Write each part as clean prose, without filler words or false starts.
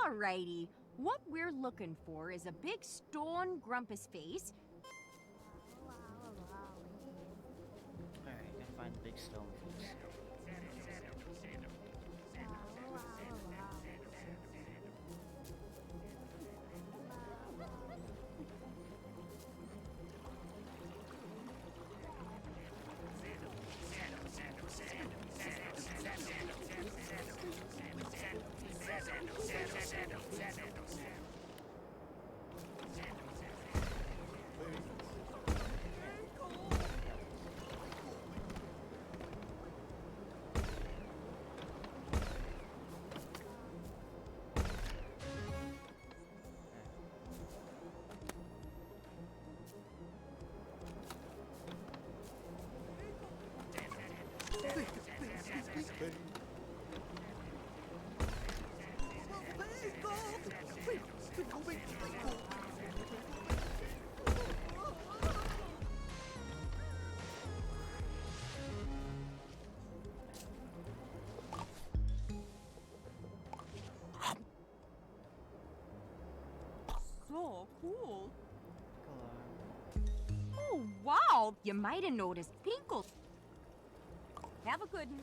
Alrighty, what we're looking for is a big stone grumpus face. Alright, gotta find the big stone face. So cool. Hello. Oh, wow! You might have noticed Pinkle. Have a good one.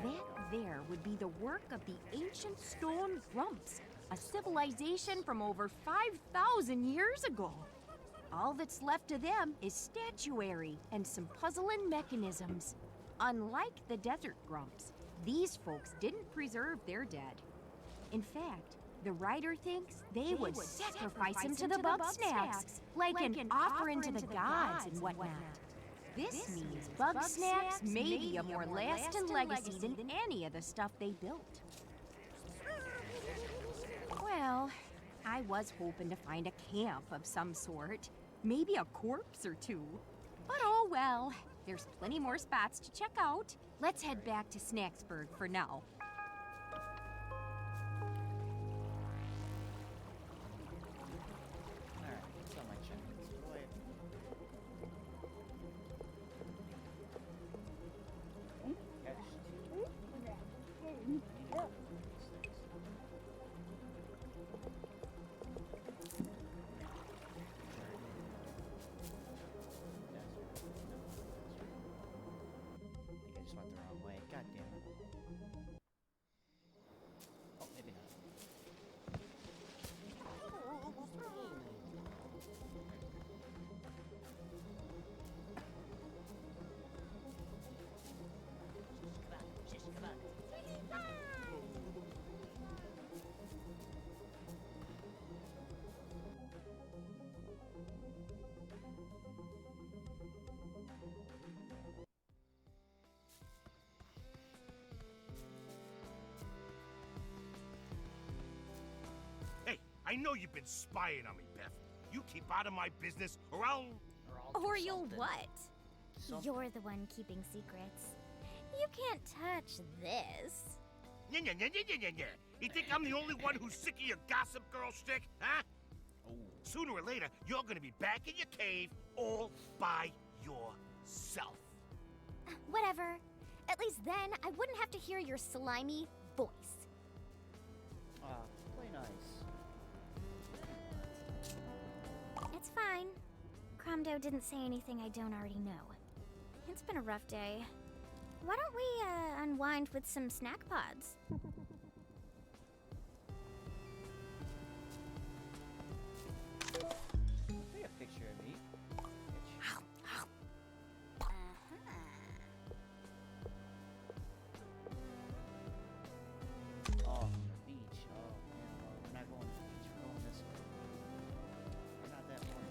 That there would be the work of the ancient stone grumps, a civilization from over 5,000 years ago. All that's left of them is statuary and some puzzling mechanisms. Unlike the desert grumps, these folks didn't preserve their dead. In fact, the writer thinks they would sacrifice him to the Bugsnax, like an offering to the gods and whatnot. This means Bugsnax may be a more lasting legacy than any of the stuff they built. Well, I was hoping to find a camp of some sort, maybe a corpse or two. But oh well, there's plenty more spots to check out. Let's head back to Snacksburg for now. Alright, what's on my checklist? What do I have to do? Catch I think I just went the wrong way. God damn it. Oh, maybe not. Hey, I know you've been spying on me, Beth. You keep out of my business, or I'll do Or you'll something. what? Something. You're the one keeping secrets. You can't touch this. Nya, nya, nya, nya, nya, nya, nya. You think I'm the only one who's sick of your gossip girl shtick, huh? Oh. Sooner or later, you're gonna be back in your cave all by yourself. Whatever. At least then I wouldn't have to hear your slimy voice. Ah, play nice. It's fine. Cromdo didn't say anything I don't already know. It's been a rough day. Why don't we unwind with some snack pods? Take a picture of me. Bitch. Oh, from the beach. Oh, man. Well, we're not going to the beach. We're going this way. We're not that far.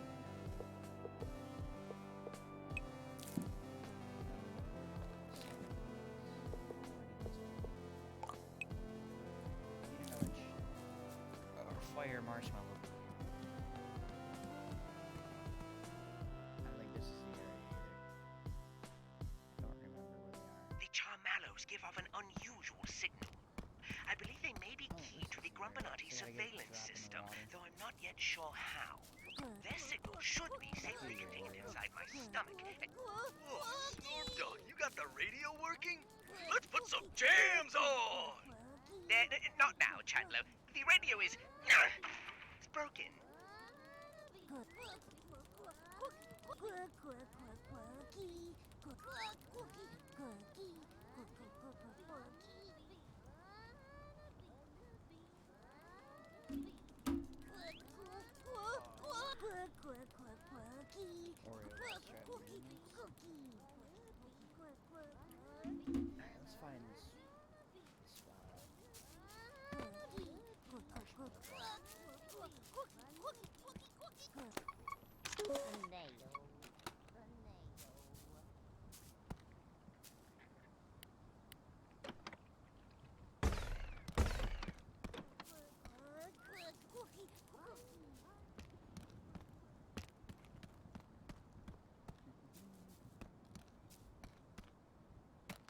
I hear marshmallow. I don't think this is the area either. I don't remember where they are. The Charmallows give off an unusual signal. I believe they may be key to the Grumpinati surveillance system, though I'm not yet sure how. Their signal should be safely contained inside my stomach. Whoa, Snoop Dogg, you got the radio working? Let's put some jams on! Not now, Chandler. The radio is... it's broken. Alright, let's find this spot.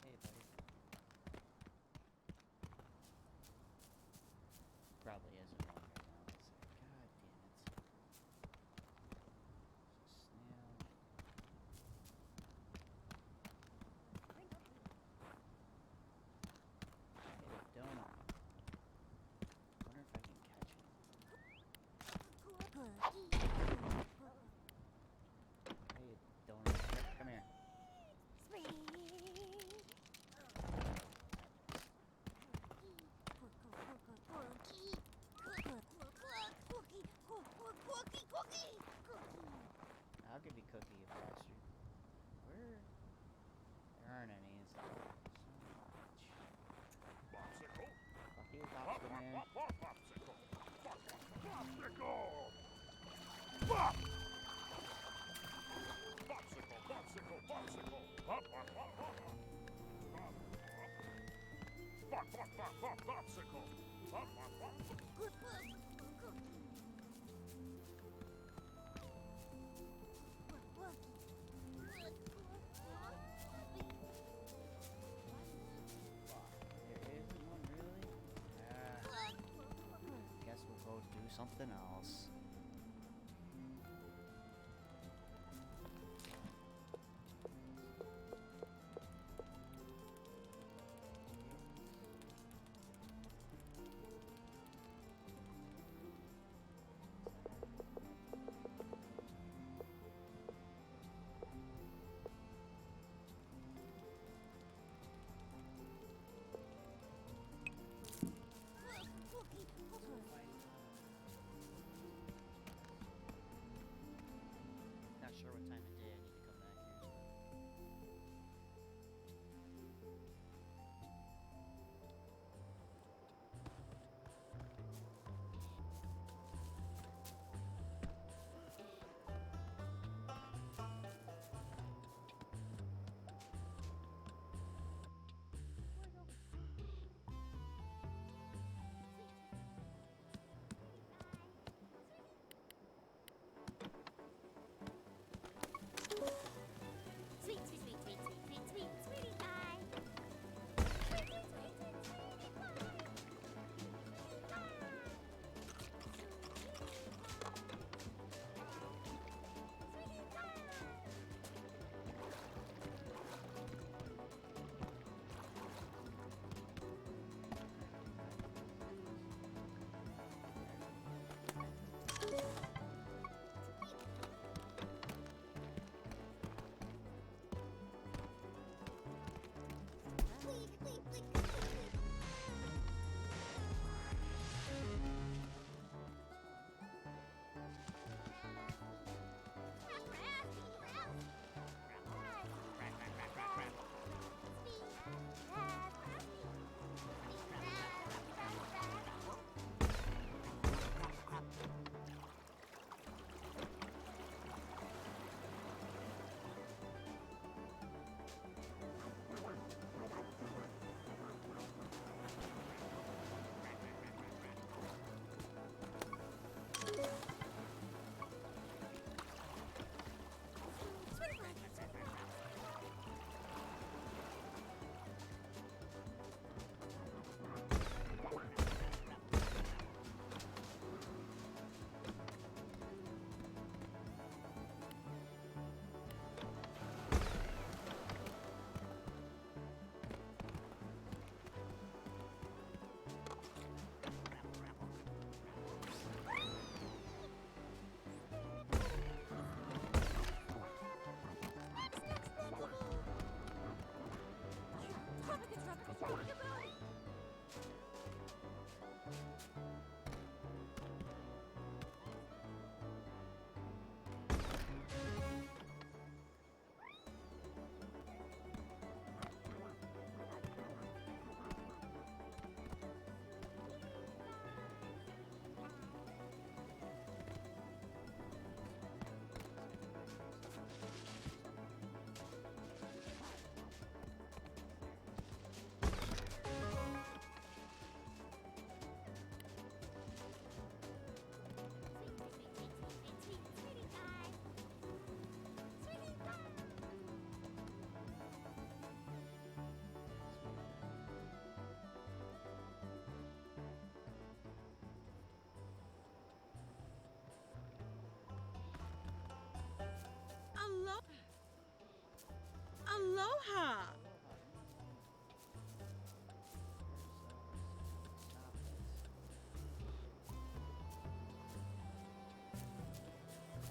Hey, buddy. Probably isn't one right now. Let's see. God damn it. Snail. Hey, donut. Wonder if I can catch it. Hey, donut. Come here. I'll give you cookie, you bastard. Where? There aren't any, is there? So much. Popsicle. Fuck you, popsicle man. Popsicle. Popsicle. Pop. Popsicle. Popsicle. Popsicle. Pop. Pop. Pop. Pop. Pop. Pop. Pop. Pop. Pop. Popsicle. Pop. Pop. Pop. There isn't one really? Guess we'll go do something else. Aloha!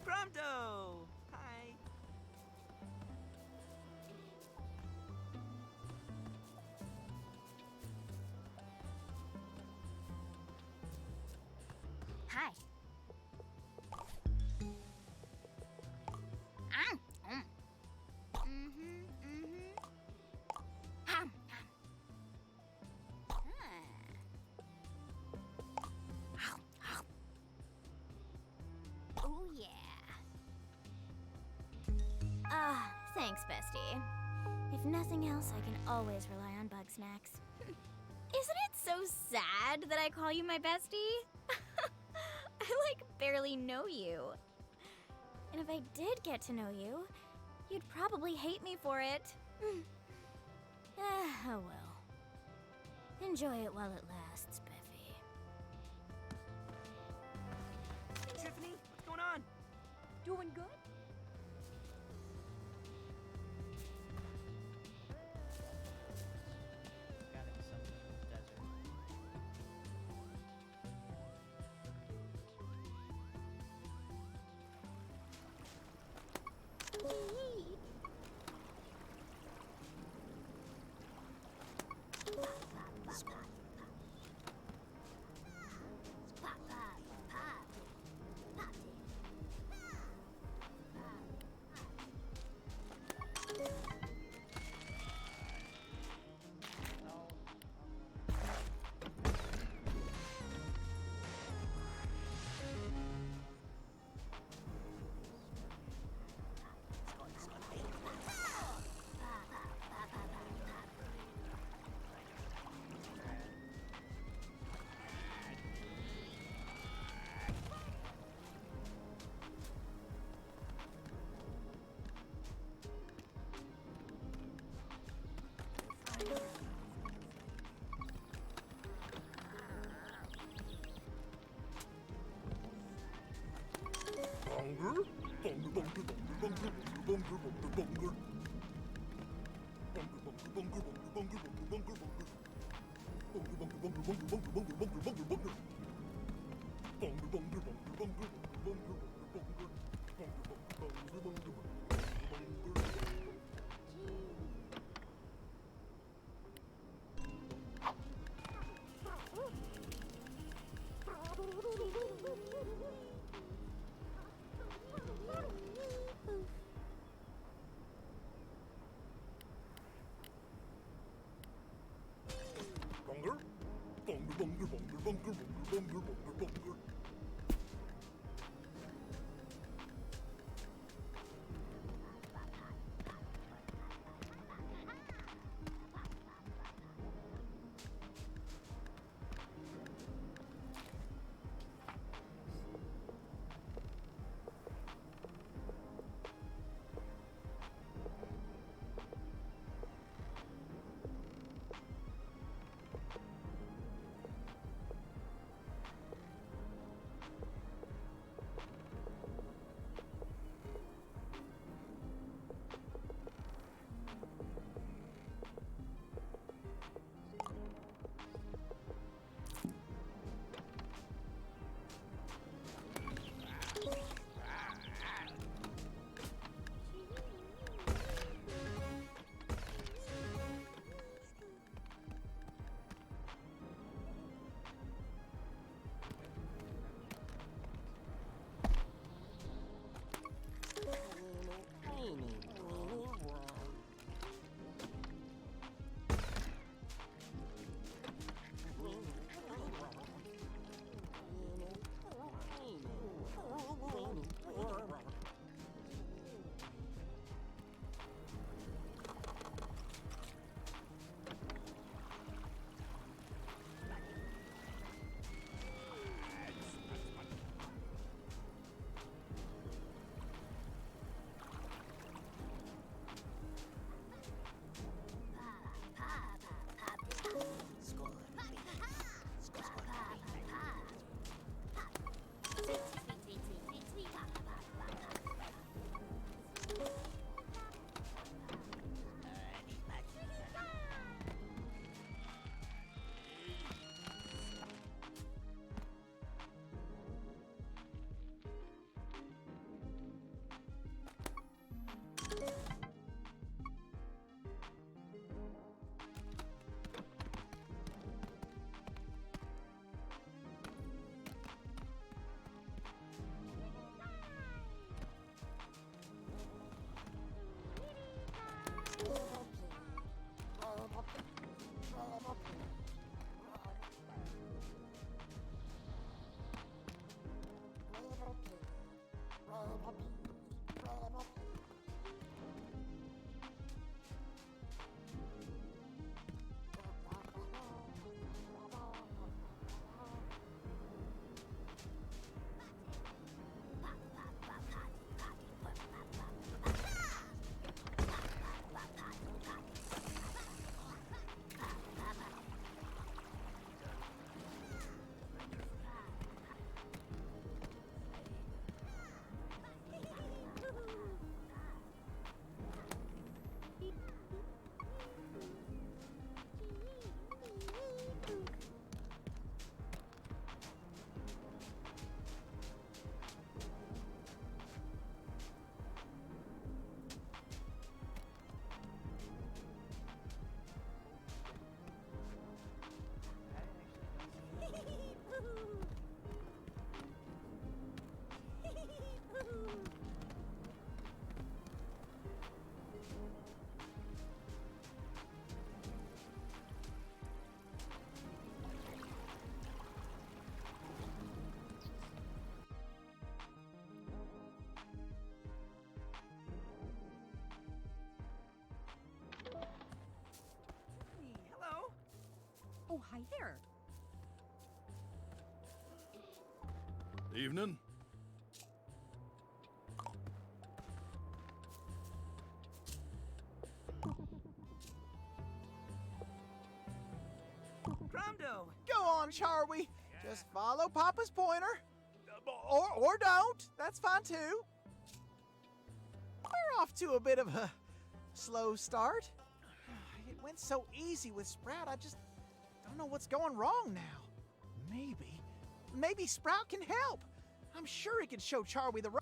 Pronto! Hi. Hi. Ham, ham. Oh, yeah. Ah, thanks, bestie. If nothing else, I can always rely on Bugsnax. Isn't it so sad that I call you my bestie? I, barely know you. And if I did get to know you, you'd probably hate me for it. Oh well. Enjoy it while it lasts, Beffy. Tiffany, what's going on? Doing good? Got in some desert. Oh, hi there. Evening. Gumdolf! Go on, Charlie. Just follow Papa's pointer. Or don't. That's fine too. We're off to a bit of a slow start. It went so easy with Sprout, I just don't know what's going wrong now. Maybe Sprout can help. I'm sure he can show Charlie the road.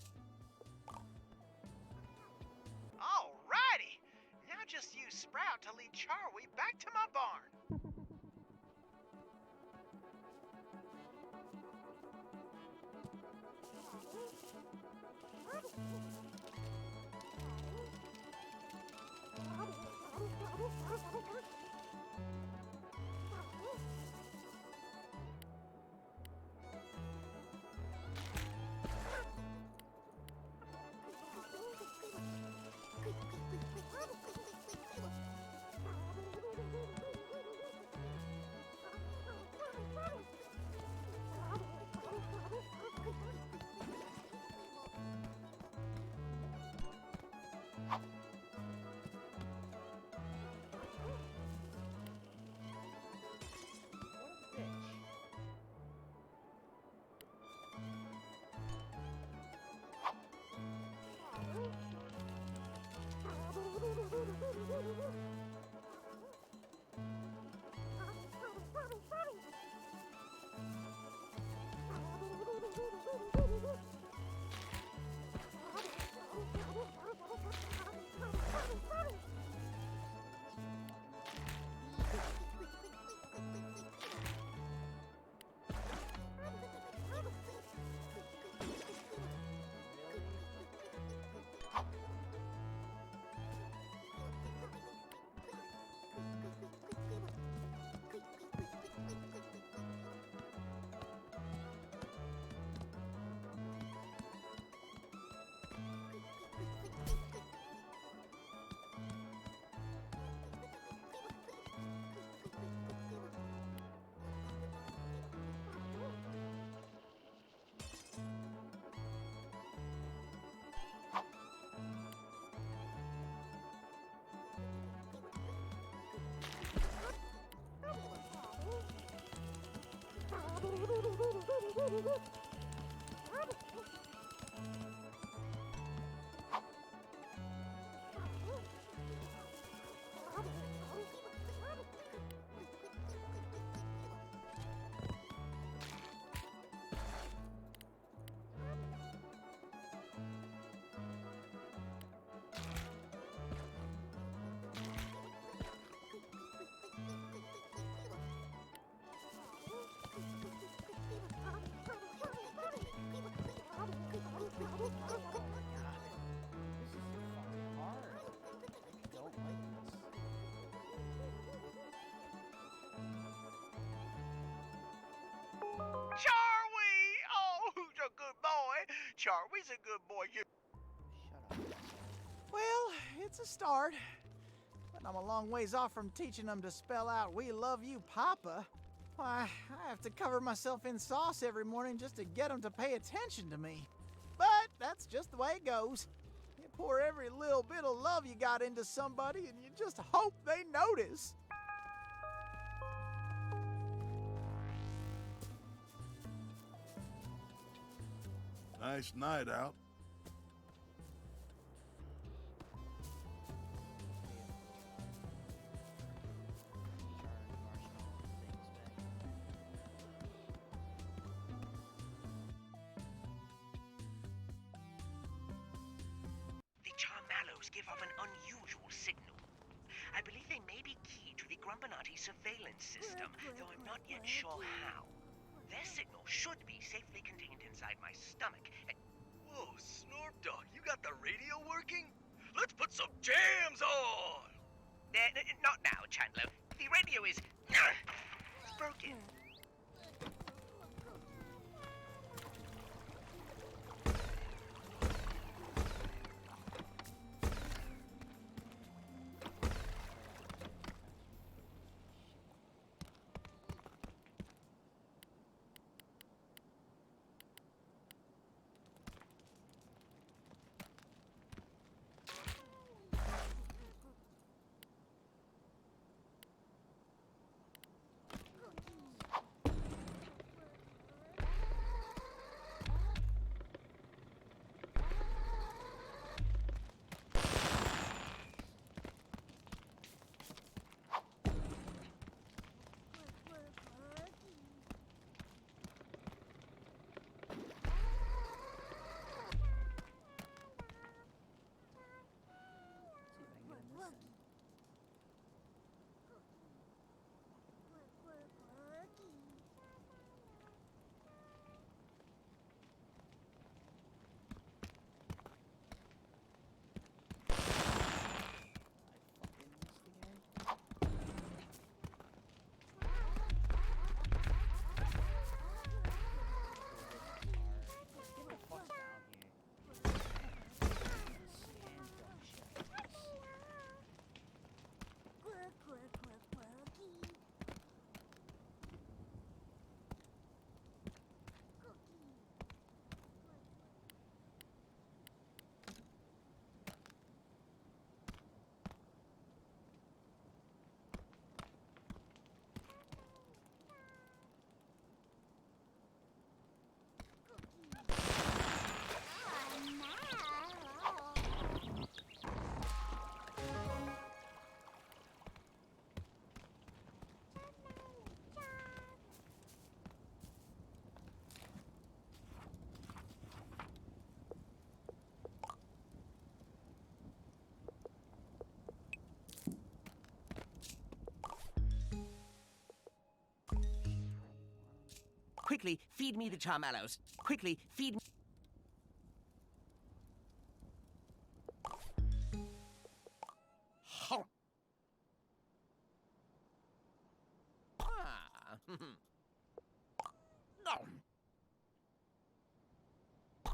Alrighty! Now just use Sprout to lead Charlie back to my barn. Charlie! Oh, who's a good boy? Charlie's a good boy. Shut up. Well, it's a start. But I'm a long ways off from teaching them to spell out "We love you, Papa." Why, I have to cover myself in sauce every morning just to get them to pay attention to me. But that's just the way it goes. You pour every little bit of love you got into somebody and you just hope they notice. Nice night out. The Charmallows give off an unusual signal. I believe they may be key to the Grumpinati surveillance system, though I'm not yet sure how. Their signal should be safely contained inside my stomach. Whoa, Snorp Dog, you got the radio working? Let's put some jams on! Not now, Chandler. The radio is... it's broken. Quickly, feed me the charmallows. Quickly, feed me.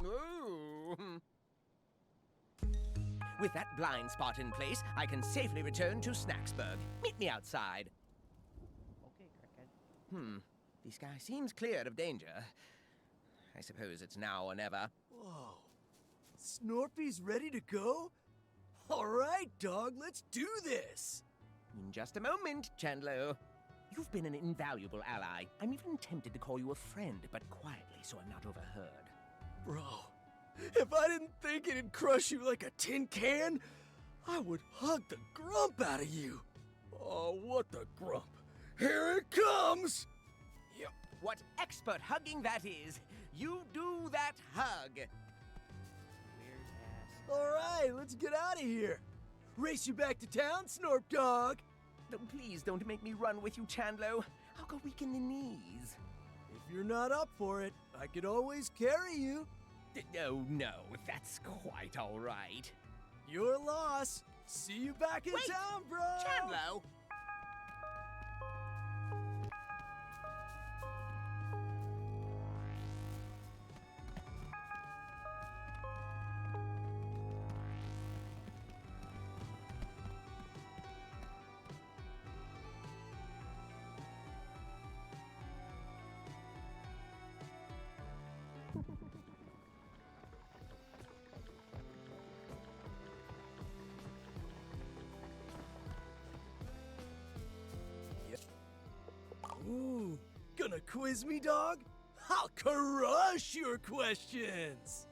Ooh. With that blind spot in place, I can safely return to Snacksburg. Meet me outside. Okay, Cricket. The sky seems cleared of danger. I suppose it's now or never. Whoa. Snorpy's ready to go? All right, dog, let's do this. In just a moment, Chandler. You've been an invaluable ally. I'm even tempted to call you a friend, but quietly so I'm not overheard. Bro, if I didn't think it'd crush you like a tin can, I would hug the grump out of you. Oh, what the grump. Here it comes! Yep. What expert hugging that is. You do that hug. Weird ass. All right, let's get out of here. Race you back to town, Snorp Dog. Please don't make me run with you, Chandler. I'll go weak in the knees. If you're not up for it, I could always carry you. Oh, no, that's quite all right. Your loss. See you back in town, bro. Chandler! Ooh, gonna quiz me, dog? I'll crush your questions.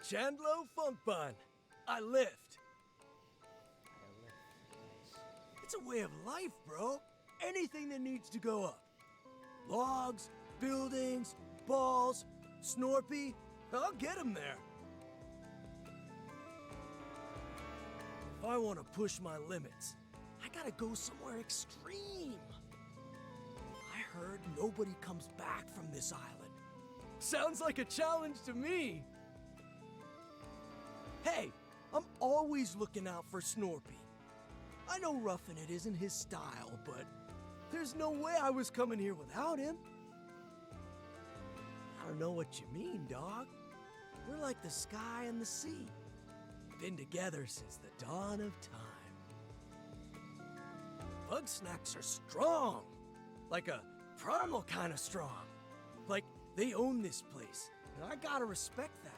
Chandlo Funk Bun. I lift. It's a way of life, bro. Anything that needs to go up. Logs, buildings, balls, Snorpy, I'll get 'em there. If I want to push my limits, I gotta go somewhere extreme. I heard nobody comes back from this island. Sounds like a challenge to me. Hey, I'm always looking out for Snorpy. I know roughing it isn't his style, but there's no way I was coming here without him. I don't know what you mean, dog. We're like the sky and the sea. Been together since the dawn of time. Bugsnax are strong. Like a primal kind of strong. Like they own this place, and I gotta respect that.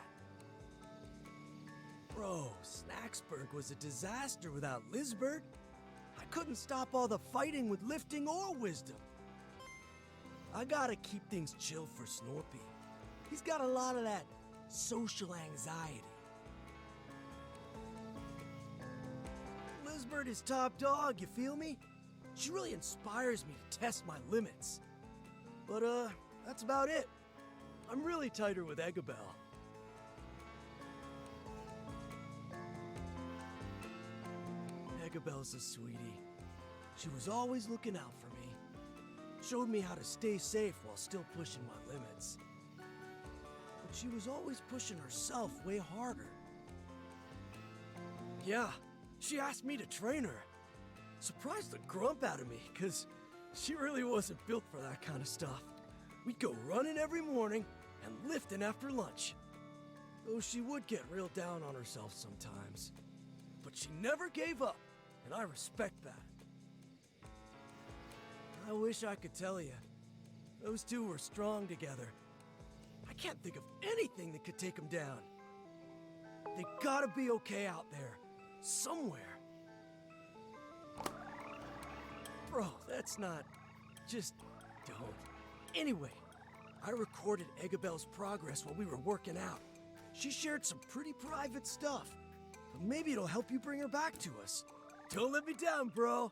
Bro, Snacksburg was a disaster without Lizbert. I couldn't stop all the fighting with lifting or wisdom. I gotta keep things chill for Snorpy. He's got a lot of that social anxiety. Lizbert is top dog, you feel me? She really inspires me to test my limits. But, that's about it. I'm really tighter with Eggabell. Eggabell's a sweetie. She was always looking out for me. Showed me how to stay safe while still pushing my limits. But she was always pushing herself way harder. Yeah, she asked me to train her. Surprised the grump out of me, because she really wasn't built for that kind of stuff. We'd go running every morning and lifting after lunch. Though she would get real down on herself sometimes. But she never gave up, and I respect that. I wish I could tell you. Those two were strong together. I can't think of anything that could take them down. They gotta be okay out there. Somewhere. Bro, that's not... Just don't. Anyway, I recorded Eggabell's progress while we were working out. She shared some pretty private stuff. But maybe it'll help you bring her back to us. Don't let me down, bro.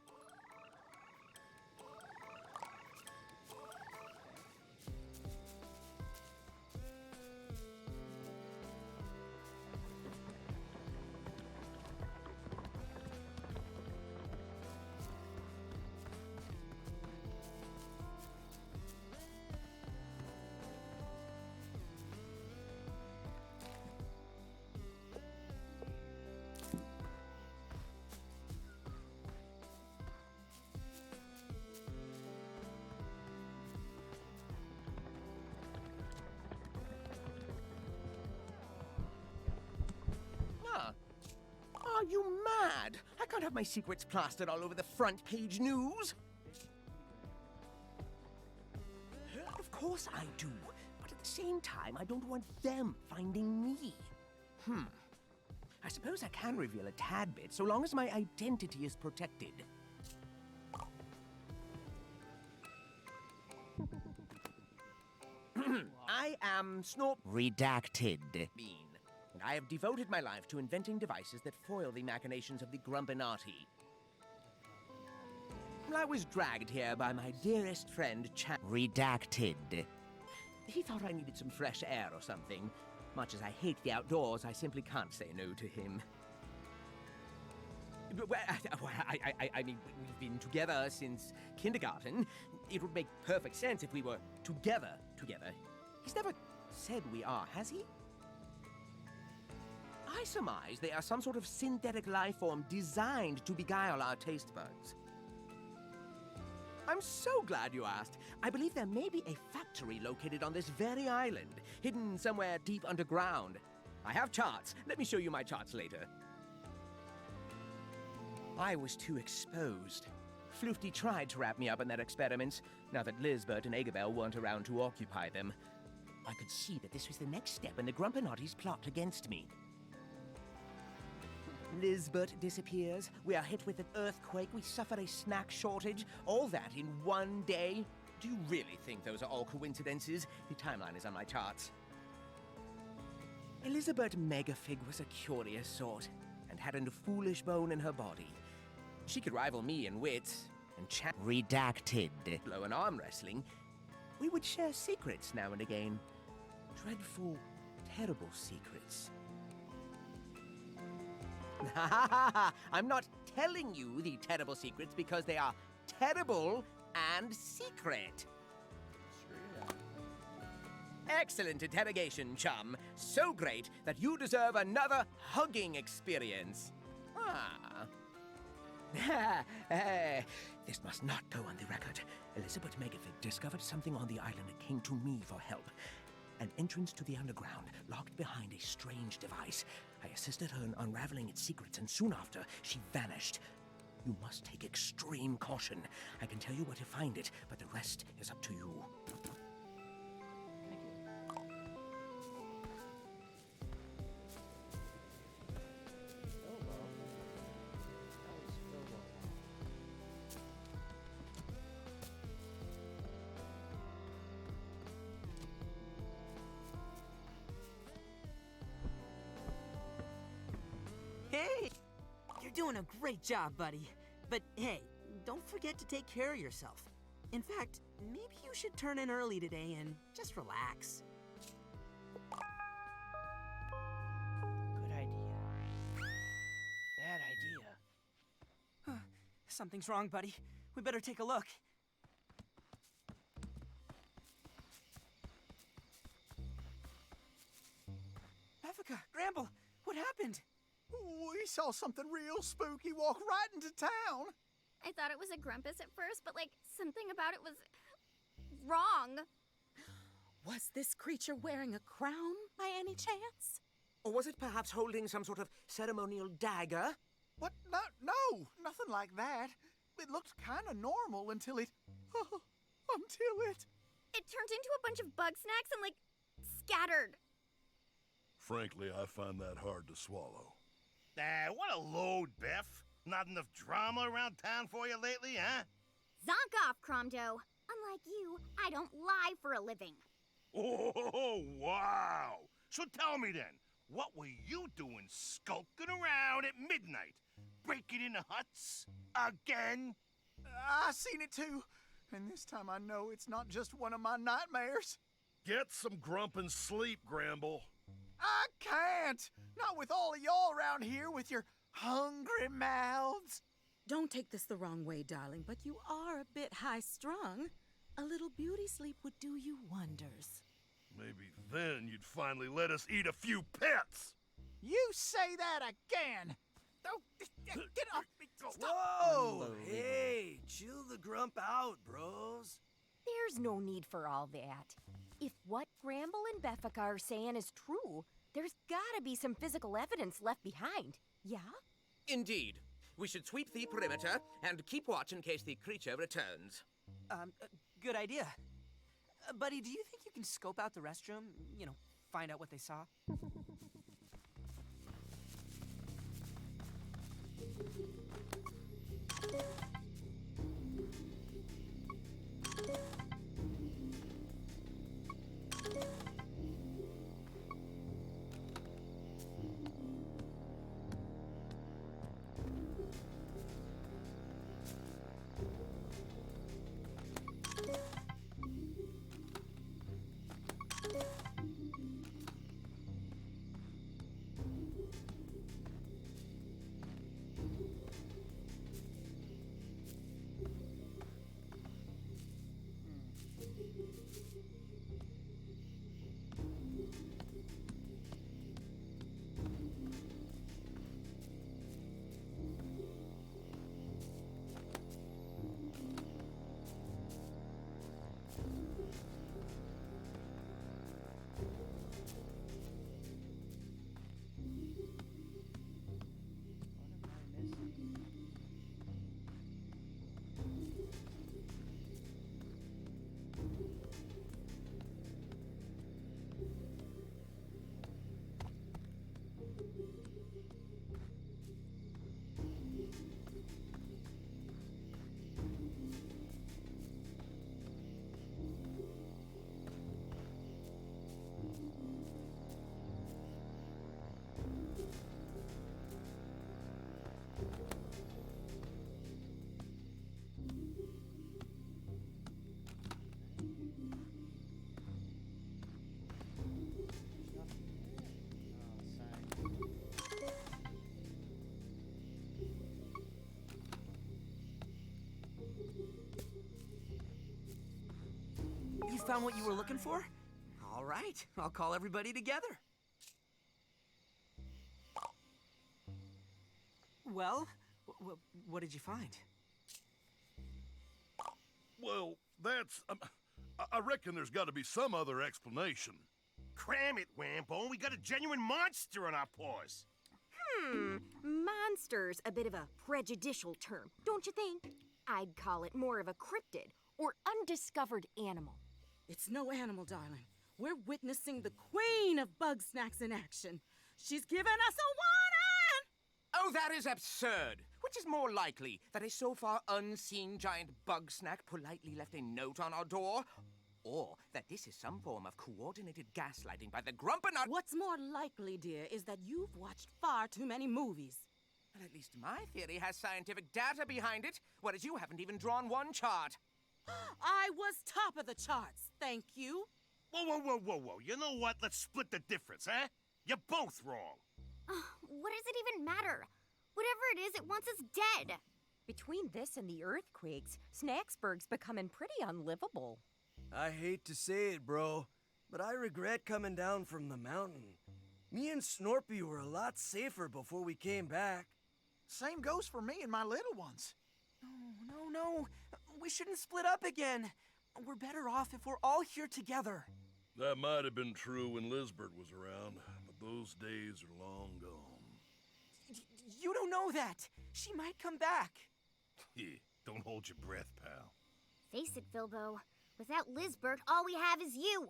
have my secrets plastered all over the front page news. Of course I do, but at the same time, I don't want them finding me. I suppose I can reveal a tad bit, so long as my identity is protected. I am Snort Redacted Bean, and I have devoted my life to inventing devices that foil the machinations of the Grumpinati. I was dragged here by my dearest friend, Redacted. He thought I needed some fresh air or something. Much as I hate the outdoors, I simply can't say no to him. Well, I mean, we've been together since kindergarten. It would make perfect sense if we were together. He's never said we are, has he? I surmise they are some sort of synthetic life form designed to beguile our taste buds. I'm so glad you asked. I believe there may be a factory located on this very island, hidden somewhere deep underground. I have charts. Let me show you my charts later. I was too exposed. Floofty tried to wrap me up in their experiments, now that Lizbert and Agabel weren't around to occupy them. I could see that this was the next step in the Grumpinati's plot against me. Lizbert disappears, we are hit with an earthquake, we suffer a snack shortage, all that in one day? Do you really think those are all coincidences? The timeline is on my charts. Elizabeth Megafig was a curious sort, and had a foolish bone in her body. She could rival me in wits, and Redacted. Blow and arm wrestling. We would share secrets now and again. Dreadful, terrible secrets. I'm not telling you the terrible secrets because they are terrible and secret. Excellent interrogation, chum. So great that you deserve another hugging experience. This must not go on the record. Elizabeth Megafig discovered something on the island and came to me for help. An entrance to the underground, locked behind a strange device. I assisted her in unraveling its secrets, and soon after, she vanished. You must take extreme caution. I can tell you where to find it, but the rest is up to you. Hey! You're doing a great job, buddy. But hey, don't forget to take care of yourself. In fact, maybe you should turn in early today and just relax. Good idea. Bad idea. Something's wrong, buddy. We better take a look. Beffica, Gramble, what happened? We saw something real spooky walk right into town. I thought it was a Grumpus at first, but something about it was wrong. Was this creature wearing a crown by any chance? Or was it perhaps holding some sort of ceremonial dagger? What? No, nothing like that. It looked kind of normal until it... It turned into a bunch of Bugsnax and, scattered. Frankly, I find that hard to swallow. What a load, Beth. Not enough drama around town for you lately, huh? Zonk off, Cromdo. Unlike you, I don't lie for a living. Oh, wow. So tell me then, what were you doing skulking around at midnight? Breaking into huts? Again? I seen it too. And this time I know it's not just one of my nightmares. Get some grumpin' sleep, Gramble. I can't! Not with all of y'all around here with your hungry mouths. Don't take this the wrong way, darling, but you are a bit high-strung. A little beauty sleep would do you wonders. Maybe then you'd finally let us eat a few pets. You say that again! Oh, get off me! Stop! Whoa! Hey, chill the grump out, bros. There's no need for all that. If what Gramble and Beffica are saying is true, there's gotta be some physical evidence left behind, yeah? Indeed. We should sweep the perimeter and keep watch in case the creature returns. Good idea. Buddy, do you think you can scope out the restroom? You know, find out what they saw? You found what you were looking for? All right, I'll call everybody together. Well, what did you find? Well, that's... I reckon there's got to be some other explanation. Cram it, Wambo. We got a genuine monster on our paws. Monster's a bit of a prejudicial term, don't you think? I'd call it more of a cryptid or undiscovered animal. It's no animal, darling. We're witnessing the queen of Bugsnax in action. She's given us a warning! Oh, that is absurd. Which is more likely, that a so far unseen giant Bugsnax politely left a note on our door? Or that this is some form of coordinated gaslighting by the Grumpanut... What's more likely, dear, is that you've watched far too many movies. Well, at least my theory has scientific data behind it, whereas you haven't even drawn one chart. I was top of the charts, thank you. Whoa. You know what? Let's split the difference, huh? You're both wrong. What does it even matter? Whatever it is, it wants us dead. Between this and the earthquakes, Snacksburg's becoming pretty unlivable. I hate to say it, bro, but I regret coming down from the mountain. Me and Snorpy were a lot safer before we came back. Same goes for me and my little ones. No. We shouldn't split up again. We're better off if we're all here together. That might have been true when Lizbert was around, but those days are long gone. You don't know that. She might come back. Don't hold your breath, pal. Face it, Filbo. Without Lizbert, all we have is you.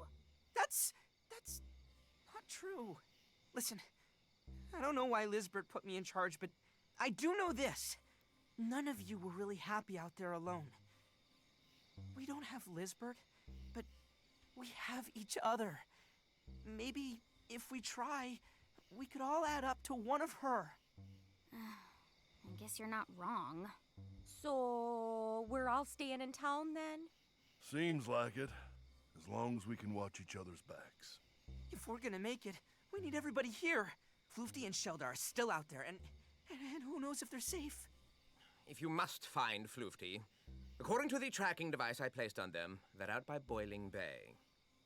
That's not true. Listen, I don't know why Lizbert put me in charge, but I do know this. None of you were really happy out there alone. We don't have Lizbert, but we have each other. Maybe if we try, we could all add up to one of her. I guess you're not wrong. So, we're all staying in town then? Seems like it, as long as we can watch each other's backs. If we're gonna make it, we need everybody here. Floofty and Shelda are still out there, and who knows if they're safe. If you must find Floofty, according to the tracking device I placed on them, they're out by Boiling Bay.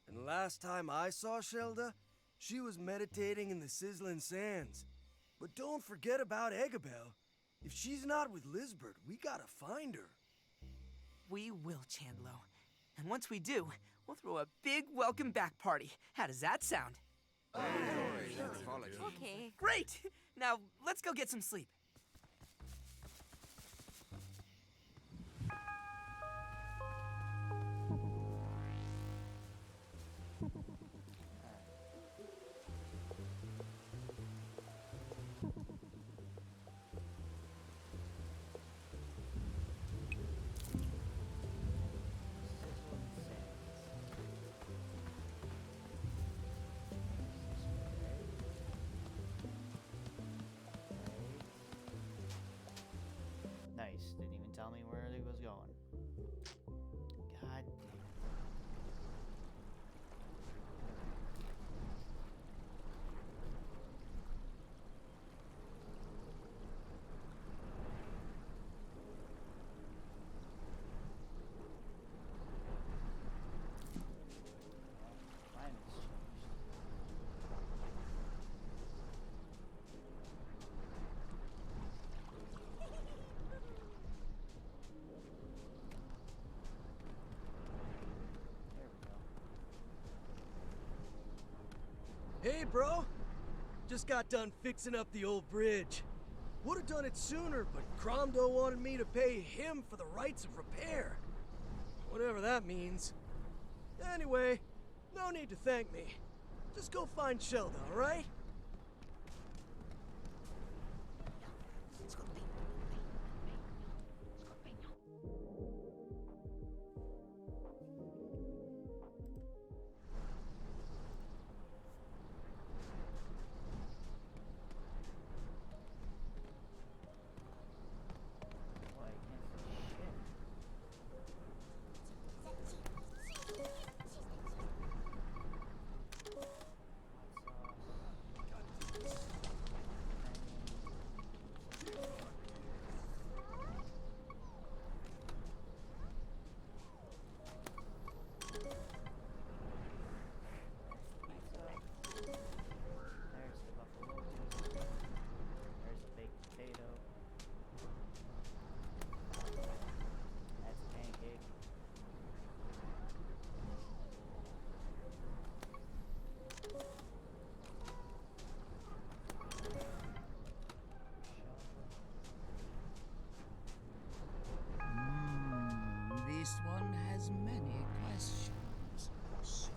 And last time I saw Shelda, she was meditating in the sizzling sands. But don't forget about Eggabell. If she's not with Lizbert, we gotta find her. We will, Chandlo. And once we do, we'll throw a big welcome back party. How does that sound? Okay. Great! Now, let's go get some sleep. Hey, bro. Just got done fixing up the old bridge. Would have done it sooner, but Gromdo wanted me to pay him for the rights of repair. Whatever that means. Anyway, no need to thank me. Just go find Shelda, alright? Boy, I can't see shit. There's the buffalo pizza. There's a baked potato. That's a pancake. This one has many questions. So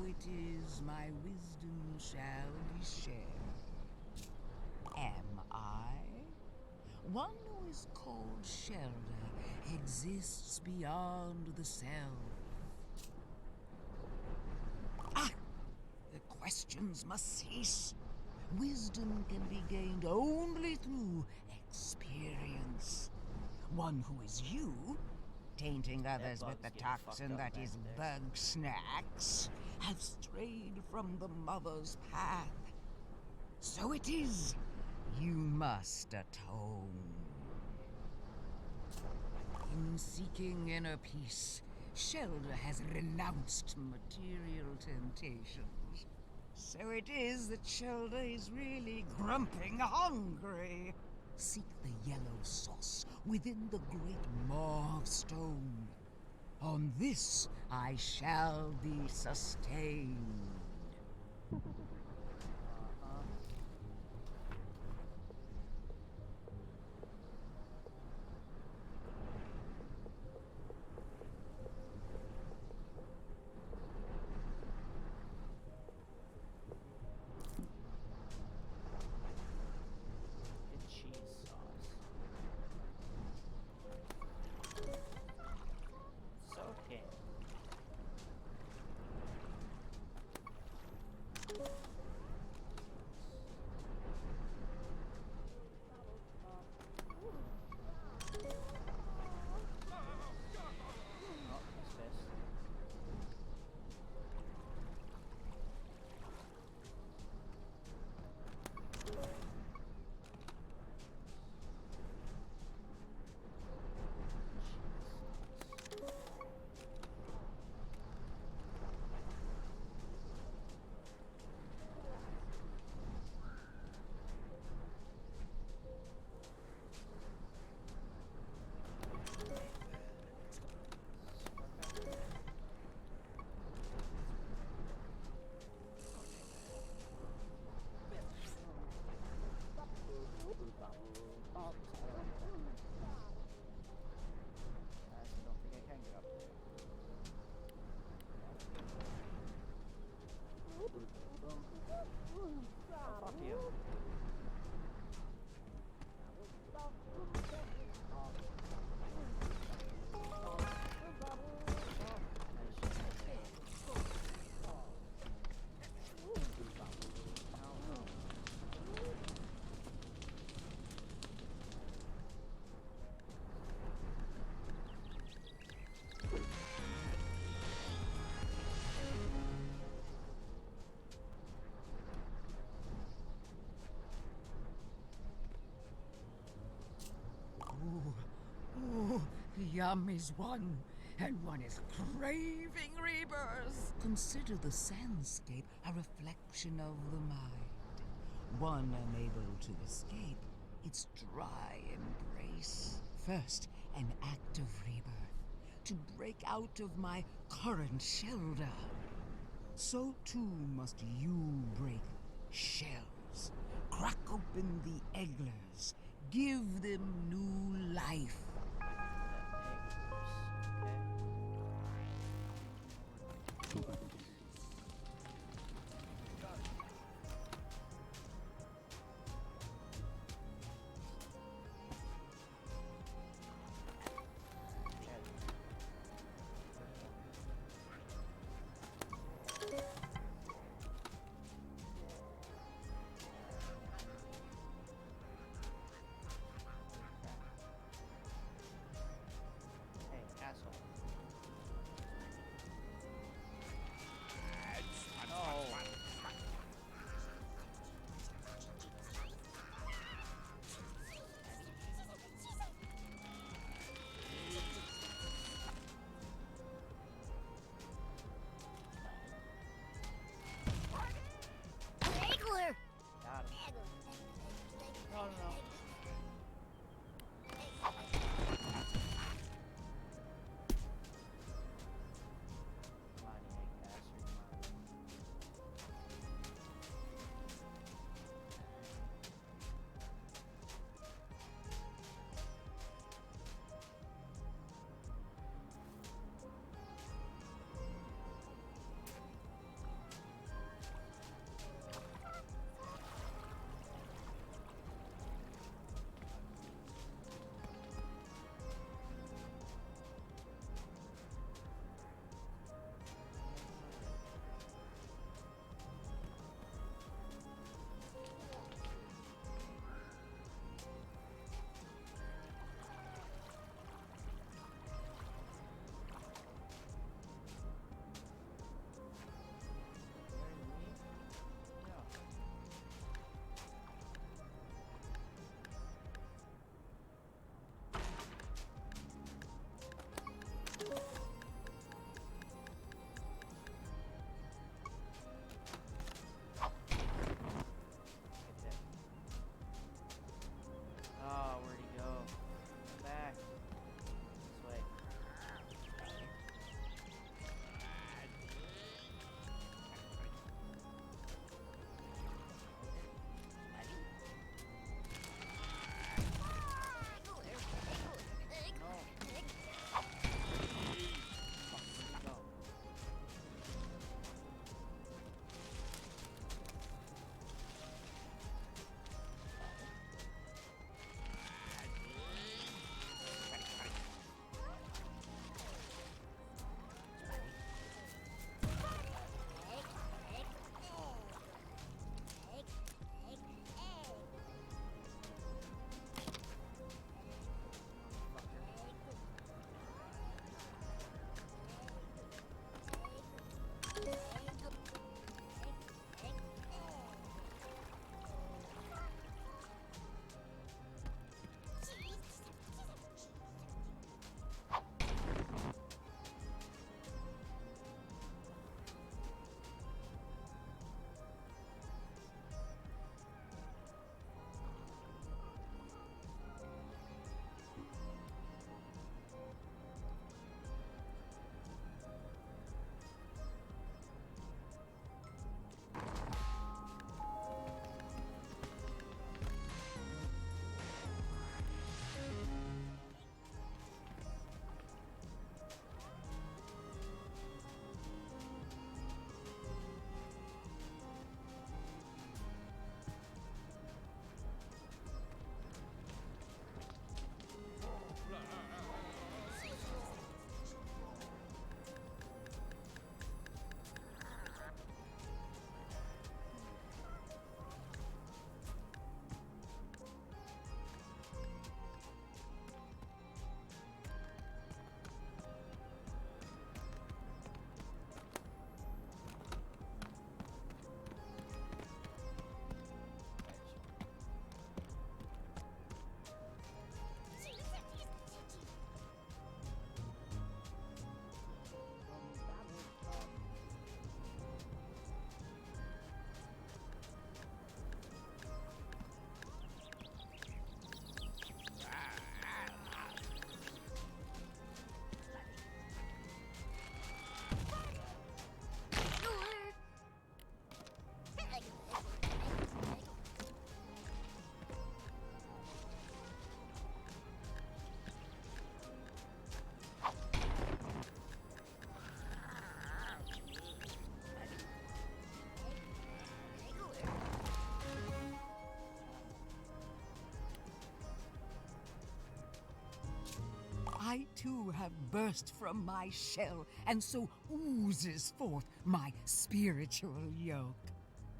it is my wisdom shall be shared. Am I? One who is called Shelda exists beyond the self. Ah! The questions must cease. Wisdom can be gained only through experience. One who is you, tainting others with the toxin that is Bugsnax, have strayed from the mother's path. So it is. You must atone. In seeking inner peace, Shelda has renounced material temptations. So it is that Shelda is really grumping hungry. Seek the yellow sauce within the great maw of stone. On this I shall be sustained. Good cheese sauce. Soaking. Oh, he's pissed. I actually don't think I can get up there. Oh, fuck you. Ooh, yum is one, and one is craving rebirth. Consider the sandscape a reflection of the mind. One unable to escape its dry embrace. First, an act of rebirth, to break out of my current shelter. So too must you break shells. Crack open the egglers. Give them new life. I too have burst from my shell, and so oozes forth my spiritual yoke.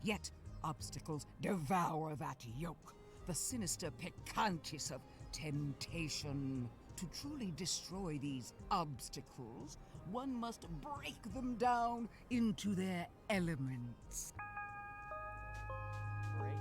Yet obstacles devour that yoke, the sinister picantis of temptation. To truly destroy these obstacles, one must break them down into their elements. Break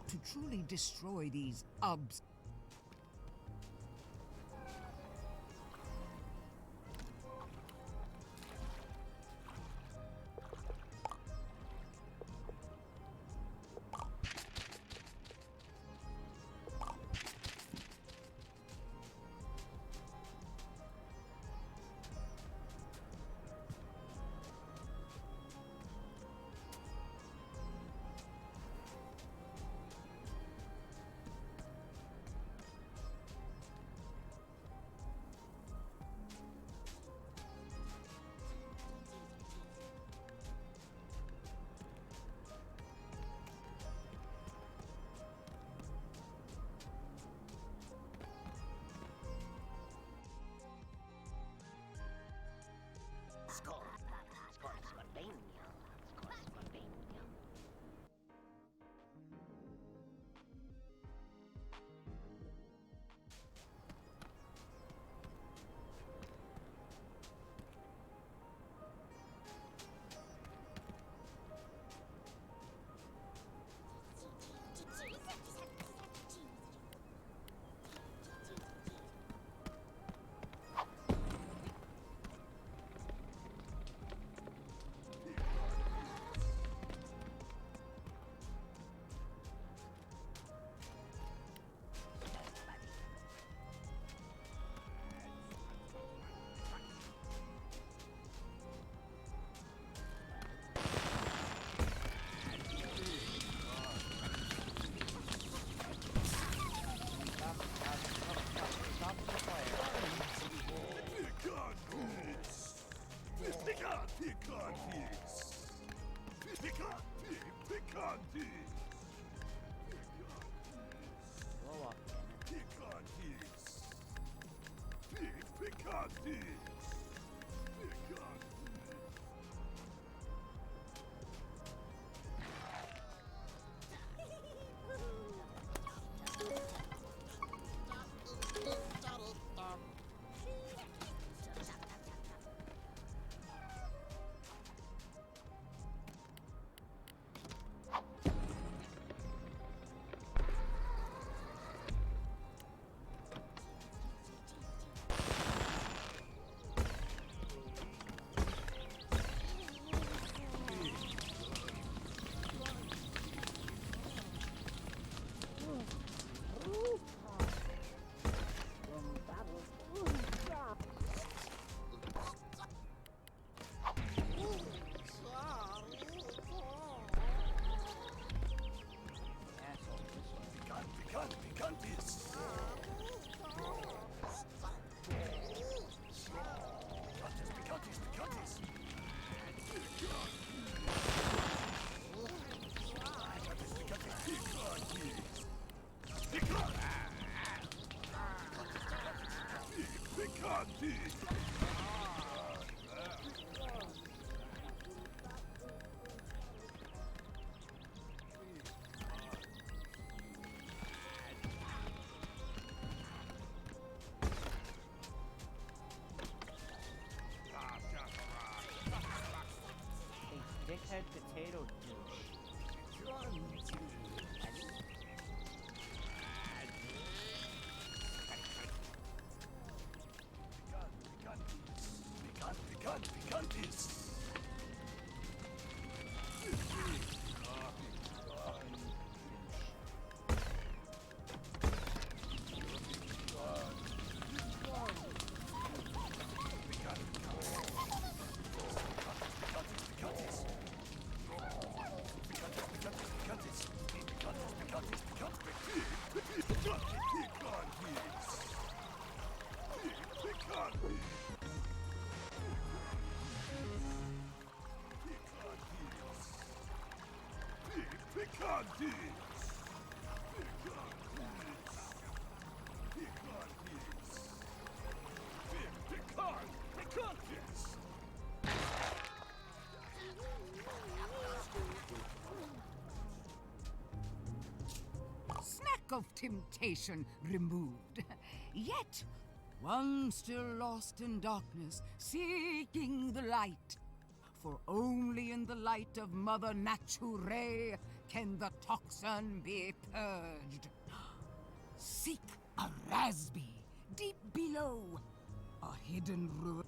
To truly destroy these obs. Picantis! Picantis! Blow up, damn it. Picantis! Picantis! A dickhead potato douche. Picantis! Snack of temptation removed. Yet, one still lost in darkness, seeking the light. For only in the light of Mother Nature can the toxin be purged. Seek a raspberry deep below, a hidden ruin.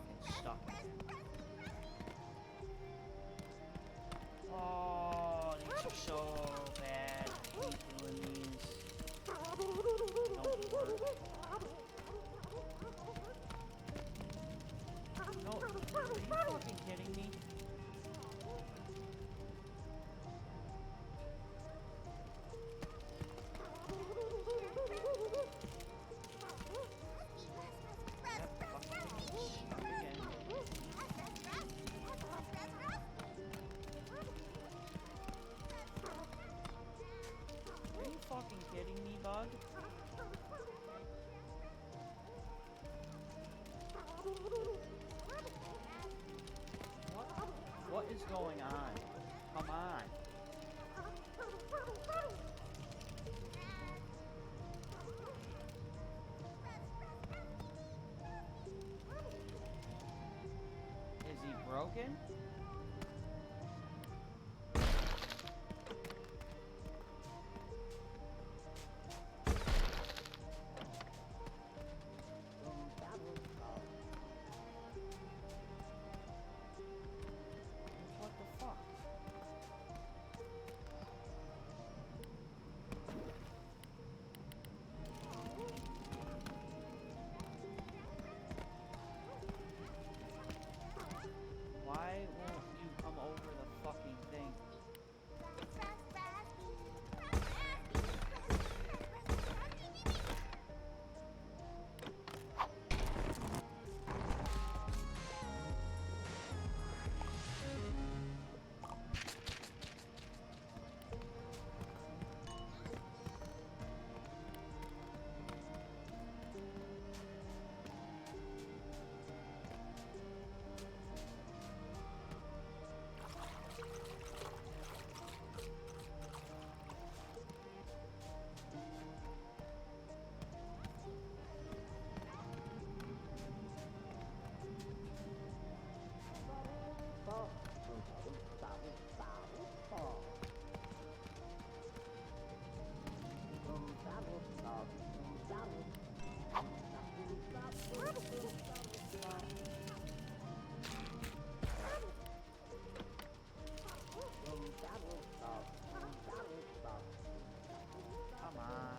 fucking stuck. Oh, these are so bad. I hate doing these. Don't work. No, are you fucking kidding me? Are you fucking kidding me, bug? What is going on? Come on. Is he broken? What the fuck? Why won't you come over the fucking thing? Come on.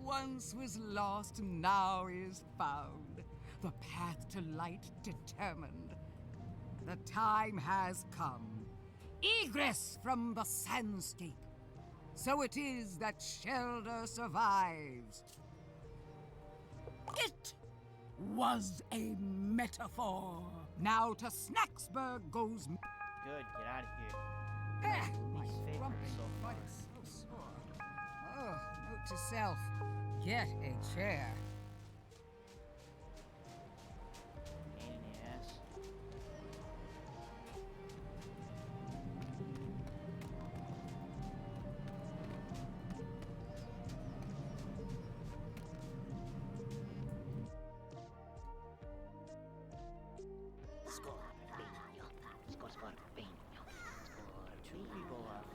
Once was lost, now is found. The path to light determined. The time has come. Egress from the sandscape. So it is that Shelter survives. It was a metaphor. Now to Snacksburg goes... Good, get out of here. My Least favorite grumpy so butt far. is so sore. Oh, note to self. Get a chair. Pain in the ass. Two people left.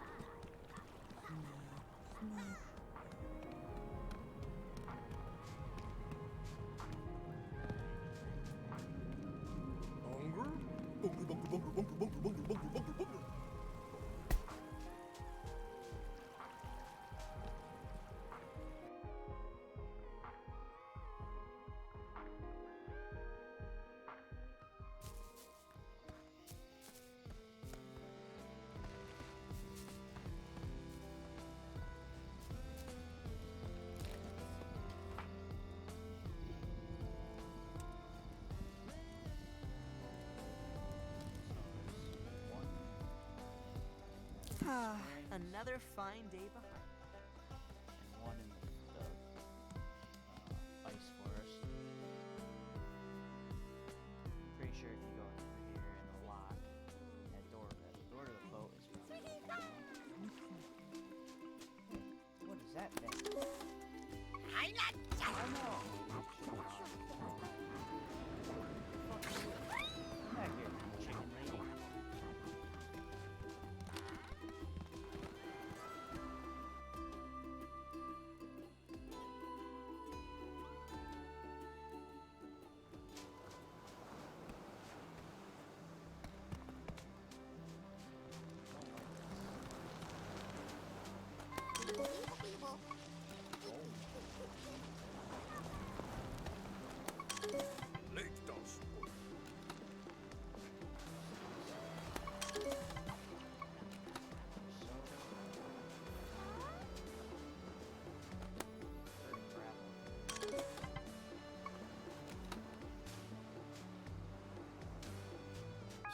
Another fine day behind. And one in the ice forest. I'm pretty sure if you go through here in the lock, that door to the boat is probably. What is that thing? I'm not. Oh no! Come back here, chicken lady.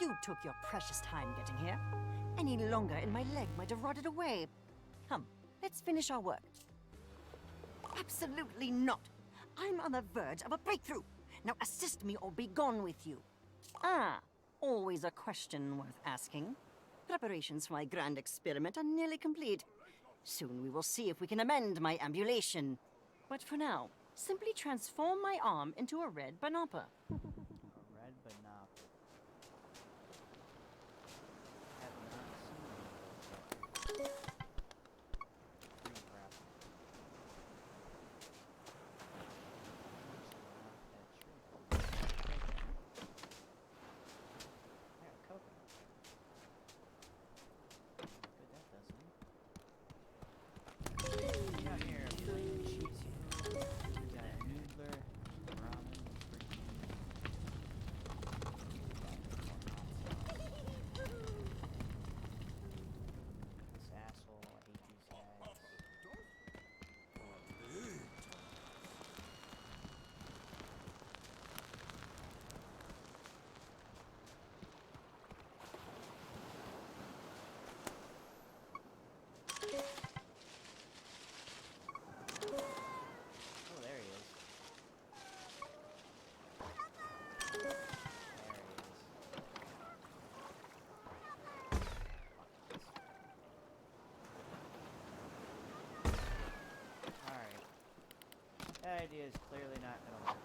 You took your precious time getting here. Any longer and my leg might have rotted away. Come, let's finish our work. Absolutely not. I'm on the verge of a breakthrough. Now assist me or be gone with you. Ah, always a question worth asking. Preparations for my grand experiment are nearly complete. Soon we will see if we can amend my ambulation. But for now, simply transform my arm into a red banapa. A red banana. Have not seen one of those yet. Green crap. I got coconut. Good that does me. Down here, plain cheesy. We got noodler, ramen, this asshole, I hate these guys. Oh, there he is. There he is. Alright. That idea is clearly not gonna work.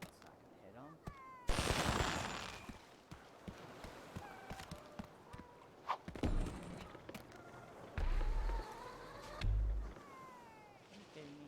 It's not gonna hit him. Are you kidding me?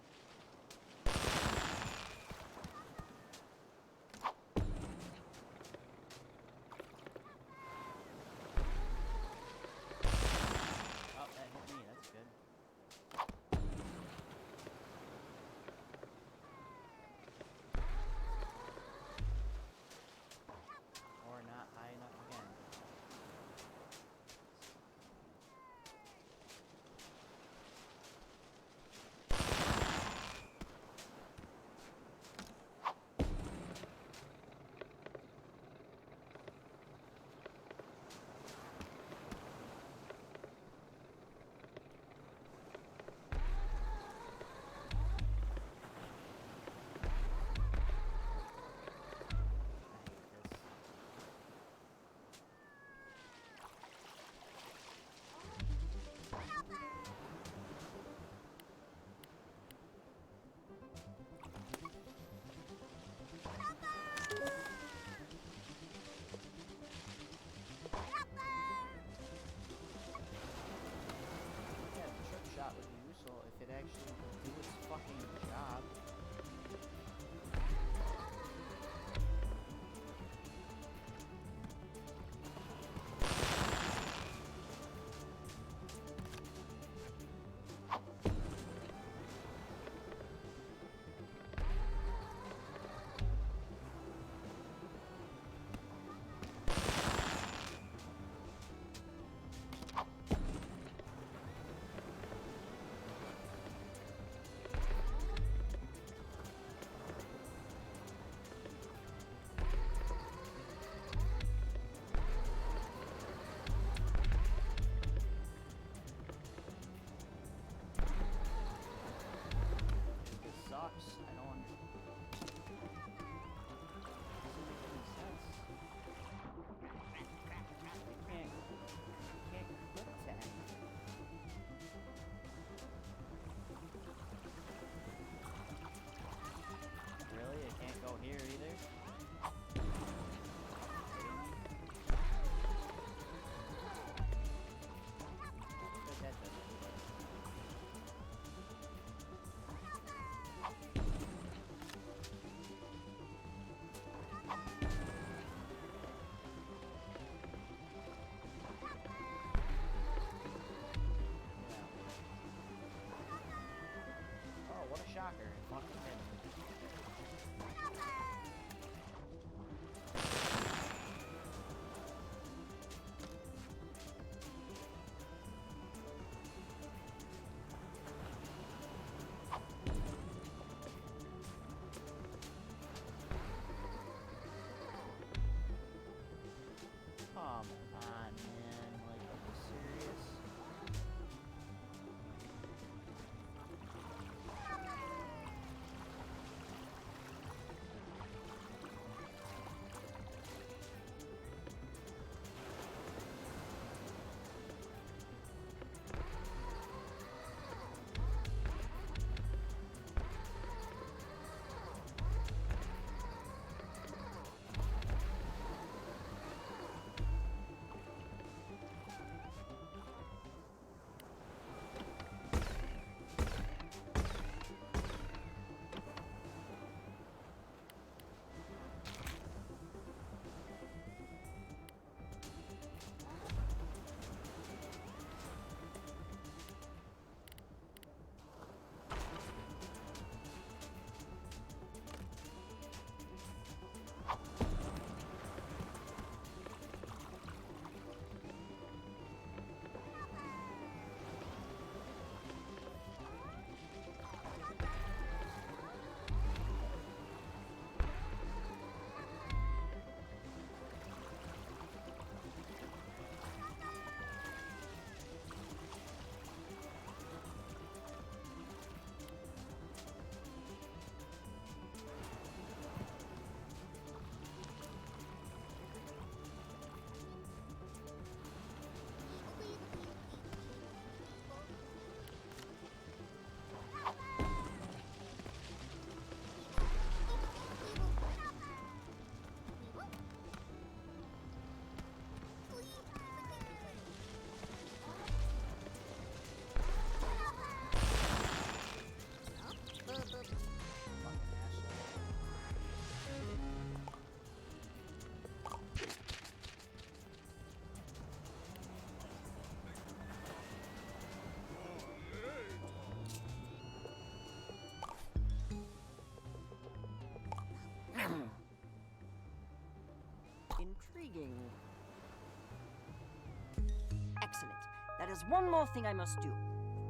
there is one more thing I must do.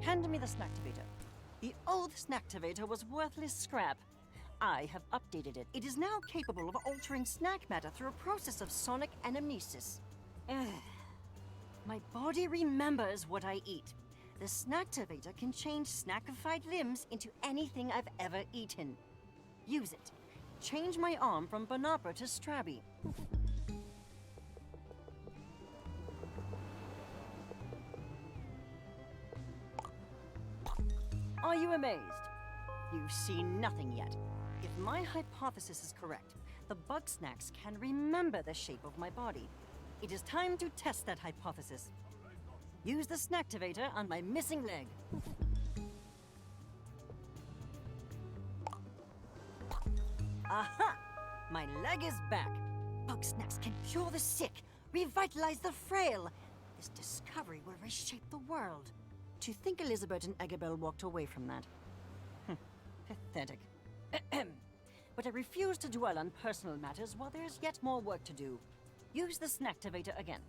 Hand me the snacktivator. The old snacktivator was worthless scrap. I have updated it. It is now capable of altering snack matter through a process of sonic anamnesis. My body remembers what I eat. The snacktivator can change snackified limbs into anything I've ever eaten. Use it. Change my arm from Banapa to Strabby. Are you amazed? You've seen nothing yet. If my hypothesis is correct, the Bugsnax can remember the shape of my body. It is time to test that hypothesis. Use the snacktivator on my missing leg. Aha! My leg is back. Bugsnax can cure the sick, revitalize the frail. This discovery will reshape the world. To think Elizabeth and Agabel walked away from that. Pathetic. But I refuse to dwell on personal matters while there's yet more work to do. Use the snacktivator again.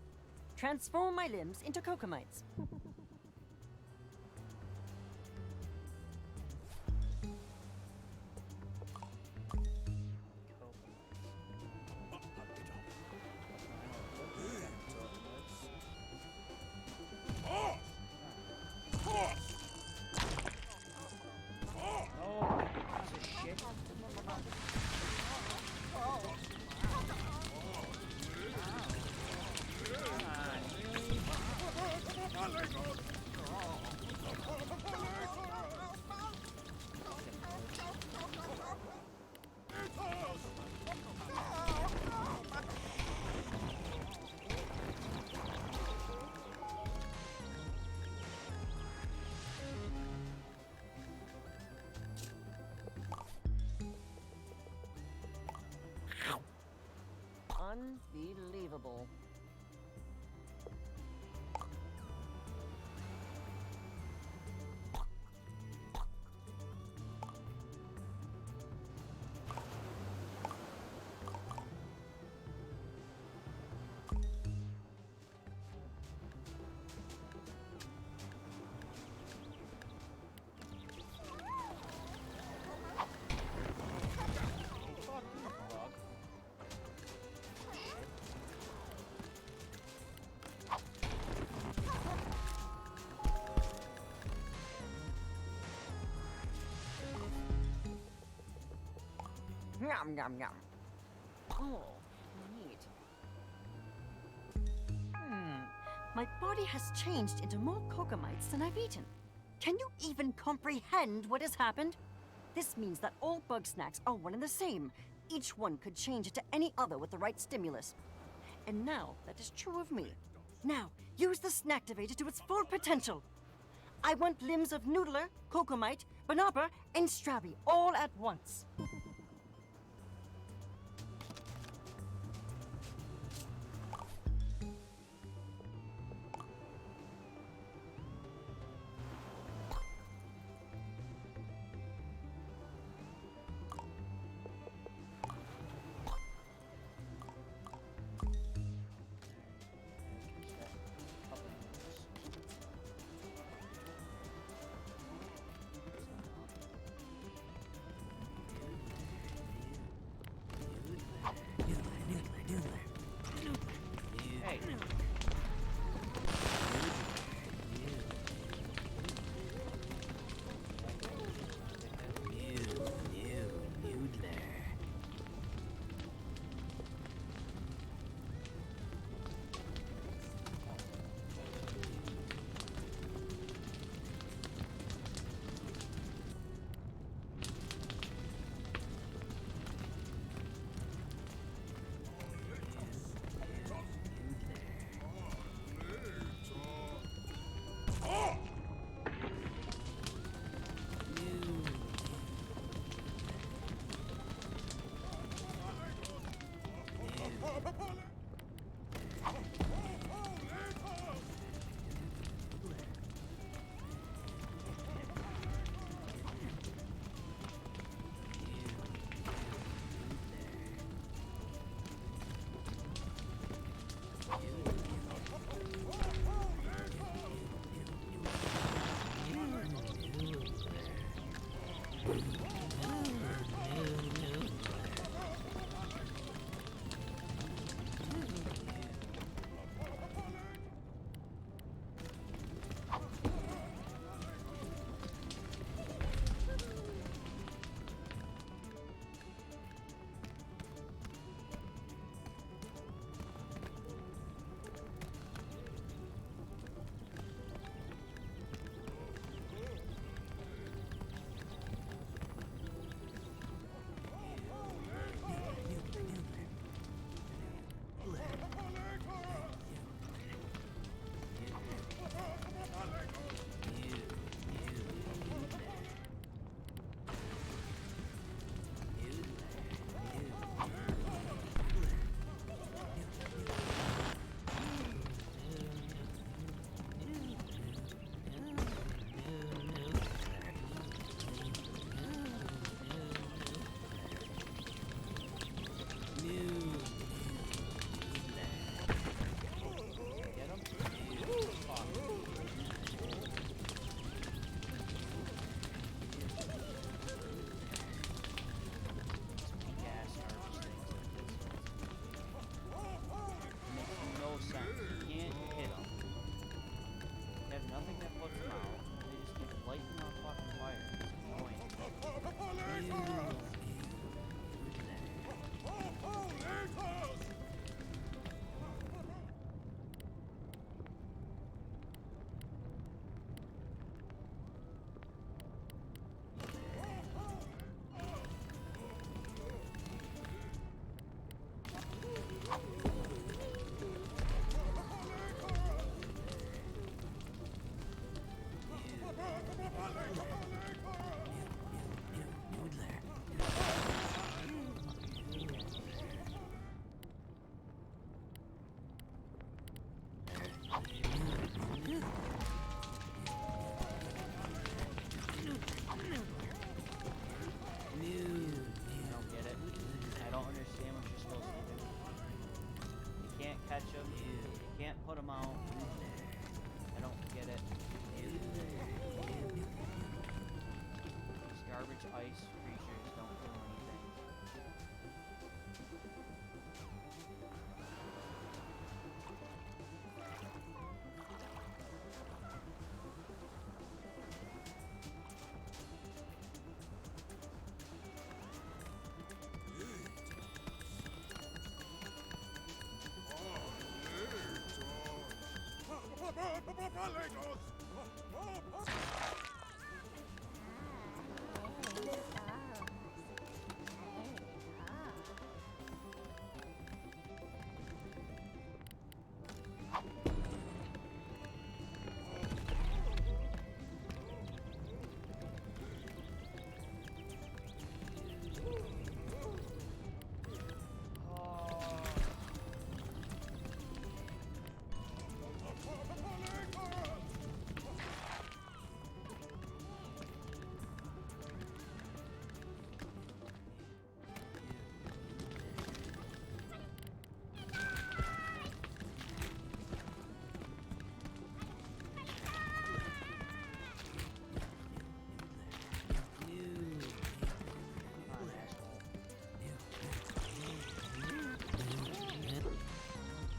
Transform my limbs into cocomites. Unbelievable. Yum, yum, yum. Oh, neat. My body has changed into more cocomites than I've eaten. Can you even comprehend what has happened? This means that all Bugsnax are one and the same. Each one could change into any other with the right stimulus. And now that is true of me. Now, use the snacktivator to its full potential. I want limbs of Noodler, Cocomite, Banapa, and Strabby all at once.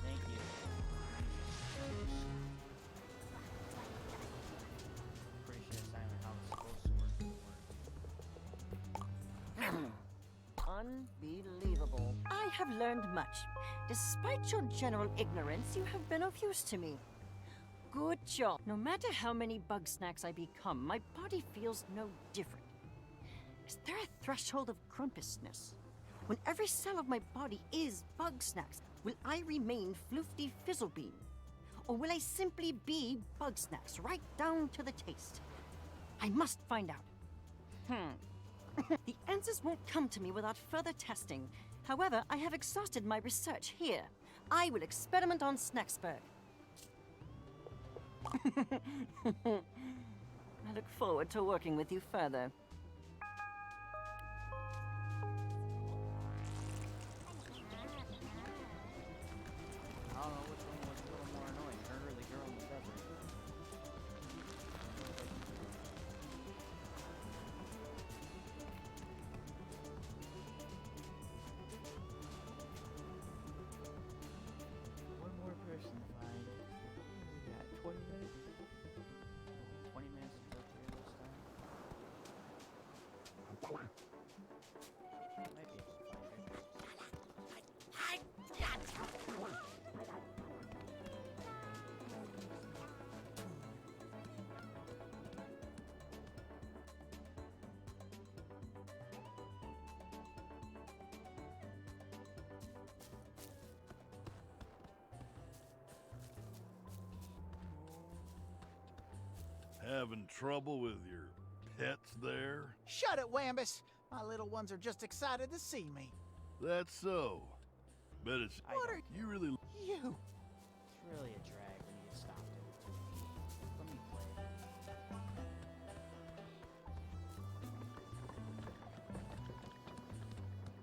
Thank you. Pretty sure that's not even how it's supposed to work. Unbelievable. I have learned much. Despite your general ignorance, you have been of use to me. Good job. No matter how many Bugsnax I become, my body feels no different. Is there a threshold of grumpousness? When every cell of my body is Bugsnax, will I remain Floofty Fizzlebean? Or will I simply be Bugsnax, right down to the taste? I must find out. The answers won't come to me without further testing. However, I have exhausted my research here. I will experiment on Snacksburg. I look forward to working with you further. I don't know which one was a little more annoying, her or the girl in the desert. One more person to find. We got 20 minutes. 20 minutes to go through this time. Might be able to find her. Having trouble with your pets there? Shut it, Wambus. My little ones are just excited to see me. That's so. Bet it's... What are you really... you? It's really a drag when you get stopped every 2 feet. Let me play.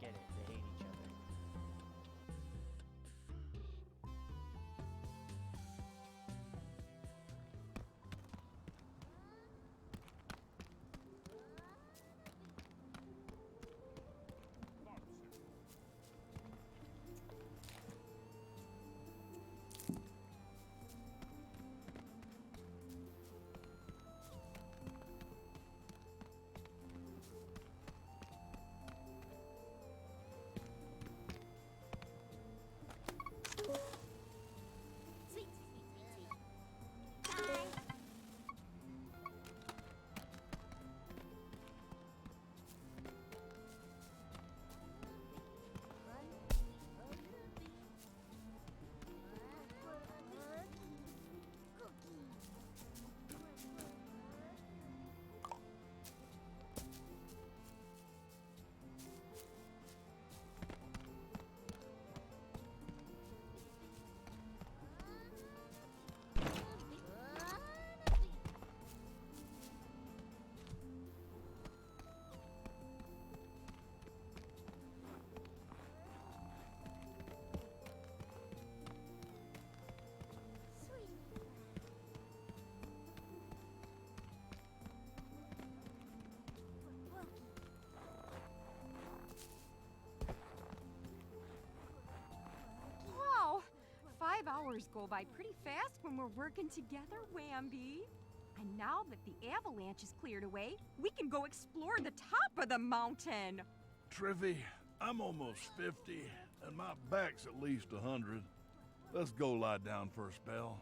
Get it, they hate each other. Wow, 5 hours go by pretty fast when we're working together, Wambi. And now that the avalanche is cleared away, we can go explore the top of the mountain. Triffy, I'm almost 50, and my back's at least 100. Let's go lie down for a spell.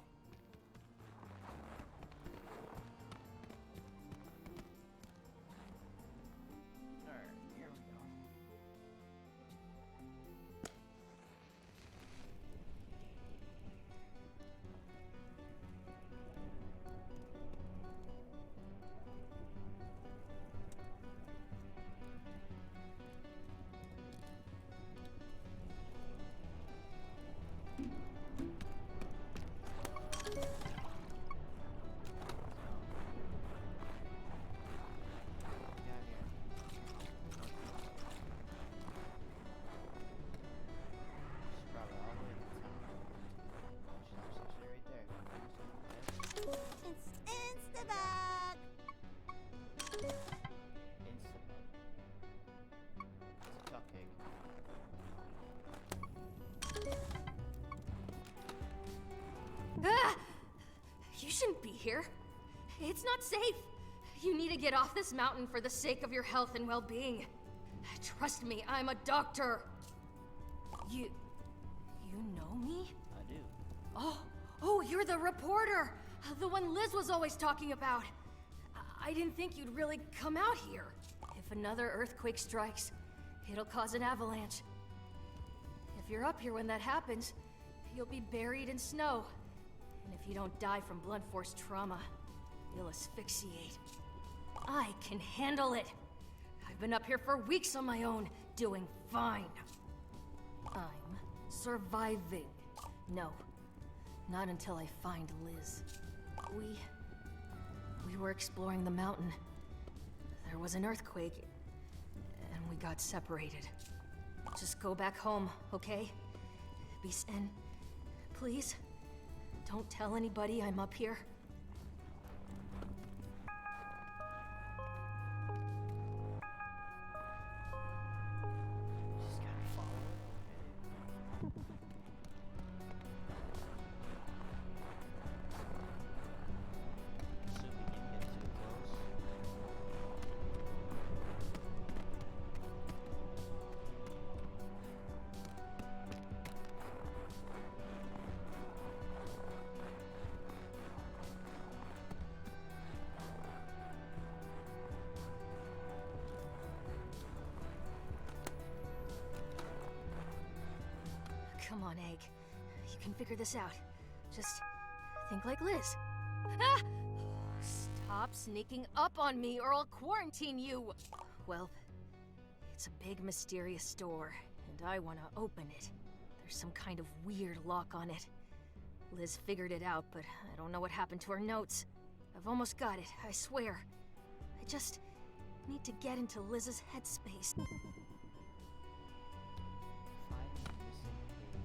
It's not safe. You need to get off this mountain for the sake of your health and well-being. Trust me, I'm a doctor. You know me? I do. Oh, you're the reporter. The one Liz was always talking about. I didn't think you'd really come out here. If another earthquake strikes, it'll cause an avalanche. If you're up here when that happens, you'll be buried in snow. And if you don't die from blunt force trauma, you'll asphyxiate. I can handle it. I've been up here for weeks on my own, doing fine. I'm surviving. No, not until I find Liz. We were exploring the mountain. There was an earthquake, and we got separated. Just go back home, okay? And please, don't tell anybody I'm up here. Just gotta follow it. So we didn't get too close. Come on, Egg. You can figure this out. Just think like Liz. Ah! Stop sneaking up on me or I'll quarantine you! Well, it's a big mysterious door, and I want to open it. There's some kind of weird lock on it. Liz figured it out, but I don't know what happened to her notes. I've almost got it, I swear. I just need to get into Liz's headspace. Find the missing page.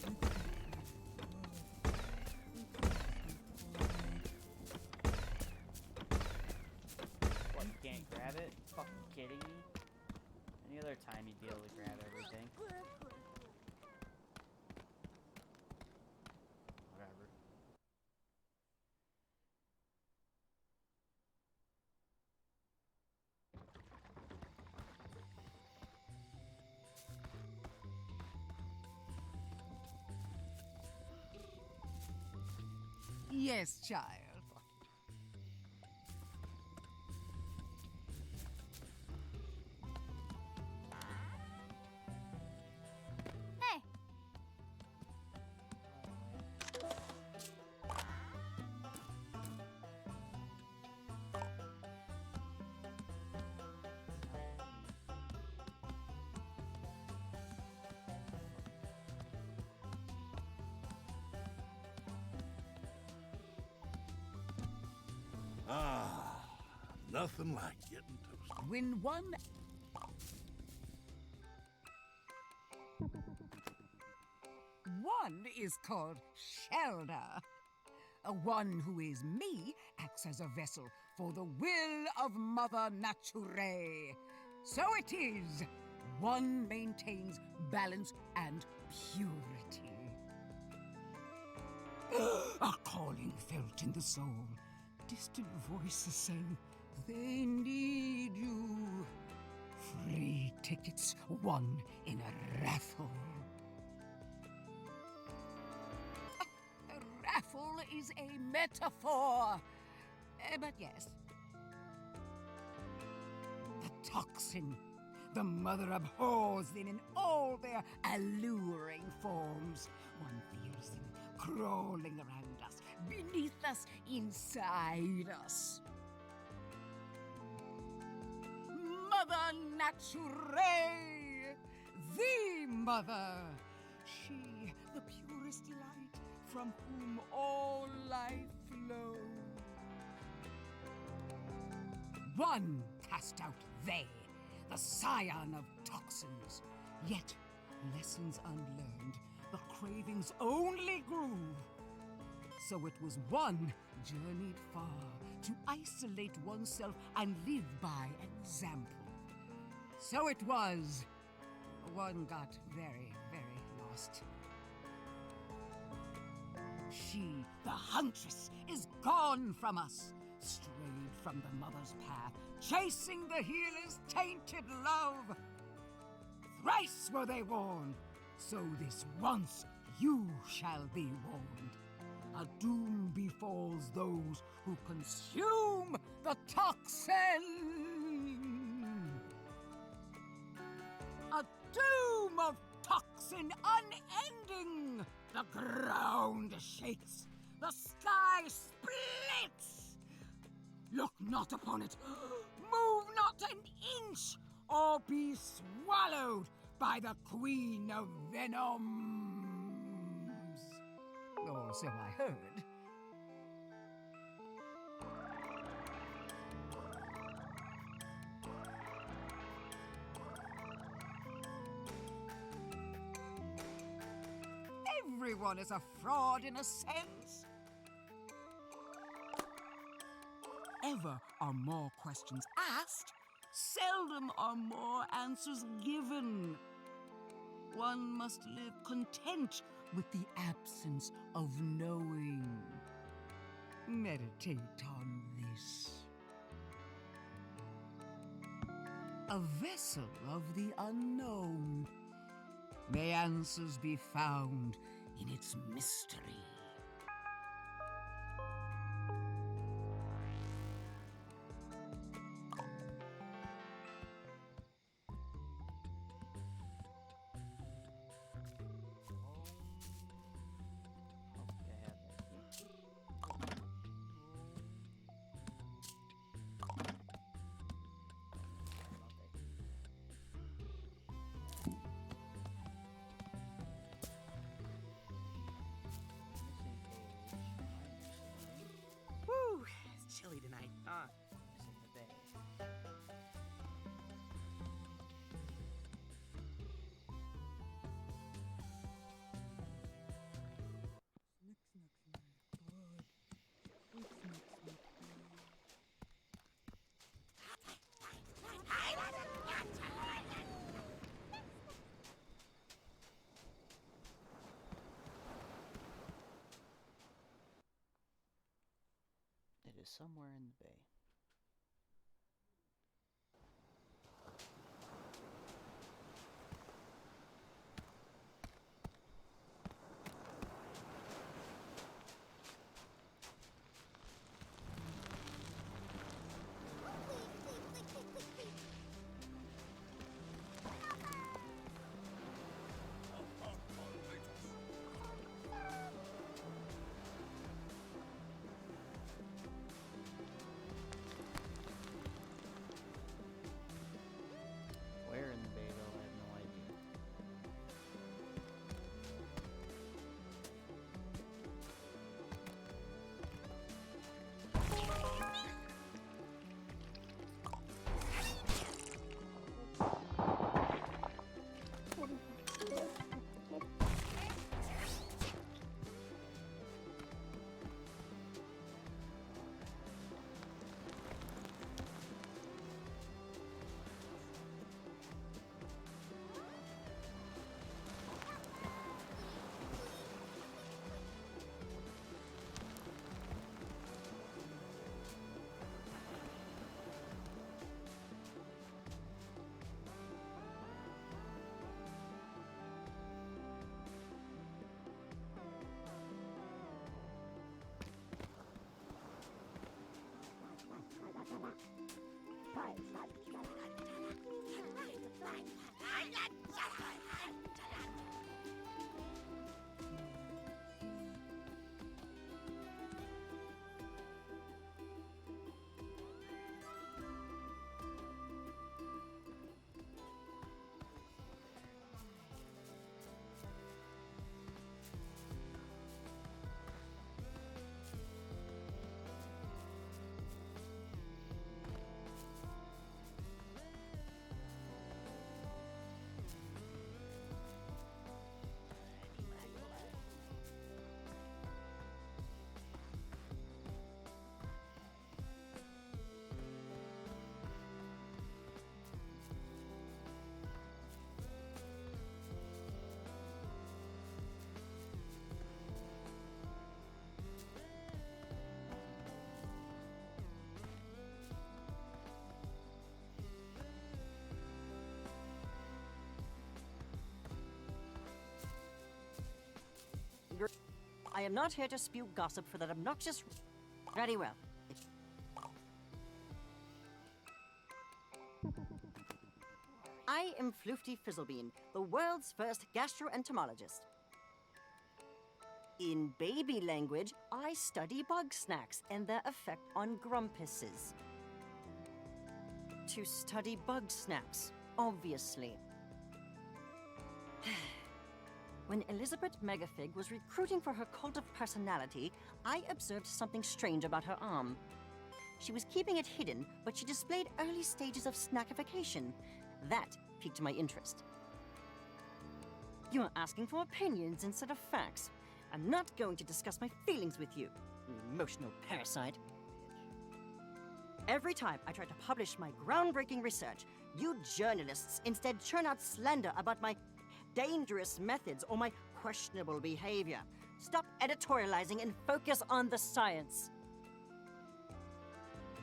Somewhere back in town, hopefully. What, you can't grab it? Fucking kidding me? Any other time you'd be able to grab everything. Whatever. Yes, child. Hey, Ah, nothing like getting toasted. When one is called Shelda. One who is me acts as a vessel for the will of Mother Nature. So it is. One maintains balance and purity. A calling felt in the soul. Distant voices saying, they need you. Free tickets won in a raffle. A raffle always a metaphor. But yes. The toxin. The mother abhors them in all their alluring forms. One feels them crawling around us, beneath us, inside us. Mother Naturae, the mother. She, the purest light, from whom all life flows. One cast out they, the scion of toxins. Yet, lessons unlearned, the cravings only grew. So it was one journeyed far to isolate oneself and live by example. So it was. One got very, very lost. She, the huntress, is gone from us, strayed from the mother's path, chasing the healer's tainted love. Thrice were they warned, so this once you shall be warned. A doom befalls those who consume the toxin. A doom of toxin unending. The ground shakes, the sky splits. Look not upon it, move not an inch, or be swallowed by the Queen of Venoms. Or so I heard. Everyone is a fraud in a sense. Ever are more questions asked, seldom are more answers given. One must live content with the absence of knowing. Meditate on this. A vessel of the unknown. May answers be found in its mystery. Woo! It's chilly tonight. It's in the bay. It is somewhere in the bay. I am not here to spew gossip for that obnoxious... Very well. I am Floofty Fizzlebean, the world's first gastroentomologist. In baby language, I study Bugsnax and their effect on grumpuses. To study Bugsnax, obviously. When Elizabeth Megafig was recruiting for her cult of personality, I observed something strange about her arm. She was keeping it hidden, but she displayed early stages of snackification. That piqued my interest. You are asking for opinions instead of facts. I'm not going to discuss my feelings with you, you emotional parasite. Every time I try to publish my groundbreaking research, you journalists instead churn out slander about my dangerous methods or my questionable behavior. Stop editorializing and focus on the science.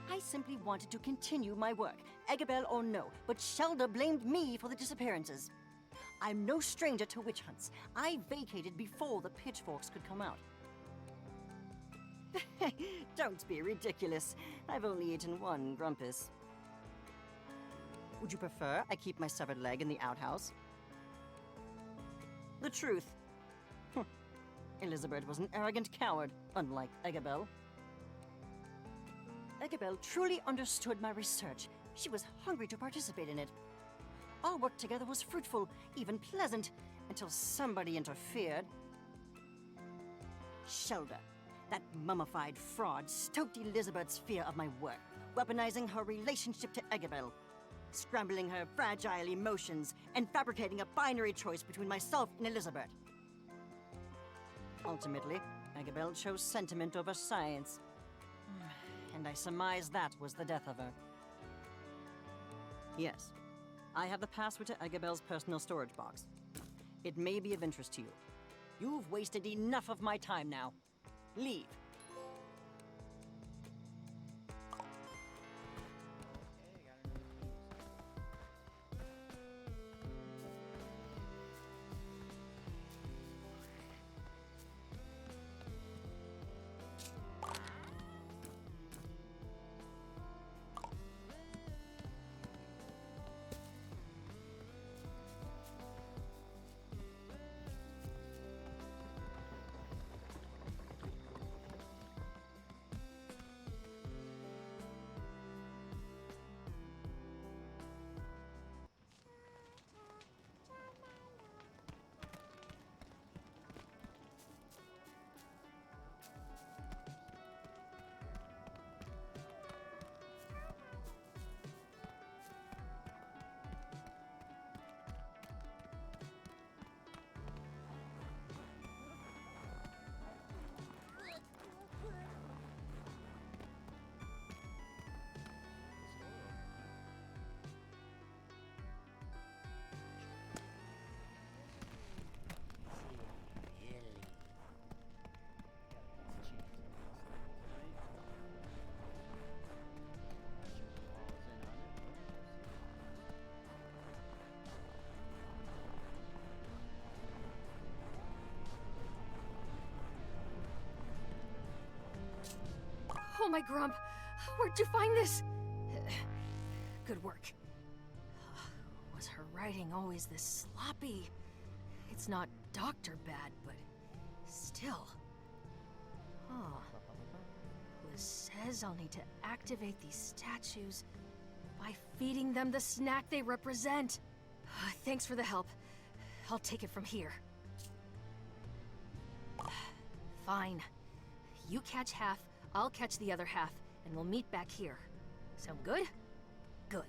I simply wanted to continue my work, Eggabell or no, but Shelda blamed me for the disappearances. I'm no stranger to witch hunts. I vacated before the pitchforks could come out. Don't be ridiculous. I've only eaten one grumpus. Would you prefer I keep my severed leg in the outhouse? The truth. Elizabeth was an arrogant coward, unlike Eggabell. Eggabell truly understood my research. She was hungry to participate in it. Our work together was fruitful, even pleasant, until somebody interfered. Shelda, that mummified fraud, stoked Elizabeth's fear of my work, weaponizing her relationship to Eggabell, scrambling her fragile emotions, and fabricating a binary choice between myself and Elizabeth. Ultimately, Eggabell chose sentiment over science. And I surmise that was the death of her. Yes, I have the password to Eggabell's personal storage box. It may be of interest to you. You've wasted enough of my time now. Leave. Oh, my Grump! Where'd you find this? Good work. Was her writing always this sloppy? It's not doctor bad, but still. Oh. Liz says I'll need to activate these statues by feeding them the snack they represent. Thanks for the help. I'll take it from here. Fine. You catch half, I'll catch the other half, and we'll meet back here. Sound good? Good.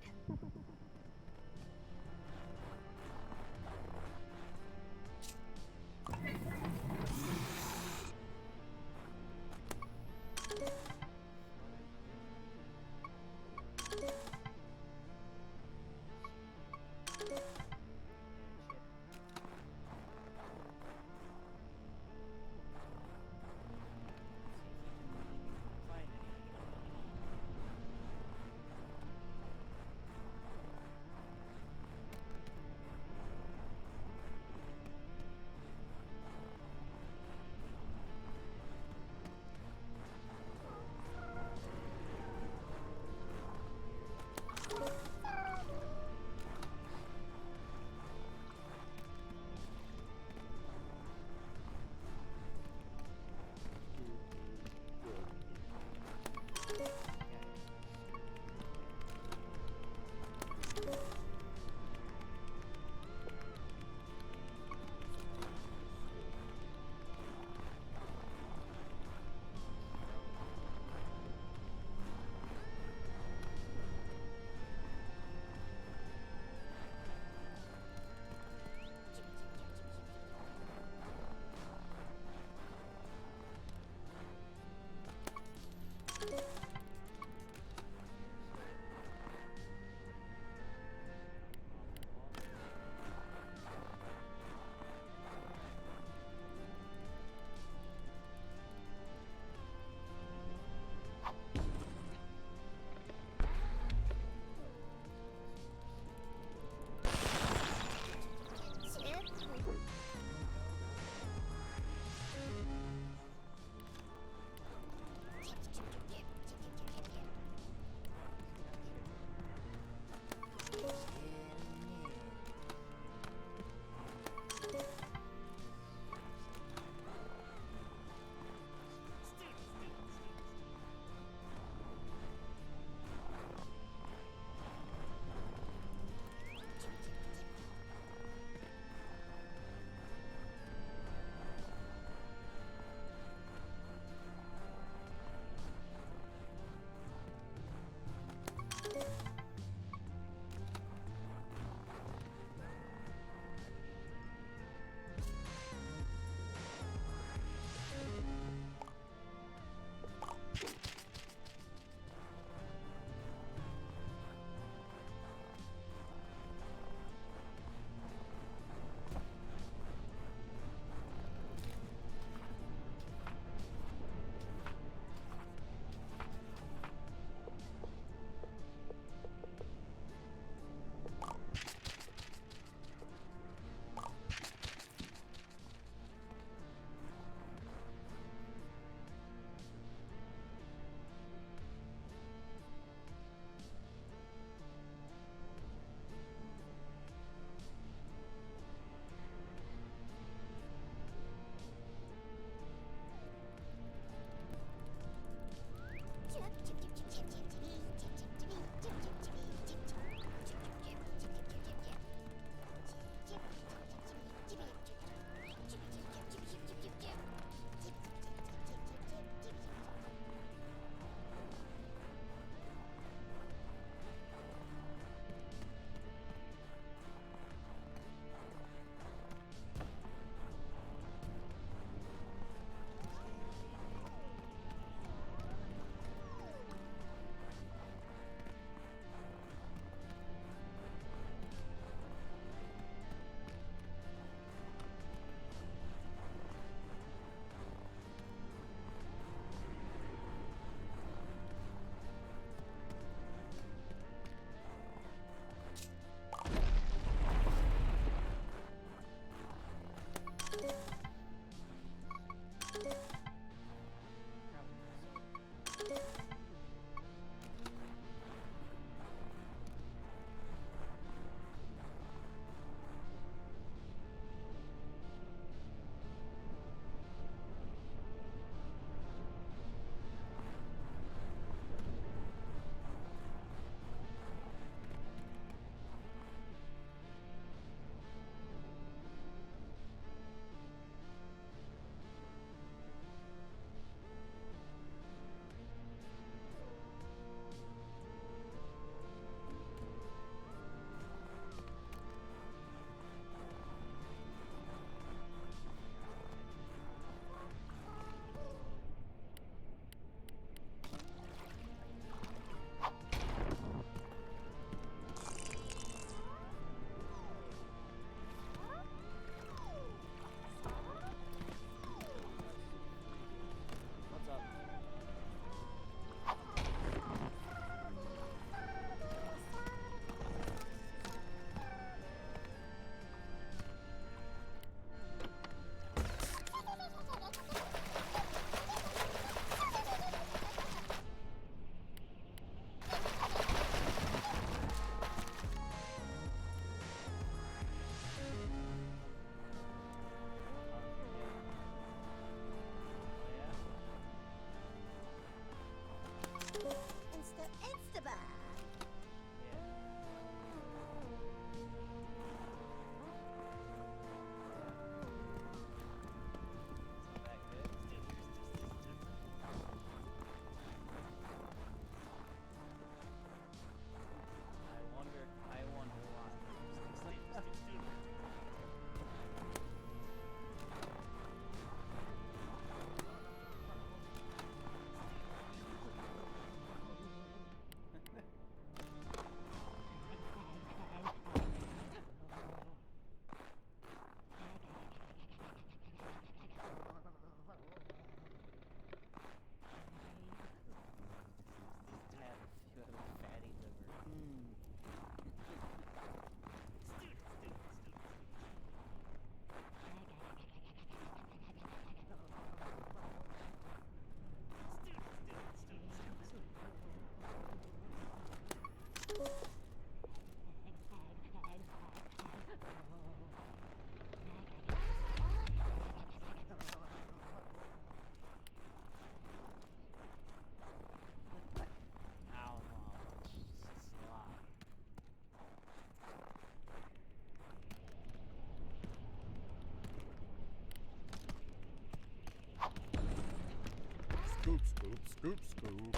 Scoop, scoop.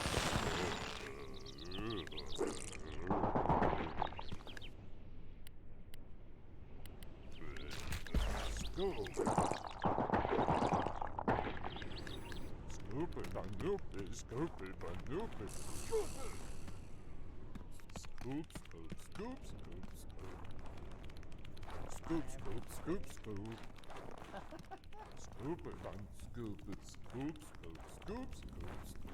Scoop. Scoop it and loop it, scoop it and loop it. Scoop, scoop, scoop, scoop, scoop. Scoop, scoop, scoop, scoop. Scoop it and scoop it, scoop, scoop, scoop, scoop, scoop.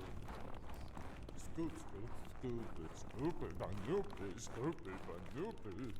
Scoop, scoop, scoop it, scoop it and loop it, scoop it and loop it.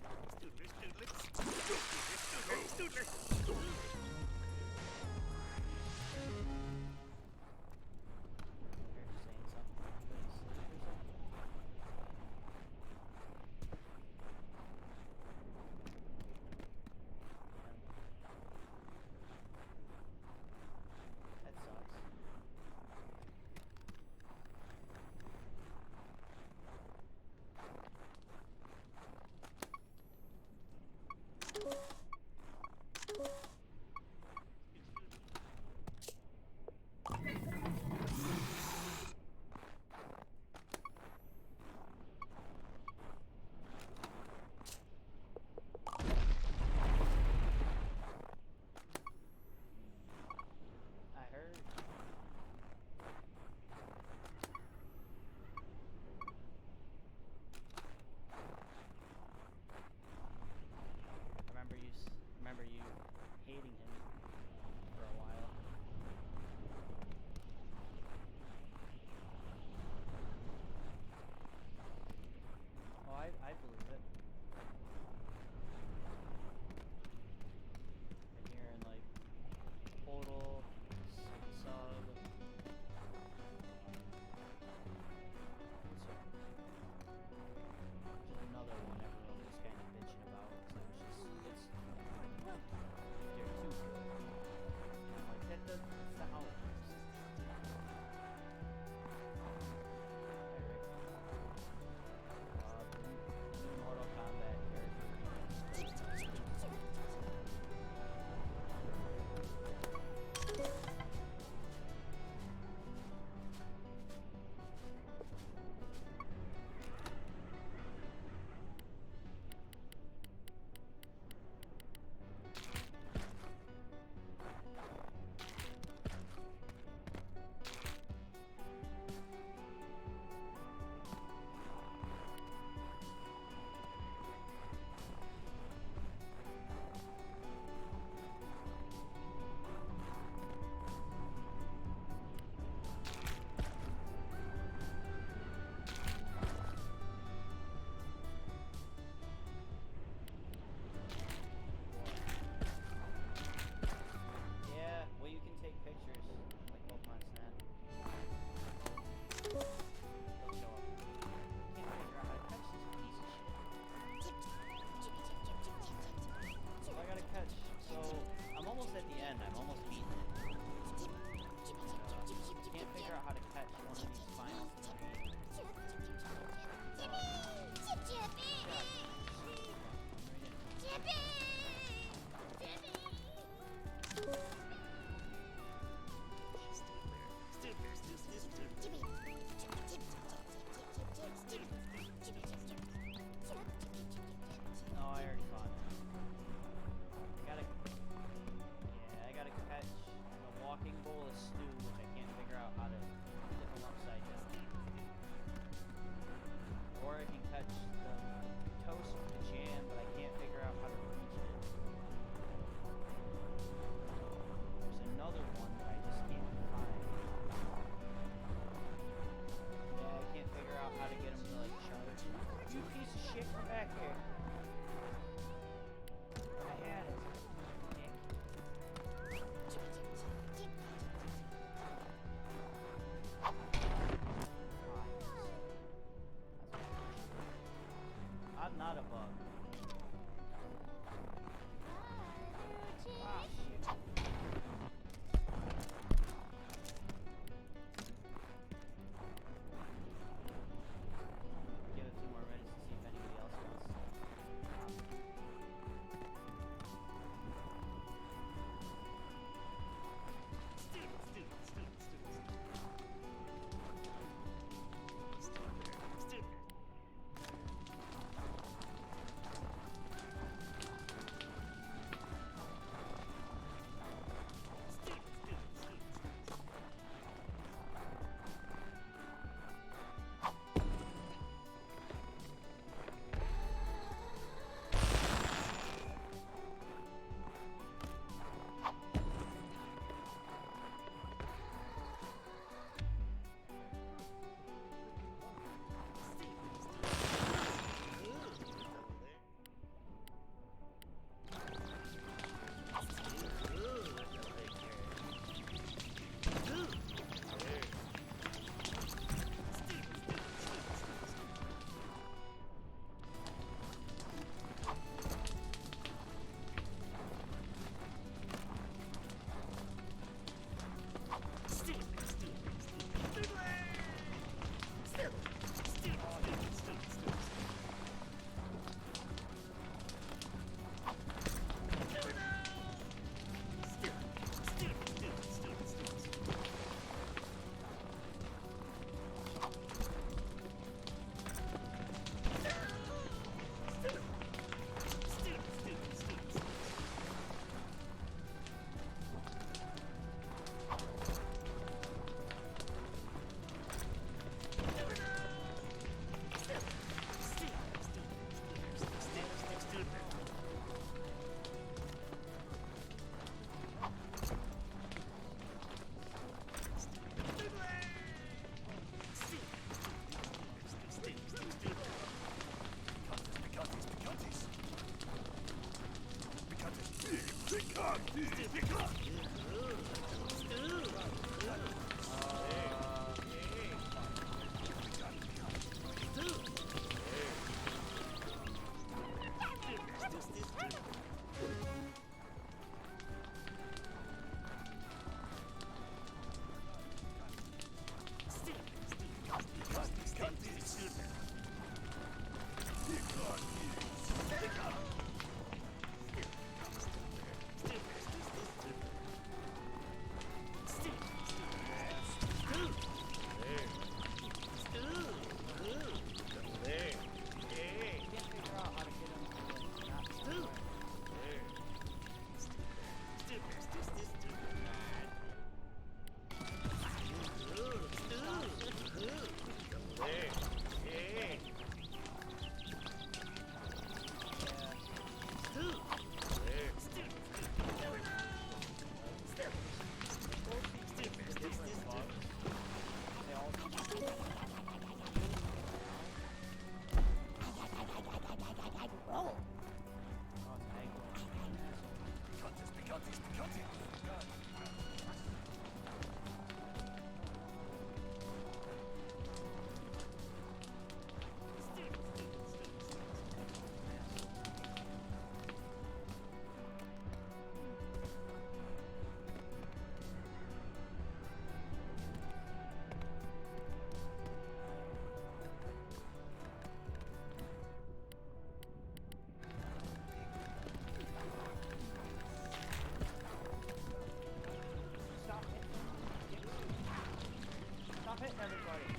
Stop hitting everybody.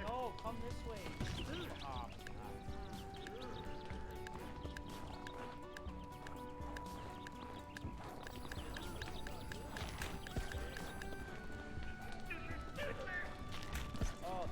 No, come this way. Oh,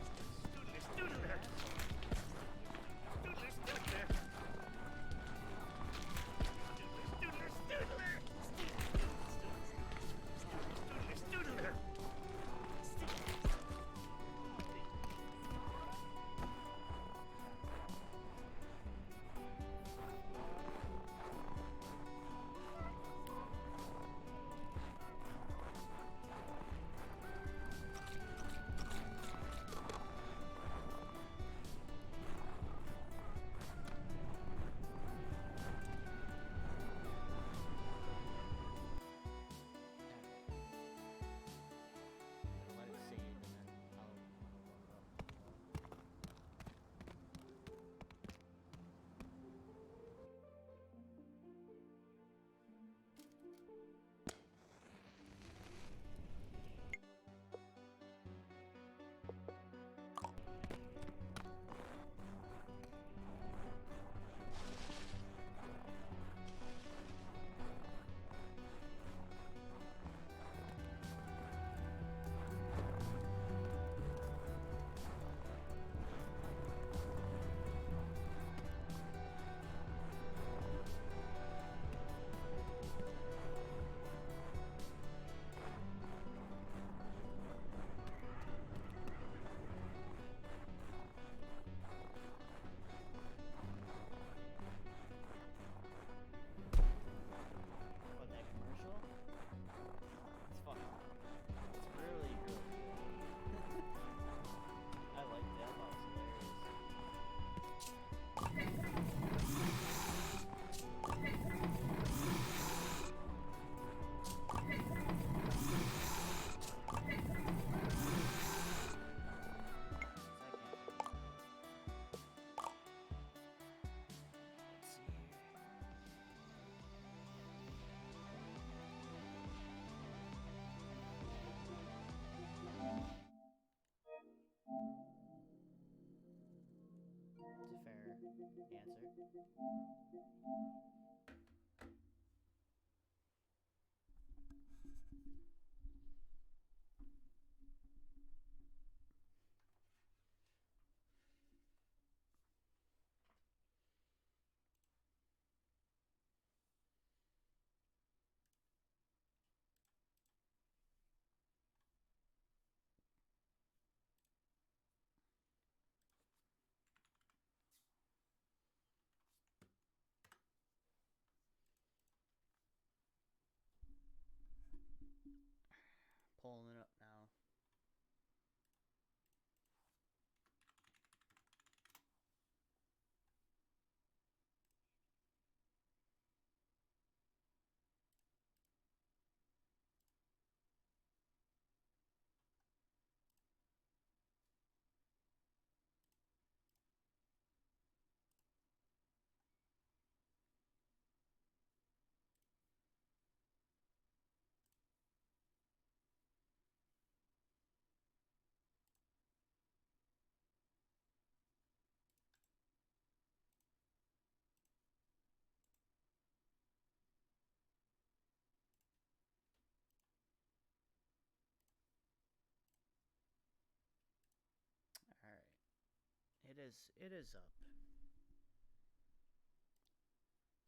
It is up.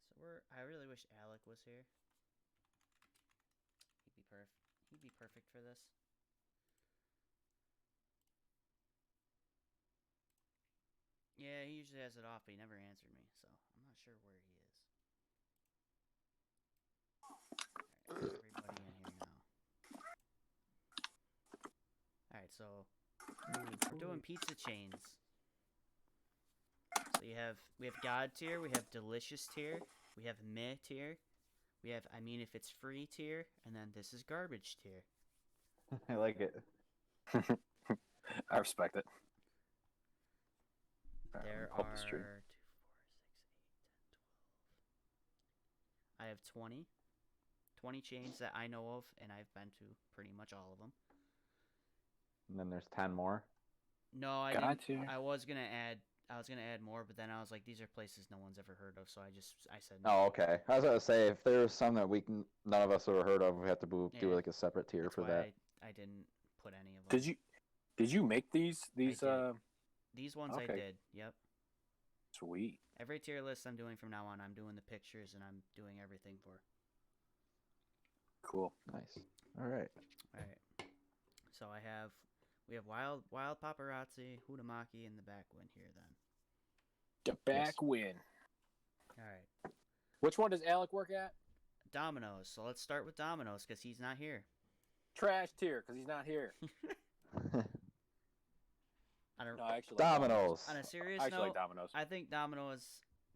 So I really wish Alec was here. He'd be perfect for this. Yeah, he usually has it off, but he never answered me, so I'm not sure where he is. Alright, everybody in here now. Alright, so we're doing pizza chains. So we have God tier, we have delicious tier, we have meh tier, we have I mean if it's free tier, and then this is garbage tier. I like it. I respect it. There are 2, 4, 6, 8, 10, 12. I have 20 chains that I know of, and I've been to pretty much all of them. And then there's 10 more. No, I didn't. I was gonna add more, but then I was like, these are places no one's ever heard of, so I said no. Oh, okay. I was gonna say if there's some that none of us ever heard of, we have to do like a separate tier That's for why that. I didn't put any of them. Did you make these? These ones I did. Yep. Sweet. Every tier list I'm doing from now on, I'm doing the pictures and I'm doing everything for. Cool. Nice. All right. So we have Wild Paparazzi, Hudamaki, and the back win here then. The back win. All right. Which one does Alec work at? Domino's. So let's start with Domino's because he's not here. Trash tier because he's not here. I actually Domino's. On a serious I note, like Domino's. I think Domino's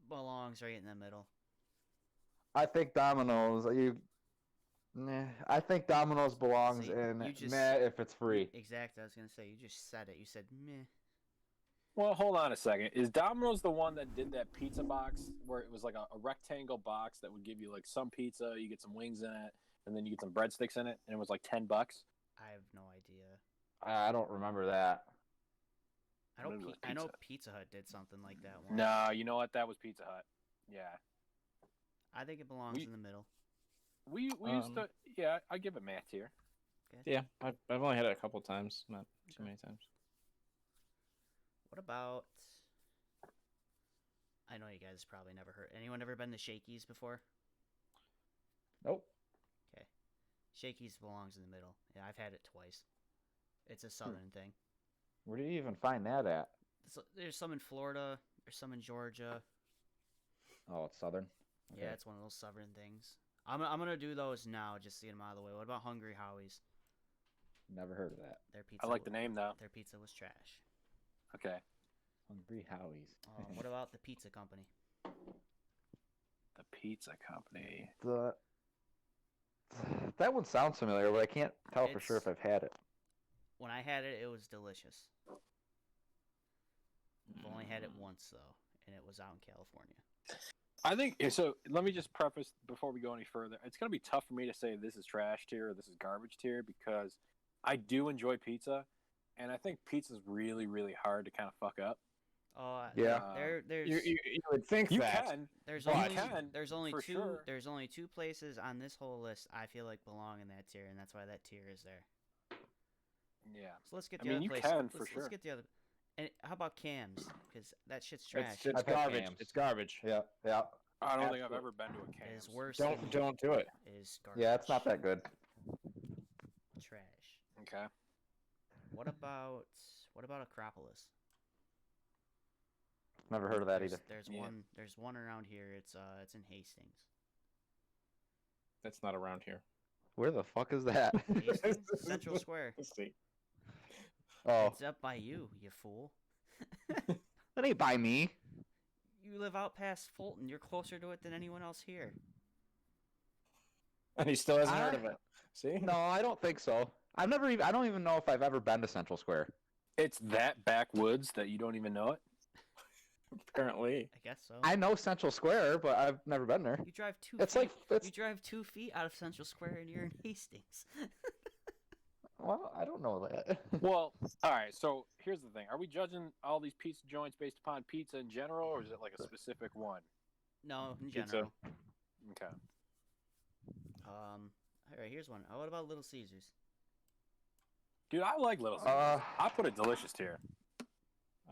belongs right in the middle. I think Domino's. I think Domino's belongs in meh if it's free. Exactly. I was gonna say you just said it. You said meh. Well, hold on a second. Is Domino's the one that did that pizza box where it was like a rectangle box that would give you like some pizza, you get some wings in it, and then you get some breadsticks in it, and it was like $10? I have no idea. I don't remember that. I know Pizza Hut did something like that once. No, you know what? That was Pizza Hut. Yeah. I think it belongs in the middle. We used to, yeah, I give it math here. Okay. Yeah, I've only had it a couple times, not too many times. What about? I know you guys probably never heard. Anyone ever been to Shakey's before? Nope. Okay. Shakey's belongs in the middle. Yeah, I've had it twice. It's a southern thing. Where do you even find that at? There's some in Florida. There's some in Georgia. Oh, it's southern. Okay. Yeah, it's one of those southern things. I'm gonna do those now, just to get them out of the way. What about Hungry Howie's? Never heard of that. Their pizza. I like the name though. Their pizza was trash. Okay. Hungry Howie's. What about the pizza company? The pizza company. That one sounds familiar, but I can't tell for sure if I've had it. When I had it, it was delicious. I've only had it once though, and it was out in California. I think so. Let me just preface before we go any further. It's going to be tough for me to say this is trash tier or this is garbage tier because I do enjoy pizza, and I think pizza's really, really hard to kind of fuck up. Yeah. There's you would think you that. can. There's only two places on this whole list I feel like belong in that tier, and that's why that tier is there. Yeah. So let's get I the mean, other you place. can for sure. Let's get the other. And how about Cam's? Because that shit's trash. It's garbage. It's garbage. Yeah. I don't think I've ever been to a It Cam's. is worse. Don't do it. Is garbage. Yeah, it's not that good. Trash. Okay. What about Acropolis? Never heard of that either. There's one around here. It's in Hastings. That's not around here. Where the fuck is that? Hastings? Central Square. Let's see. Oh. It's up by you fool. That ain't by me. You live out past Fulton. You're closer to it than anyone else here. And he still hasn't heard of it. See? No, I don't think so. I don't even know if I've ever been to Central Square. It's that backwoods that you don't even know it? Apparently. I guess so. I know Central Square, but I've never been there. You drive 2 It's feet. like You drive 2 feet out of Central Square and you're in Hastings. Well, I don't know that. Well, all right. So here's the thing: are we judging all these pizza joints based upon pizza in general, or is it like a specific one? No, in Pizza. general. Okay. All right, here's one. What about Little Caesars? Dude, I like Little Caesars. I put a delicious tier.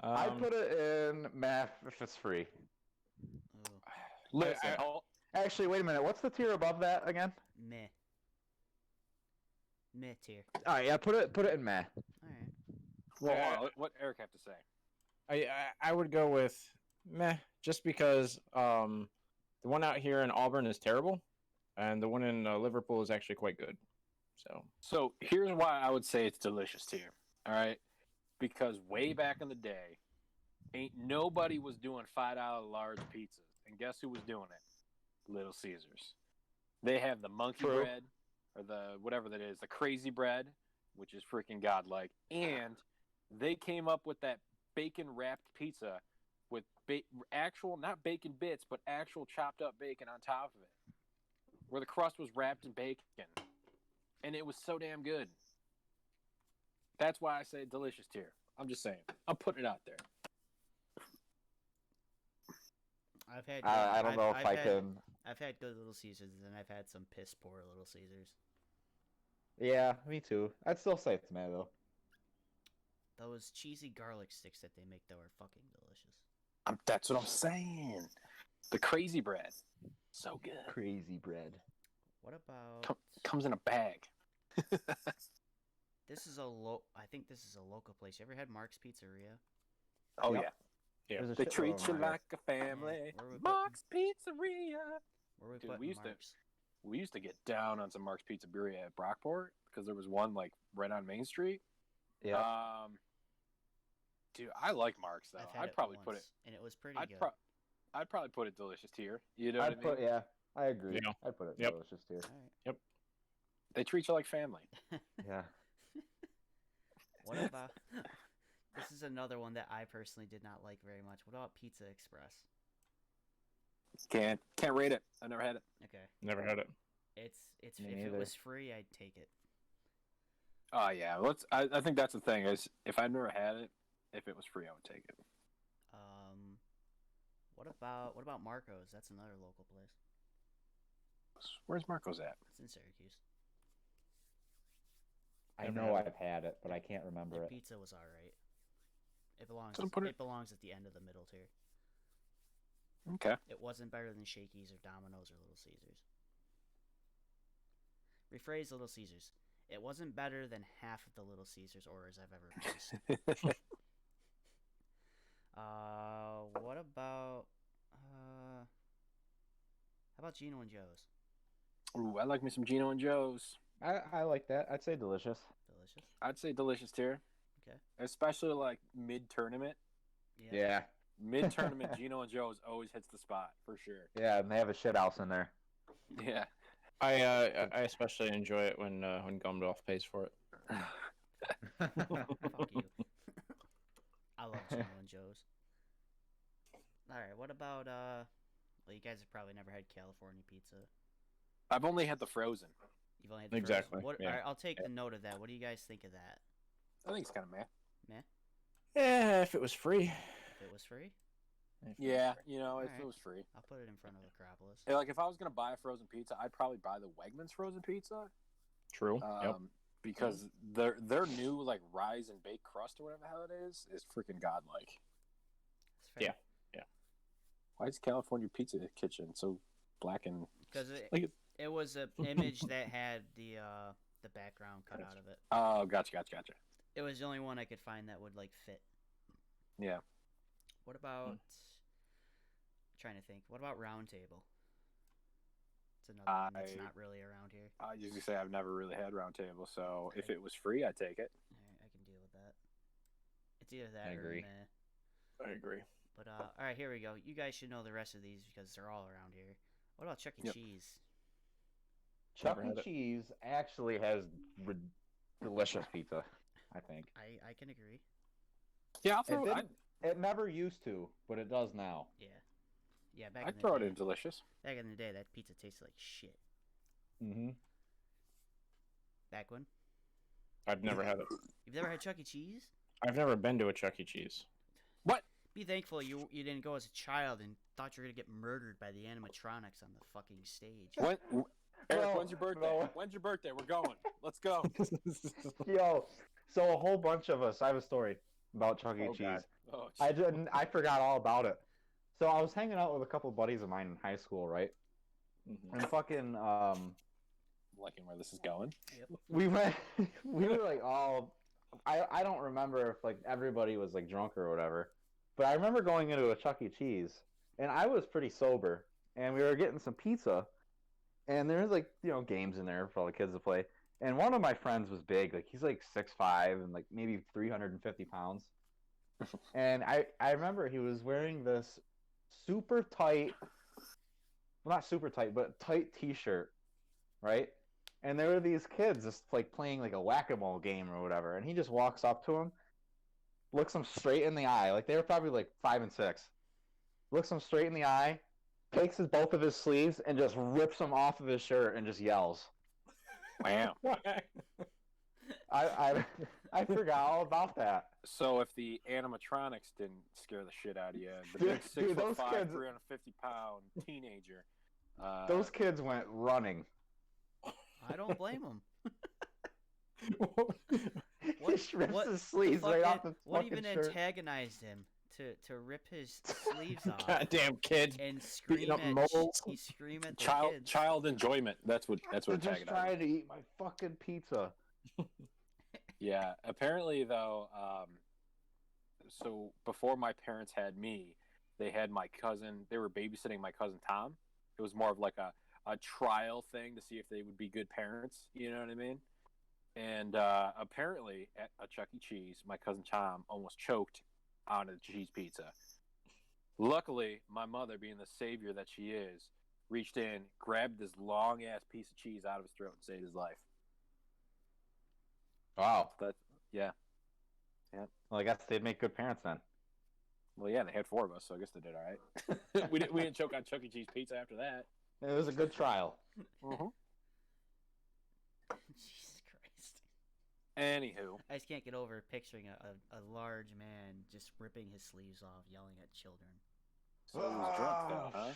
I put it in math if it's free. Listen, Actually, wait a minute. What's the tier above that again? Meh. Meh tier. All right, yeah, put it in meh. All right. Well, what Eric have to say? I would go with meh, just because the one out here in Auburn is terrible, and the one in Liverpool is actually quite good. So here's why I would say it's delicious tier. All right, because way back in the day, ain't nobody was doing $5 large pizzas, and guess who was doing it? Little Caesars. They have the monkey bread, or the whatever that is, the crazy bread, which is freaking godlike, and they came up with that bacon wrapped pizza with actual, not bacon bits, but actual chopped up bacon on top of it, where the crust was wrapped in bacon, and it was so damn good. That's why I say delicious tier. I'm just saying. I'm putting it out there. I've had. I don't know if I can. I've had good Little Caesars, and I've had some piss poor Little Caesars. Yeah, me too. I'd still say it's meh though. Those cheesy garlic sticks that they make though are fucking delicious. That's what I'm saying. The crazy bread, so good. Crazy bread. What about? Comes in a bag. This is I think this is a local place. You ever had Mark's Pizzeria? Oh Yep. yeah. They treat you like a family. Yeah. Mark's Pizzeria. Where Dude, we used to get down on some Mark's Pizzeria at Brockport because there was one like right on Main Street. Yeah. Dude, I like Mark's though. I'd probably put it, and it was pretty good. I'd probably put it delicious tier. You know I'd what I mean? Yeah, I agree. Yeah. I'd put it Yep. delicious tier. All right. Yep. They treat you like family. Yeah. What about? This is another one that I personally did not like very much. What about Pizza Express? Can't rate it. I never had it. Okay. Never had it. It's if Me it neither. was free, I'd take it. Oh yeah. I think that's the thing is if I'd never had it, if it was free, I would take it. What about Marco's? That's another local place. Where's Marco's at? It's in Syracuse. I know I've had it, but I can't remember Their it. pizza was all right. It belongs. So put it- It belongs at the end of the middle tier. Okay. It wasn't better than Shakey's or Domino's or Little Caesars. Rephrase Little Caesars. It wasn't better than half of the Little Caesars orders I've ever placed. What about how about Gino and Joe's? Ooh, I like me some Gino and Joe's. I like that. I'd say delicious. Delicious. I'd say delicious tier. Okay. Especially like mid-tournament. Yeah. Mid-tournament, Gino and Joe's always hits the spot for sure. Yeah, and they have a shit house in there. Yeah. I especially enjoy it when Gumdolf pays for it. Fuck you. I love Gino and Joe's. All right. What about well, you guys have probably never had California pizza. I've only had the frozen. You've only had the Exactly, frozen. yeah. All right, I'll take the note of that. What do you guys think of that? I think it's kind of meh. Meh. Yeah, if it was free. If it was free, Yeah, you know, if Alright. it was free. I'll put it in front of Acropolis. Yeah, like if I was gonna buy a frozen pizza, I'd probably buy the Wegmans frozen pizza. True. Yep. Because their new like rise and bake crust or whatever the hell it is freaking godlike. It's fair. Yeah. Why is California Pizza Kitchen so black and Because like it was an image that had the background cut out of it. Oh, gotcha. It was the only one I could find that would like fit. Yeah. What about? Trying to think. What about Round Table? It's another one that's not really around here. I usually say I've never really had Round Table, so if it was free, I'd take it. Alright, I can deal with that. It's either that I or agree. meh. I agree. But all right, here we go. You guys should know the rest of these because they're all around here. What about Chuck E. Yep. Cheese? Chuck Never E. had it. Cheese actually has delicious pizza, I think. I can agree. Yeah, I'll throw It never used to, but it does now. Yeah. Yeah, back I'd in the throw it day, in delicious. Back in the day, that pizza tasted like shit. Mm-hmm. Back when? I've never had it. You've never had Chuck E. Cheese? I've never been to a Chuck E. Cheese. What? Be thankful you didn't go as a child and thought you were gonna get murdered by the animatronics on the fucking stage. Eric, when's your birthday? When's your birthday? We're going. Let's go. Yo, so a whole bunch of us, I have a story about Chuck E. Oh, Cheese. God. Oh, I forgot all about it. So I was hanging out with a couple buddies of mine in high school, right? And fucking liking where this is going. we went we were like all I don't remember if like everybody was like drunk or whatever, but I remember going into a Chuck E. Cheese and I was pretty sober and we were getting some pizza and there was like, you know, games in there for all the kids to play. And one of my friends was big, like he's like 6'5" and like maybe 350 pounds. And I remember he was wearing this super tight, well, not super tight, but tight t-shirt, right? And there were these kids just like playing like a whack-a-mole game or whatever, and he just walks up to him, looks him straight in the eye, like they were probably like 5 and 6, looks him straight in the eye, takes both of his sleeves and just rips them off of his shirt and just yells. Wow. I forgot all about that. So if the animatronics didn't scare the shit out of you, the big 6'5", 350-pound teenager. Those kids went running. I don't blame them. He rips his sleeves right off his What fucking even shirt. antagonized him to rip his sleeves off? Goddamn kids and beating scream up at moles. he scream at the kids. Child enjoyment. That's what They're just antagonized. trying to eat my fucking pizza. Yeah, apparently though, so before my parents had me, they had my cousin. They were babysitting my cousin Tom. It was more of like a trial thing to see if they would be good parents. You know what I mean? And apparently at a Chuck E. Cheese, my cousin Tom almost choked on a cheese pizza. Luckily, my mother, being the savior that she is, reached in, grabbed this long ass piece of cheese out of his throat, and saved his life. Wow. Yeah. Well, I guess they'd make good parents then. Well, yeah, they had 4 of us, so I guess they did all right. we didn't choke on Chuck E. Cheese pizza after that. It was a good trial. Jesus Christ. Anywho, I just can't get over picturing a large man just ripping his sleeves off, yelling at children. So he was drunk, though, huh?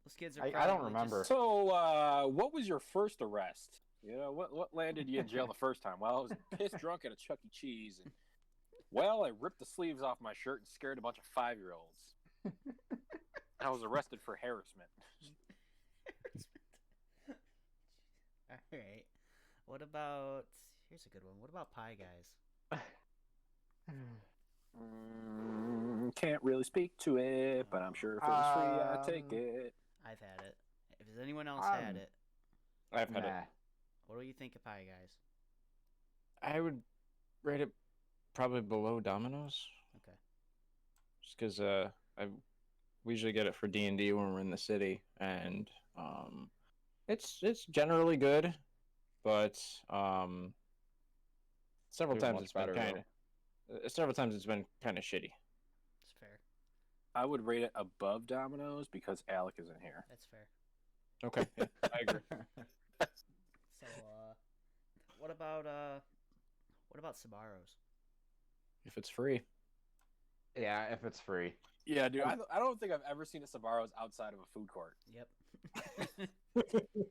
Those kids are. I don't remember. So, what was your first arrest? You know, what landed you in jail the first time? Well, I was pissed drunk at a Chuck E. Cheese, and well, I ripped the sleeves off my shirt and scared a bunch of 5-year-olds. I was arrested for harassment. All right. What about? Here's a good one. What about Pie Guys? Can't really speak to it, but I'm sure if it was free, I'd take it. I've had it. If anyone else had it, I've had it. What do you think of Pie Guys? I would rate it probably below Domino's. Okay. Just because we usually get it for D&D when we're in the city, and it's generally good, but several times it's been kind of shitty. That's fair. I would rate it above Domino's because Alec is in here. That's fair. Okay, yeah, I agree. So, what about Sbarro's? If it's free. Yeah, if it's free. Yeah, dude, I don't think I've ever seen a Sbarro's outside of a food court. Yep.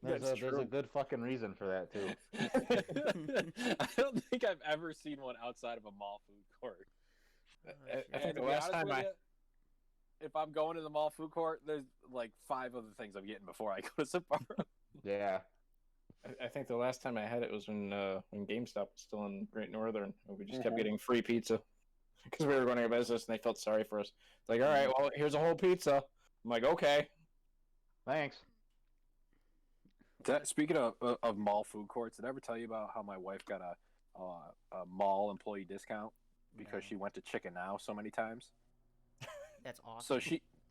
There's a good fucking reason for that too. I don't think I've ever seen one outside of a mall food court. I think the last time if I'm going to the mall food court, there's like 5 other things I'm getting before I go to Sbarro. Yeah. I think the last time I had it was when GameStop was still in Great Northern. We just kept getting free pizza because we were going out of business, and they felt sorry for us. It's like, all right, well, here's a whole pizza. I'm like, okay, thanks. Speaking of mall food courts, did I ever tell you about how my wife got a mall employee discount because she went to Chicken Now so many times? That's awesome.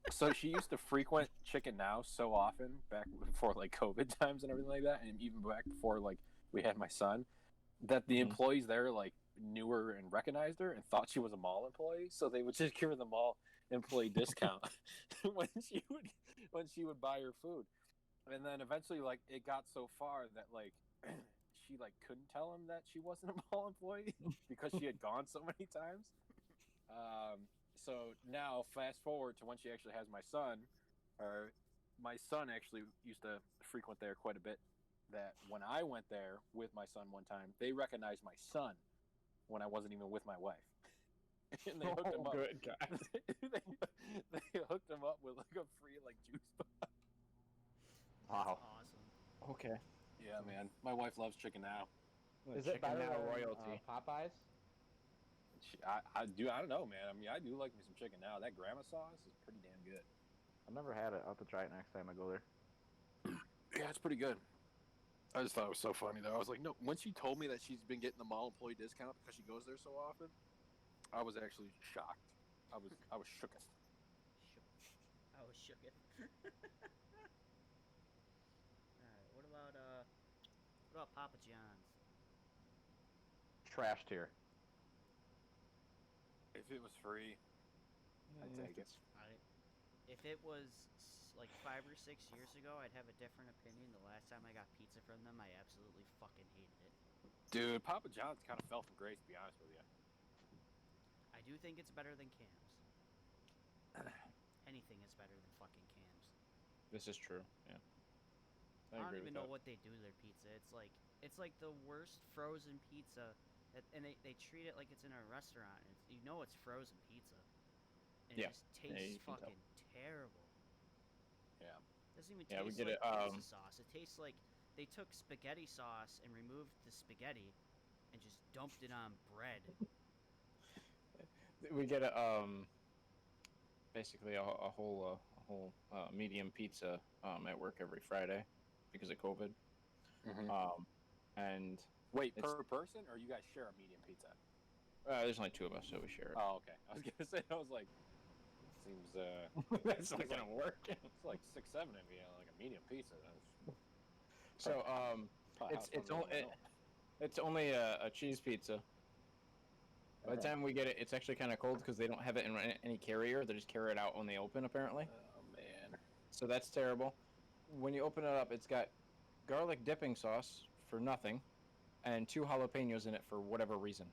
So she used to frequent Chicken Now so often back before like COVID times and everything like that, and even back before like we had my son, that the employees there like knew her and recognized her and thought she was a mall employee, so they would just give her the mall employee discount when she would buy her food. And then eventually, like, it got so far that like she like couldn't tell him that she wasn't a mall employee because she had gone so many times. So now, fast forward to when she actually has my son, or my son actually used to frequent there quite a bit. That when I went there with my son one time, they recognized my son when I wasn't even with my wife. And they hooked him up. Good God. they hooked him up with like a free like juice box. Wow. Awesome. Okay. Yeah, man. My wife loves chicken now. Is it better now than royalty? Popeyes? I don't know, man. I mean, I do like me some chicken now. That grandma sauce is pretty damn good. I've never had it. I'll have to try it next time I go there. Yeah, it's pretty good. I just thought it was so funny though. I was like, no. When she told me that she's been getting the mall employee discount because she goes there so often, I was actually shocked. I was shooketh. I was shooketh. Alright, what about Papa John's? Trash tier. If it was free, I'd take it. If it was like 5 or 6 years ago, I'd have a different opinion. The last time I got pizza from them, I absolutely fucking hated it. Dude, Papa John's kind of fell from grace, to be honest with you. I do think it's better than Cam's. Anything is better than fucking Cam's. This is true. Yeah. I don't agree even with know that. what they do to their pizza. It's like the worst frozen pizza, and they treat it like it's in a restaurant. You know it's frozen pizza, and Yeah. it just Yeah, tastes you can tell. fucking terrible. Yeah. Doesn't even Yeah, we taste get like it, pizza sauce. It tastes like they took spaghetti sauce and removed the spaghetti, and just dumped it on bread. We get basically a whole medium pizza at work every Friday because of COVID. And Wait, it's- per person, or you guys share a medium pizza? there's only 2 of us, so we share it. Oh, okay. I was gonna say, I was like, seems That's not seems gonna work. It's like 6, 7 of you, like a medium pizza. So it's only a cheese pizza. By the Okay. time we get it, it's actually kind of cold because they don't have it in any carrier. They just carry it out when they open, apparently. Oh man. So that's terrible. When you open it up, it's got garlic dipping sauce for nothing, and 2 jalapenos in it for whatever reason.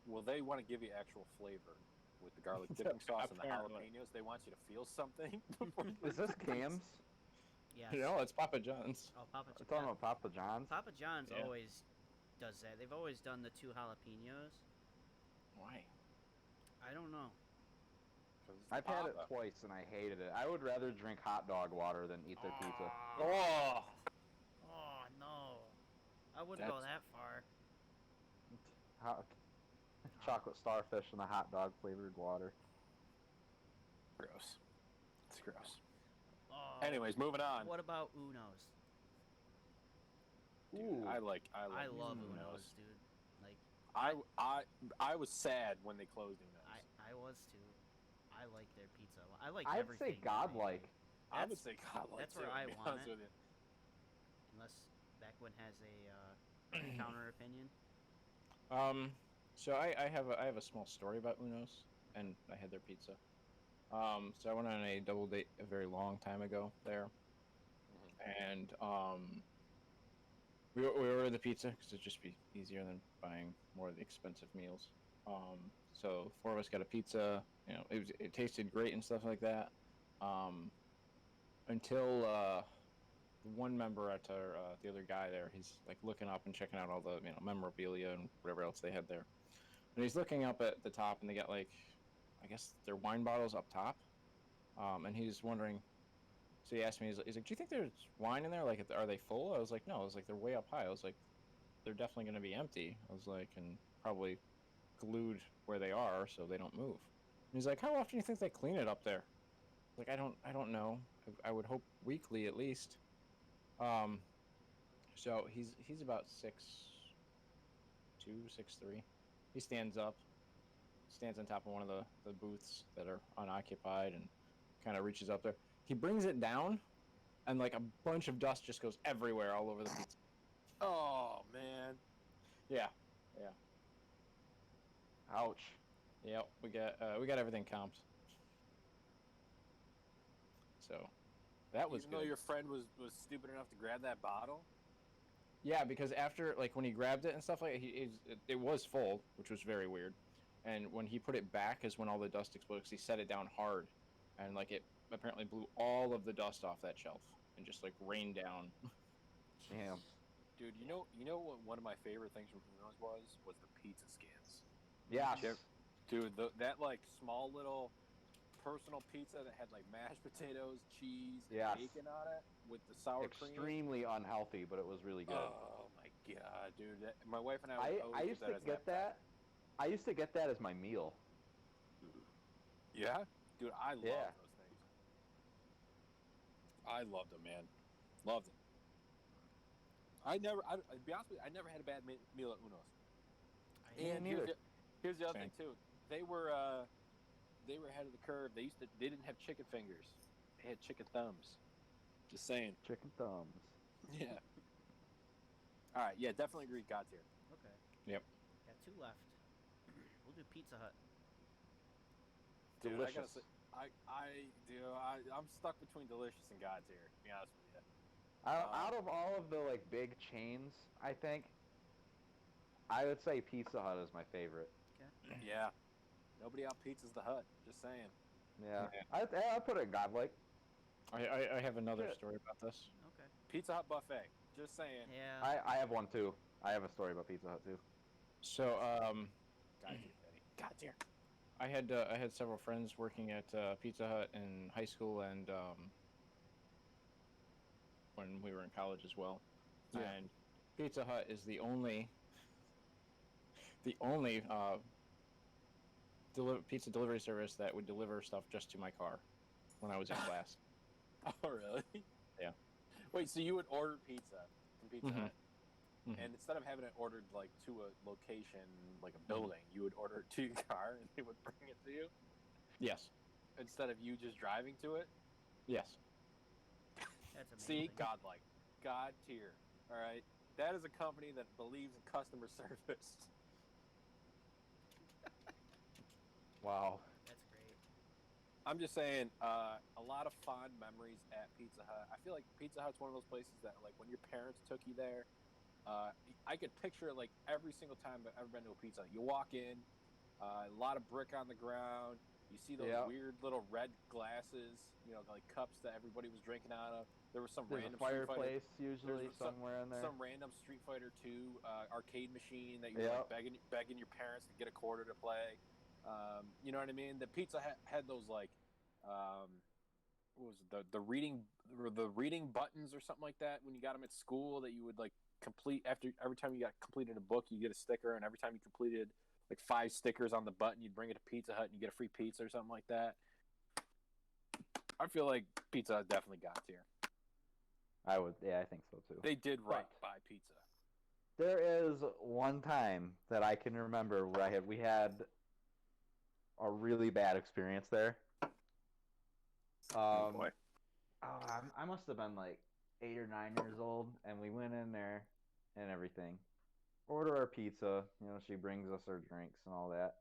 Well, they want to give you actual flavor with the garlic dipping sauce and the Apparently. jalapenos. They want you to feel something. Is this Cam's? Yes. No, it's Papa John's. Oh, Papa We're talking about Papa John's? Papa John's Yeah. always does that. They've always done the 2 jalapenos. Why? I don't know. I've had it twice and I hated it. I would rather drink hot dog water than eat their pizza. Oh! Oh no! I wouldn't go that far. Chocolate starfish and the hot dog flavored water. Gross. It's gross. Oh, Anyways, moving on. What about Uno's? Dude, I I love Uno's. Uno's, dude. Like I was sad when they closed Uno's. I was too. I like their pizza. I like I'd everything. say godlike. I would say godlike. That's too, where to I be want honest it. with you. Unless Beckwin has a counter opinion. So I have a small story about Uno's, and I had their pizza. So I went on a double date a very long time ago there, and we ordered the pizza because it'd just be easier than buying more of the expensive meals. So 4 of us got a pizza. You know, it tasted great and stuff like that. Until one member at our the other guy there, he's like looking up and checking out all the memorabilia and whatever else they had there. And he's looking up at the top, and they got like, I guess their wine bottles up top. And he's wondering. So he asked me, he's like, "Do you think there's wine in there? Like, are they full?" I was like, "No." I was like, "They're way up high." I was like, "They're definitely going to be empty." I was like, "And probably glued where they are so they don't move." And he's like, "How often do you think they clean it up there?" Like, I don't know. I would hope weekly at least. So he's about 6'2", 6'3". He stands up, stands on top of one of the booths that are unoccupied, and kind of reaches up there. He brings it down, and like a bunch of dust just goes everywhere, all over the pizza. Oh man. Yeah. Ouch. Yep. We got everything comped. So that was Even good. though your friend was stupid enough to grab that bottle. Yeah, because after, like, when he grabbed it and stuff, like, it was full, which was very weird. And when he put it back is when all the dust exploded, because he set it down hard. And, like, it apparently blew all of the dust off that shelf and just, like, rained down. Damn. Dude, you know what one of my favorite things from Uno's was the pizza skins. Yes. Dude, that like small little personal pizza that had like mashed potatoes, cheese, and Yes. bacon on it with the sour cream. Extremely unhealthy, but it was really good. Oh my god, dude! My wife and I would I always used get to that as get that. I used to get that as my meal. Yeah, dude, I love those things. I loved them, man. Loved it. To be honest with you, I never had a bad meal at Uno's. And here's the other thing too. They were ahead of the curve. They didn't have chicken fingers. They had chicken thumbs. Just saying. Chicken thumbs. Yeah. All right. Yeah, definitely agree. God tier. Okay. Yep. Got 2 left. We'll do Pizza Hut. Dude, Delicious. I gotta say, I'm stuck between delicious and God tier. To be honest with you. Out of all of the like big chains, I think I would say Pizza Hut is my favorite. Okay. Yeah. Nobody out pizzas the Hut. Just saying. Yeah. I put it godlike. I have another story about this. Okay. Pizza Hut buffet. Just saying. Yeah. I have one too. I have a story about Pizza Hut too. So God tier, Benny. God tier. I had several friends working at Pizza Hut in high school and when we were in college as well. Yeah. And Pizza Hut is the only pizza delivery service that would deliver stuff just to my car when I was in class. Oh, really? Yeah. Wait, so you would order pizza from Pizza Mhm. Hut, Mhm. and instead of having it ordered like to a location, like a building, you would order it to your car, and they would bring it to you Yes. instead of you just driving to it. Yes. That's amazing. See, godlike, God tier. All right, that is a company that believes in customer service. Wow. That's great. I'm just saying, a lot of fond memories at Pizza Hut. I feel like Pizza Hut's one of those places that, like, when your parents took you there, I could picture it like every single time I've ever been to a Pizza Hut. You walk in, a lot of brick on the ground. You see those weird little red glasses, like cups that everybody was drinking out of. There was some There's random a fireplace Street Fighter, usually somewhere in there. Some random Street Fighter 2 arcade machine that you're like begging your parents to get a quarter to play. You know what I mean? The Pizza Hut had those like, what was it, the reading buttons or something like that when you got them at school that you would like complete every time you got completed a book you get a sticker, and every time you completed like 5 stickers on the button you'd bring it to Pizza Hut and you get a free pizza or something like that. I feel like Pizza Hut definitely got tier. I think so too. They did right by pizza. There is one time that I can remember where we had a really bad experience there. Oh boy. I must have been like 8 or 9 years old, and we went in there and everything. Order our pizza, she brings us our drinks and all that.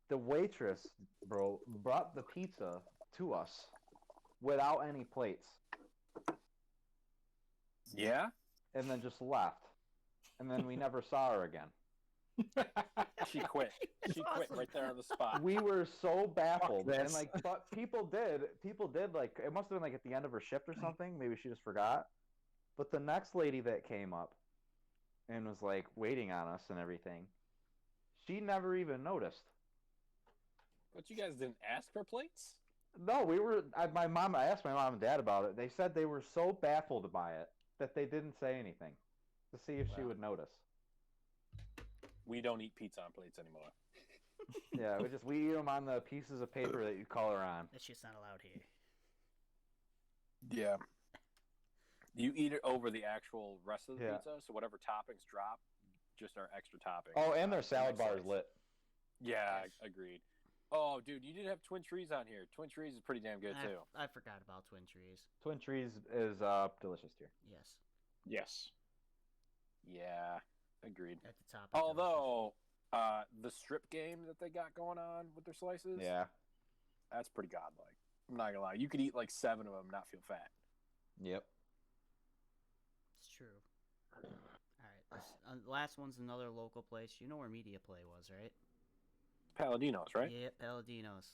The waitress, brought the pizza to us without any plates. Yeah? And then just left. And then we never saw her again. She quit. She quit right there on the spot. We were so baffled, Fuck and this. like, but people did like it must have been like at the end of her shift or something. Maybe she just forgot. But the next lady that came up and was like waiting on us and everything, she never even noticed. But you guys didn't ask for plates? No, we were. I asked my mom and dad about it. They said they were so baffled by it that they didn't say anything to see if she would notice. We don't eat pizza on plates anymore. Yeah, we eat them on the pieces of paper that you color on. That's just not allowed here. Yeah. You eat it over the actual rest of the pizza, so whatever toppings drop, just our extra toppings. Oh, and their salad bar is lit. Yeah, agreed. Oh, dude, you did have Twin Trees on here. Twin Trees is pretty damn good, too. I forgot about Twin Trees. Twin Trees is delicious here. Yes. Yes. Yeah, agreed. At the top. Although, the strip game that they got going on with their slices, yeah, that's pretty godlike. I'm not gonna lie. You could eat like 7 of them and not feel fat. Yep. It's true. All right. Last one's another local place. You know where Media Play was, right? Paladinos, right? Yeah, Paladinos.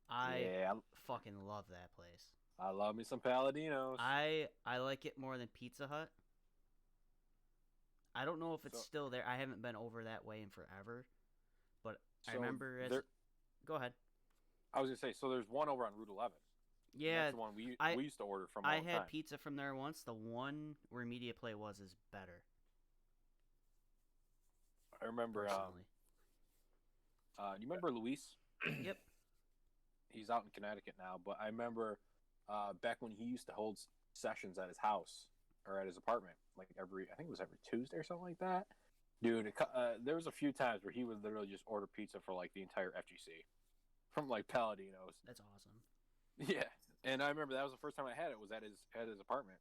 I fucking love that place. I love me some Paladinos. I like it more than Pizza Hut. I don't know if it's still there. I haven't been over that way in forever. I remember as... Go ahead. I was gonna say, so there's one over on Route 11. Yeah, that's the one we used to order from. I all the had time. pizza from there once. The one where Media Play was is better. I remember. You remember Luis? Yep. He's out in Connecticut now, but I remember back when he used to hold sessions at his house or at his apartment, like I think it was every Tuesday or something like that. Dude, there was a few times where he would literally just order pizza for like the entire FGC from like Paladinos. That's awesome. Yeah, and I remember that was the first time I had it was at his apartment,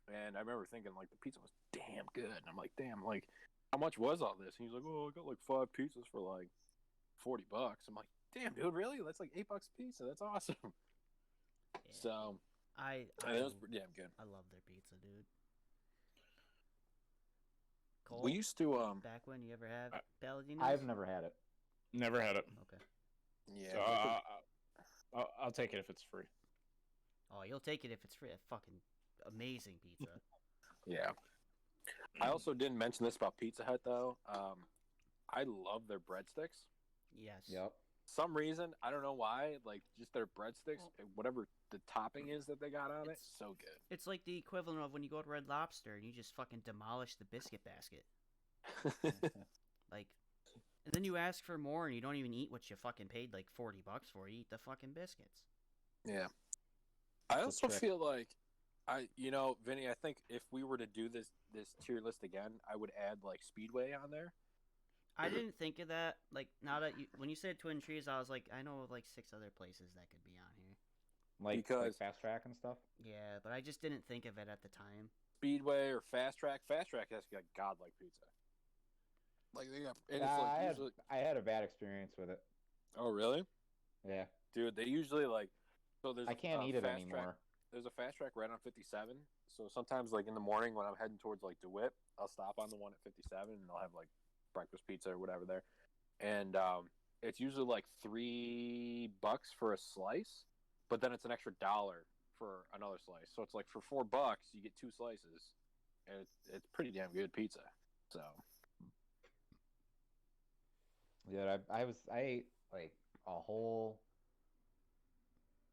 and I remember thinking like the pizza was damn good. And I'm like, damn, like how much was all this? And he's like, oh, I got like 5 pizzas for like $40. I'm like, damn, dude, really? That's like $8 a pizza. That's awesome. Yeah. So that was damn good. I love their pizza, dude. Cole, we used to back when you ever have Paladinos? I've never had it. Never had it. Okay. Yeah. So, I'll take it if it's free. Oh, you'll take it if it's free. A fucking amazing pizza. Yeah. I also didn't mention this about Pizza Hut though. I love their breadsticks. Yes. Yep. Some reason, I don't know why, like just their breadsticks, whatever the topping is that they got on it, so good. It's like the equivalent of when you go to Red Lobster and you just fucking demolish the biscuit basket. Like, and then you ask for more and you don't even eat what you fucking paid like $40 for. You eat the fucking biscuits. Yeah. I also feel like Vinny, I think if we were to do this tier list again, I would add like Speedway on there. I didn't think of that. Like, now that when you said Twin Trees, I was like, I know of like 6 other places that could be on here. Like Fast Track and stuff? Yeah, but I just didn't think of it at the time. Speedway or Fast Track. Fast Track has got godlike pizza. Like they got. And it's like I had a bad experience with it. Oh really? Yeah. Dude, they usually like. So there's. I can't eat it anymore. There's a Fast Track right on 57. So sometimes, like in the morning when I'm heading towards like DeWitt, I'll stop on the one at 57 and they'll have like breakfast pizza or whatever there, and it's usually like $3 for a slice, but then it's an extra $1 for another slice. So it's like for $4 you get 2 slices, and it's pretty damn good pizza. So yeah, I ate like a whole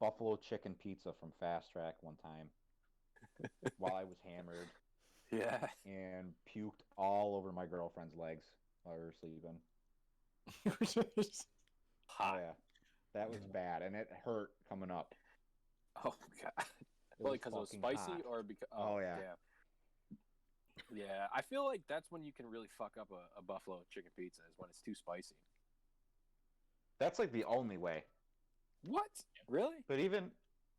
buffalo chicken pizza from Fast Track one time while I was hammered. Yeah, and puked all over my girlfriend's legs while we were sleeping. Oh yeah, that was bad, and it hurt coming up. Oh god, well, because it was spicy, hot. or because yeah, yeah. I feel like that's when you can really fuck up a buffalo chicken pizza is when it's too spicy. That's like the only way. What? Really? But even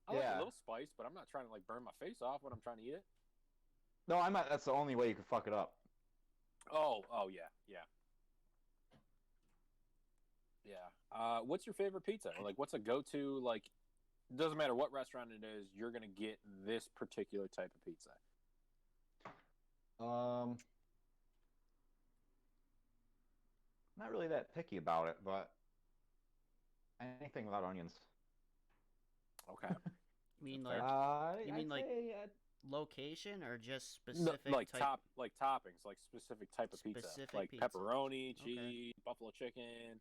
I like a little spice, but I'm not trying to like burn my face off when I'm trying to eat it. No, I'm not. That's the only way you can fuck it up. Oh yeah. What's your favorite pizza? Like, what's a go-to? Like, it doesn't matter what restaurant it is, you're gonna get this particular type of pizza. Not really that picky about it, but anything without onions. Okay. You mean like location or just specific like type? like toppings, like specific type of pizza, like pizza. pepperoni, cheese, buffalo chicken,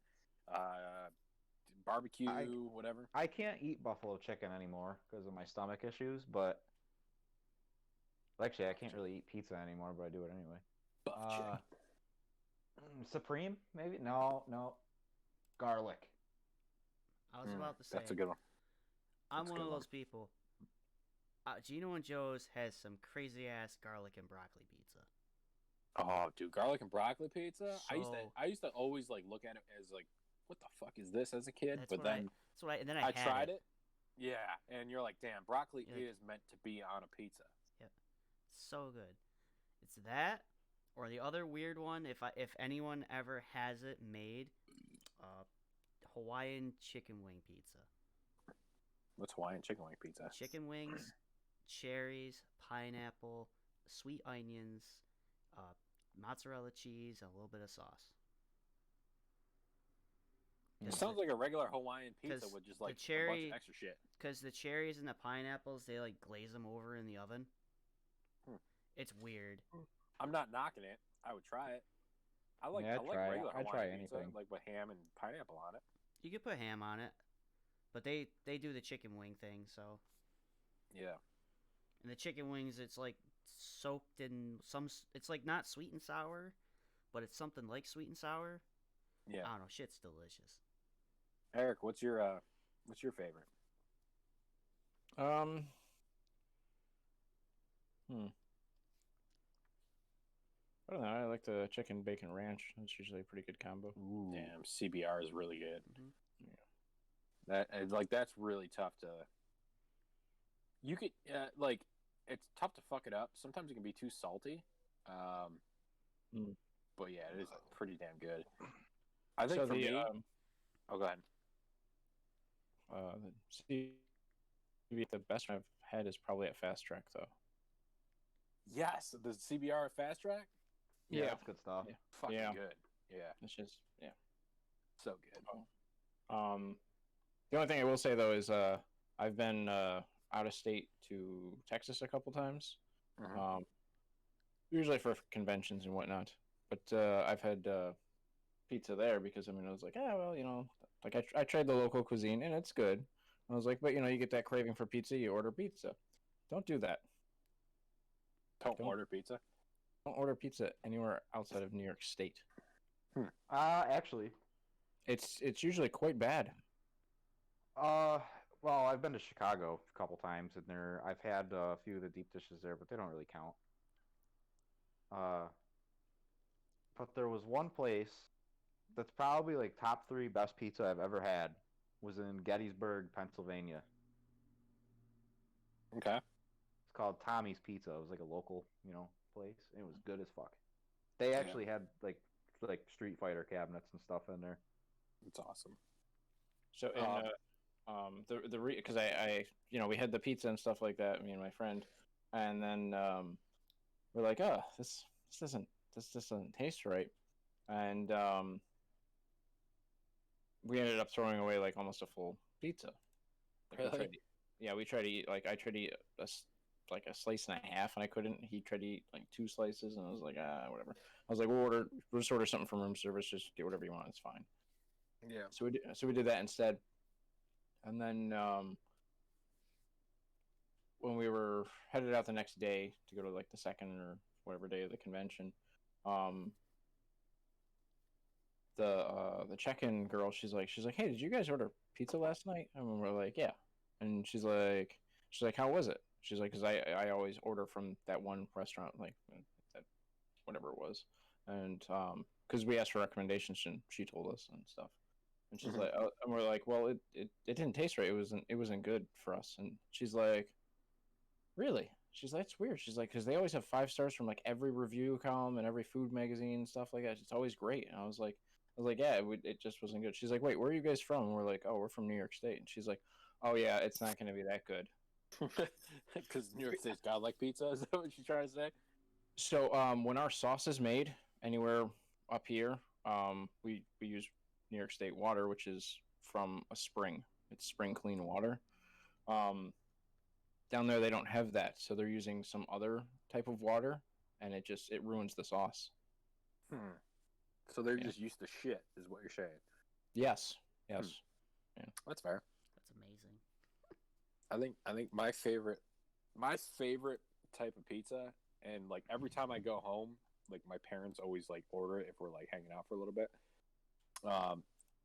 barbecue, whatever. I can't eat buffalo chicken anymore because of my stomach issues, but actually I can't really eat pizza anymore, but I do it anyway. Supreme, maybe? No. Garlic. I was about to say. That's a good one. I'm one of those people. Gino and Joe's has some crazy ass garlic and broccoli pizza. Oh, dude, garlic and broccoli pizza. I used to always like look at it as like, what the fuck is this as a kid? But then I tried it. Yeah, and you're like, damn, broccoli is meant to be on a pizza. Yep, so good. It's that, or the other weird one. If anyone ever has it made, Hawaiian chicken wing pizza. What's Hawaiian chicken wing pizza? Chicken wings, cherries, pineapple, sweet onions, mozzarella cheese, and a little bit of sauce. It sounds like a regular Hawaiian pizza with just like a bunch of extra shit. Because the cherries and the pineapples, they like glaze them over in the oven. It's weird. I'm not knocking it. I would try it. I like Yeah, regular I'd try Hawaiian pizza, anything. like with ham and pineapple on it. You could put ham on it, but they do the chicken wing thing. So, Yeah. and the chicken wings, it's like soaked in some. It's like not sweet and sour, but it's something like sweet and sour. Yeah. I don't know. Shit's delicious. Eric, what's your favorite? I don't know. I like the chicken bacon ranch. That's usually a pretty good combo. Ooh. Damn, CBR is really good. Mm-hmm. Yeah. That's really tough to. You could like, it's tough to fuck it up. Sometimes it can be too salty. But yeah, it is pretty damn good. I think So for the, me. Oh, go ahead. The best I've had is probably at Fast Track, though. Yes, the CBR Fast Track. Yeah, that's good stuff. Yeah. Fucking Yeah. good. Yeah, It's just so good. The only thing I will say though is I've been out of state to Texas a couple times. Usually for conventions and whatnot. But I've had pizza there because I was like, well, like I tried the local cuisine and it's good. I was like, but you get that craving for pizza, you order pizza. Don't do that. Don't order pizza. Don't order pizza anywhere outside of New York State. Actually, it's usually quite bad. Well, I've been to Chicago a couple times, and I've had a few of the deep dishes there, but they don't really count. But there was one place that's probably like top 3 best pizza I've ever had was in Gettysburg, Pennsylvania. Okay. It's called Tommy's Pizza. It was like a local, place. It was good as fuck. They actually had like Street Fighter cabinets and stuff in there. It's awesome. So because I we had the pizza and stuff like that, me and my friend, and then we're like, oh, this doesn't taste right, and we ended up throwing away like almost a full pizza. Really? We tried to eat I tried to eat a slice and a half, and I couldn't. He tried to eat like 2 slices, and I was like, whatever. I was like, we'll just order something from room service. Just get whatever you want. It's fine. Yeah. So we did that instead, and then when we were headed out the next day to go to like the second or whatever day of the convention, the check-in girl, she's like, hey, did you guys order pizza last night? And we're like, yeah. And she's like, how was it? She's like, because I always order from that one restaurant, like that whatever it was, and because we asked for recommendations and she told us and stuff, and she's like, and we're like, well, it didn't taste right. It wasn't good for us. And she's like, really? She's like, it's weird. She's like, because they always have 5 stars from like every review column and every food magazine and stuff like that. It's always great. And I was like, yeah, it just wasn't good. She's like, wait, where are you guys from? And we're like, oh, we're from New York State. And she's like, oh yeah, it's not going to be that good. Because New York State's got like pizza. Is that what you're trying to say? So when our sauce is made anywhere up here, we use New York State water, which is from a spring. It's spring clean water. Down there they don't have that, so they're using some other type of water, and it ruins the sauce. So they're just used to shit, is what you're saying. Yes. Yeah. That's fair. That's amazing. I think my favorite type of pizza, and like every time I go home, like my parents always like order it if we're like hanging out for a little bit.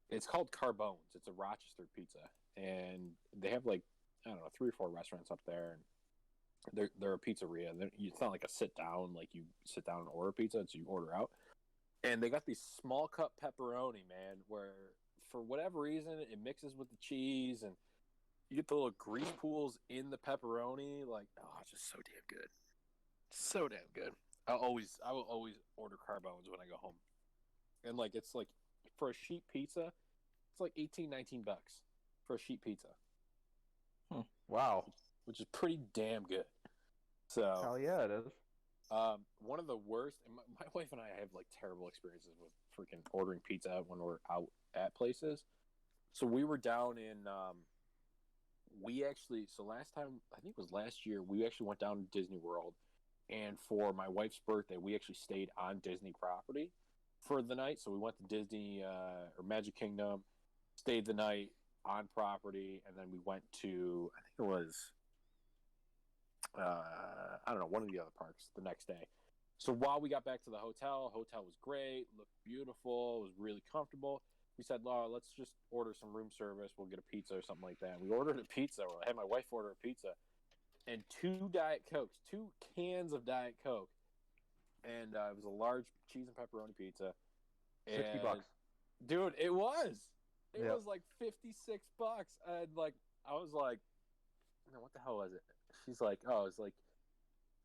It's called Carbone's. It's a Rochester pizza, and they have like, I don't know, 3 or 4 restaurants up there, and they're a pizzeria. It's not like a sit down, like you sit down and order pizza. It's you order out, and they got these small cup pepperoni, man, where for whatever reason it mixes with the cheese, and you get the little grease pools in the pepperoni. Like, oh, it's just so damn good. So damn good. I will always order Carbone's when I go home. And like, it's like, for a sheet pizza, it's like $18-19 for a sheet pizza. Wow. Which is pretty damn good. So hell yeah, it is. One of the worst, and my wife and I have like terrible experiences with freaking ordering pizza when we're out at places. So we were down in so last time, I think it was last year, we actually went down to Disney World, and for my wife's birthday, we actually stayed on Disney property for the night. So we went to Disney or Magic Kingdom, stayed the night on property, and then we went to, I think it was, I don't know, one of the other parks the next day. So while we got back to the hotel was great, looked beautiful, was really comfortable. We said, Laura, let's just order some room service. We'll get a pizza or something like that. We ordered a pizza. I had my wife order a pizza and 2 Diet Cokes, 2 cans of Diet Coke. And it was a large cheese and pepperoni pizza. And, $60. Dude, it was. It Yep. was like $56. And like, I was like, no, what the hell was it? She's like, oh, it's like,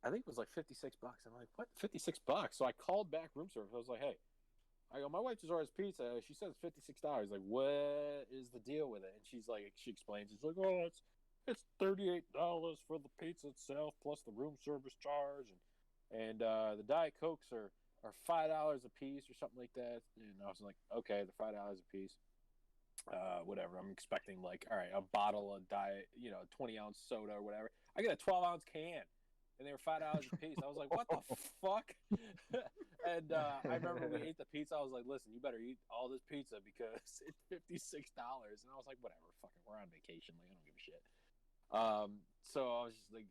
I think it was like $56. I'm like, what? $56? So I called back room service. I was like, hey, my wife just orders pizza. She says $56. Like, what is the deal with it? And she's like, she explains. She's like, oh, it's $38 for the pizza itself plus the room service charge, and the Diet Cokes are $5 a piece or something like that. And I was like, okay, they're $5 a piece. Whatever. I'm expecting like, all right, a bottle of Diet, 20-ounce soda or whatever. I get a 12-ounce can. And they were $5 a piece. I was like, what the fuck? And I remember we ate the pizza. I was like, listen, you better eat all this pizza because it's $56. And I was like, whatever, fucking, we're on vacation. Like, I don't give a shit. So I was just like,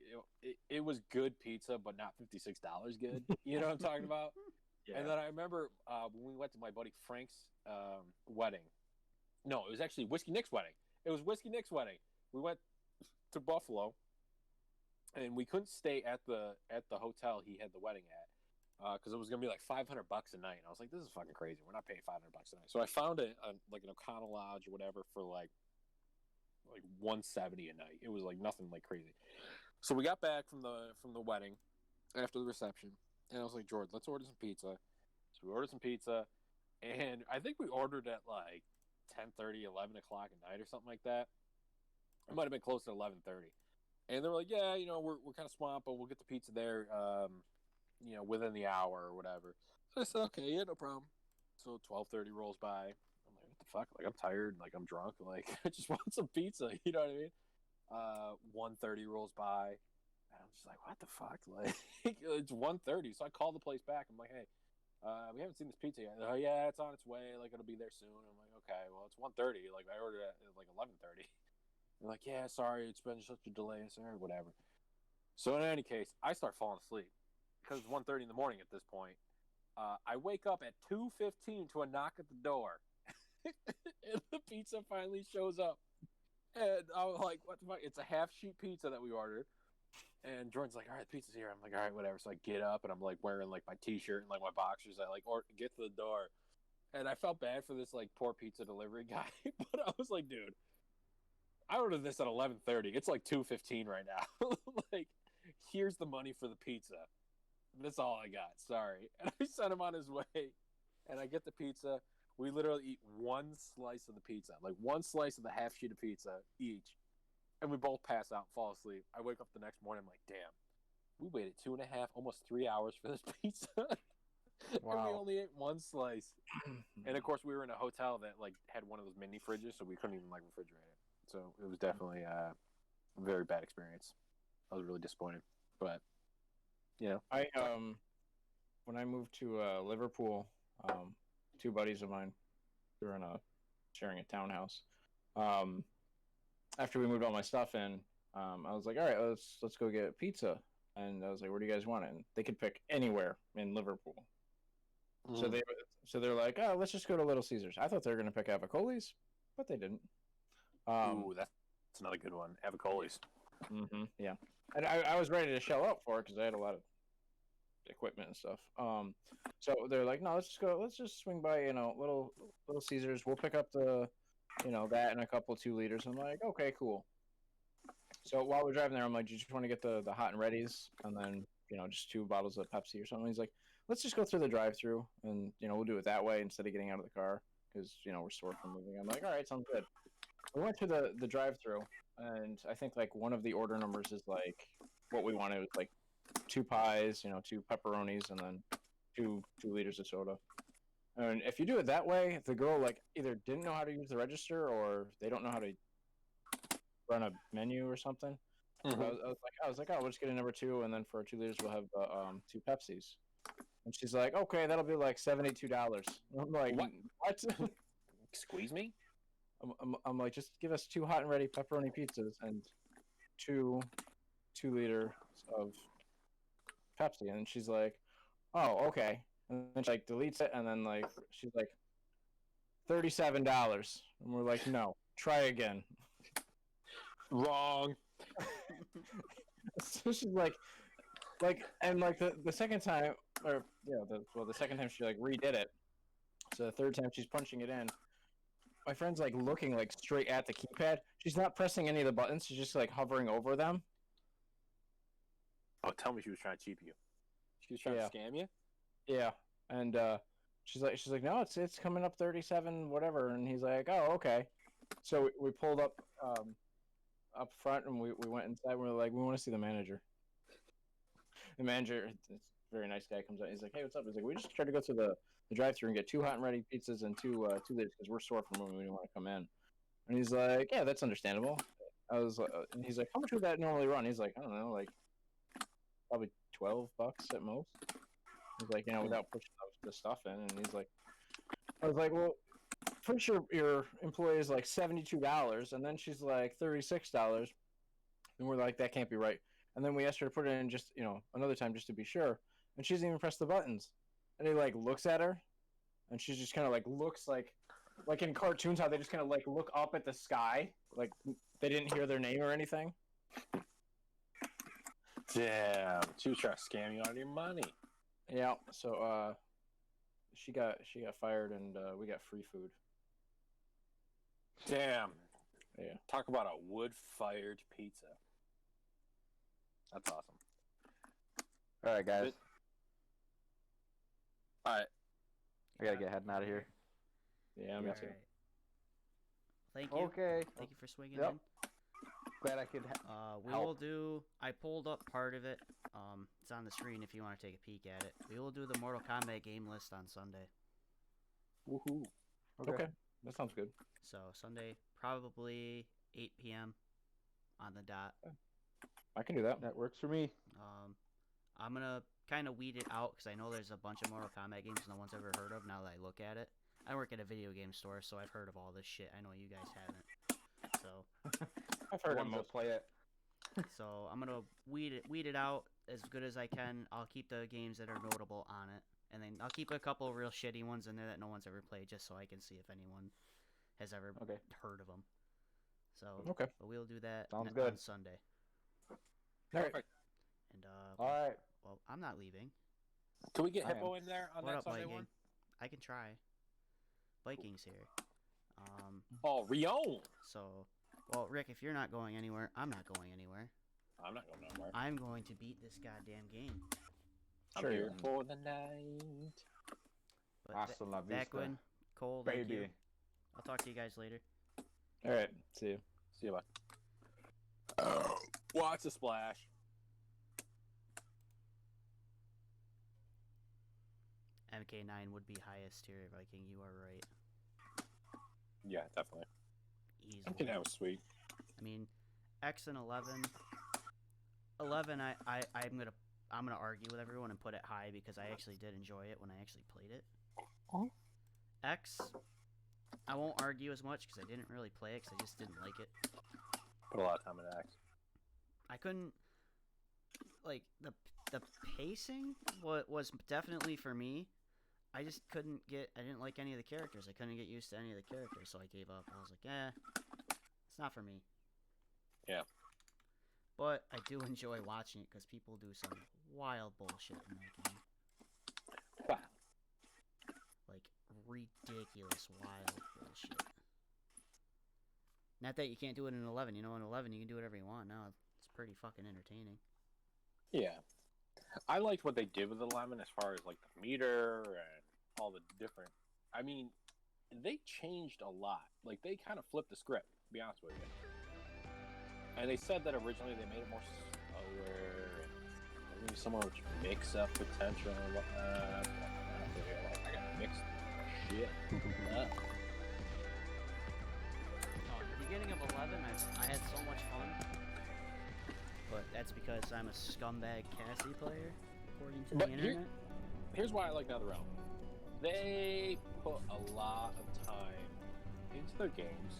it was good pizza, but not $56 good. You know what I'm talking about? Yeah. And then I remember when we went to my buddy Frank's wedding. No, it was actually Whiskey Nick's wedding. It was Whiskey Nick's wedding. We went to Buffalo. And we couldn't stay at the hotel he had the wedding at because it was gonna be like $500 a night. And I was like, this is fucking crazy. We're not paying $500 a night. So I found it like an O'Connell Lodge or whatever for like $170 a night. It was like nothing like crazy. So we got back from the wedding after the reception, and I was like, George, let's order some pizza. So we ordered some pizza, and I think we ordered at like 10:30, 11 o'clock at night or something like that. It might have been close to 11:30. And they were like, yeah, we're kind of swamped, but we'll get the pizza there, within the hour or whatever. So I said, okay, yeah, no problem. So 12:30 rolls by. I'm like, what the fuck? Like, I'm tired. Like, I'm drunk. Like, I just want some pizza. You know what I mean? 1:30 rolls by. And I'm just like, what the fuck? Like, it's 1:30. So I call the place back. I'm like, hey, we haven't seen this pizza yet. Oh, yeah, it's on its way. Like, it'll be there soon. I'm like, okay, well, it's 1:30. Like, I ordered it at like 11:30. They're like, yeah, sorry, it's been such a delay, sorry, whatever. So in any case, I start falling asleep because it's 1:30 in the morning at this point. I wake up at 2:15 to a knock at the door, and the pizza finally shows up. And I was like, what the fuck? It's a half-sheet pizza that we ordered. And Jordan's like, all right, the pizza's here. I'm like, all right, whatever. So I get up, and I'm like wearing like my T-shirt and like my boxers. I like get to the door, and I felt bad for this like poor pizza delivery guy, but I was like, dude, I ordered this at 11:30. It's like 2:15 right now. Like, here's the money for the pizza. That's all I got. Sorry. And I sent him on his way. And I get the pizza. We literally eat one slice of the pizza. Like, one slice of the half sheet of pizza each. And we both pass out and fall asleep. I wake up the next morning. I'm like, damn. We waited 2.5, almost 3 hours for this pizza. Wow. And we only ate one slice. And, of course, we were in a hotel that, like, had one of those mini fridges, so we couldn't even, like, refrigerate it. So it was definitely a very bad experience. I was really disappointed, but I when I moved to Liverpool, 2 buddies of mine, we were sharing a townhouse. After we moved all my stuff in, I was like, all right, let's go get pizza. And I was like, where do you guys want it? And they could pick anywhere in Liverpool. Mm. So they're like, oh, let's just go to Little Caesars. I thought they were going to pick Avicoli's, but they didn't. Ooh, that's another good one. Avicoli's. Mm-hmm, yeah. And I was ready to shell out for it because I had a lot of equipment and stuff. So they're like, no, let's just swing by, Little Caesars. We'll pick up the, that and a couple 2 liters. I'm like, okay, cool. So while we're driving there, I'm like, do you just want to get the hot and readies and then, just 2 bottles of Pepsi or something? He's like, let's just go through the drive-through and, we'll do it that way instead of getting out of the car because, we're sore from moving. I'm like, all right, sounds good. We went to the drive-through, and I think like one of the order numbers is like what we wanted was like 2 pies, 2 pepperonis, and then 2 liters of soda. And if you do it that way, the girl like either didn't know how to use the register or they don't know how to run a menu or something. Mm-hmm. I was like, oh, we'll just get a number 2, and then for 2 liters we'll have 2 Pepsis. And she's like, okay, that'll be like $72. I'm like, what? Squeeze me? I'm like, just give us 2 hot and ready pepperoni pizzas and 2 liters of Pepsi. And she's like, oh, okay. And then she like deletes it, and then like she's like, $37. And we're like, no, try again. Wrong. So she's like, and like the second time, or yeah, the second time she like redid it. So the third time she's punching it in. My friend's like looking like straight at the keypad. She's not pressing any of the buttons. She's just like hovering over them. Oh, tell me she was trying to cheat you. She was trying to scam you? Yeah, and she's like, no, it's coming up 37, whatever. And he's like, oh, okay. So we pulled up front, and we went inside. And we were like, we want to see the manager. The manager, this very nice guy, comes out. He's like, hey, what's up? He's like, we just tried to go to the drive-thru and get 2 hot and ready pizzas and 2 liters because we're sore from when we didn't want to come in. And he's like, yeah, that's understandable. And he's like, how much would that normally run? He's like, I don't know, like probably $12 at most. He's like, without pushing the stuff in. And he's like, I was like, well, pretty sure your employee is like $72. And then she's like $36. And we're like, that can't be right. And then we asked her to put it in just, another time just to be sure. And she doesn't even press the buttons. And he like looks at her, and she just kind of like looks like in cartoons how they just kind of like look up at the sky, like they didn't hear their name or anything. Damn, she was trying to scam you out of your money. Yeah, so she got fired, and we got free food. Damn. Yeah. Talk about a wood-fired pizza. That's awesome. All right, guys. All right. I gotta get heading out of here. Yeah, me too. Right. Thank you. Okay. Thank you for swinging Yep. in. Glad I could We help. will do. I pulled up part of it. It's on the screen if you want to take a peek at it. We will do the Mortal Kombat game list on Sunday. Woohoo. Okay. That sounds good. So Sunday, probably 8 p.m. on the dot. I can do that. That works for me. I'm gonna kind of weed it out because I know there's a bunch of Mortal Kombat games no one's ever heard of. Now that I look at it, I work at a video game store, so I've heard of all this shit. I know you guys haven't. So I've heard of Ones most. that play it. So I'm gonna weed it out as good as I can. I'll keep the games that are notable on it, and then I'll keep a couple real shitty ones in there that no one's ever played, just so I can see if anyone has ever heard of them. So Okay. but we'll do that Sounds on good. Sunday. Perfect. And All right. well, I'm not leaving. Can we get I am. Hippo in there on What that up, Sunday Viking? one? I can try. Viking's here. Oh, Rion! So, well, Rick, if you're not going anywhere, I'm not going anywhere. I'm not going nowhere. I'm going to beat this goddamn game. I'm Sure. here for the night. But Hasta la vista, Backwin, Cole, thank you. baby. I'll talk to you guys later. All right. See you. See you, bud. Watch the splash. MK9 would be highest tier, Viking. You are right. Yeah, definitely. Easily. Okay, that was sweet. I mean, X and 11. 11, I'm gonna argue with everyone and put it high because I actually did enjoy it when I actually played it. Oh. X, I won't argue as much because I didn't really play it because I just didn't like it. Put a lot of time into X. I couldn't, like, the pacing was definitely for me. I just couldn't I didn't like any of the characters. I couldn't get used to any of the characters, so I gave up. I was like, it's not for me. Yeah. But I do enjoy watching it because people do some wild bullshit in that game. Wow. Like, ridiculous wild bullshit. Not that you can't do it in 11. You know, in 11 you can do whatever you want. Now it's pretty fucking entertaining. Yeah. I liked what they did with 11 as far as, like, the meter and all the different... I mean, they changed a lot. Like, they kind of flipped the script, to be honest with you. And they said that originally they made it more slower, and maybe some more mix-up potential and whatnot. I got mixed shit up. Oh, at the beginning of 11, I had so much fun. But that's because I'm a scumbag Cassie player, according to the internet. here's why I like NetherRealm. They put a lot of time into their games.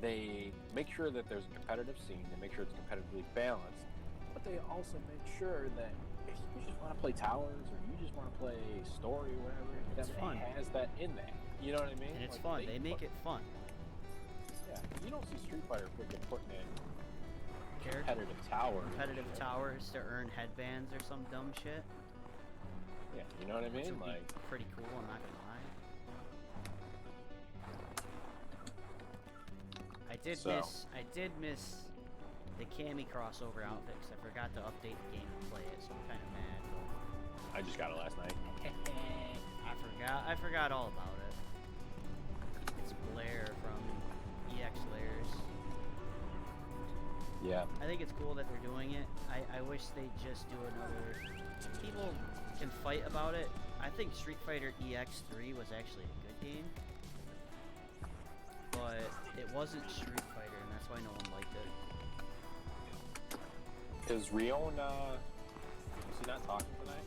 They make sure that there's a competitive scene. They make sure it's competitively balanced. But they also make sure that if you just want to play towers or you just want to play story or whatever, It's that fun. it has that in there. You know what I mean? And it's Like, fun. They make it fun. Yeah, you don't see Street Fighter freaking putting in Character- competitive towers. Competitive towers to earn headbands or some dumb shit. Yeah, you know what I Which mean? would be Like, pretty cool, I'm not gonna lie. I did miss the Cammy crossover outfit because I forgot to update the game and play it, so I'm kind of mad. I just got it last night. I forgot all about it. It's Blair from EX Layers. Yeah. I think it's cool that they're doing it. I wish they'd just do another. People can fight about it. I think Street Fighter EX3 was actually a good game, but it wasn't Street Fighter, and that's why no one liked it. Is Rion, is he not talking tonight?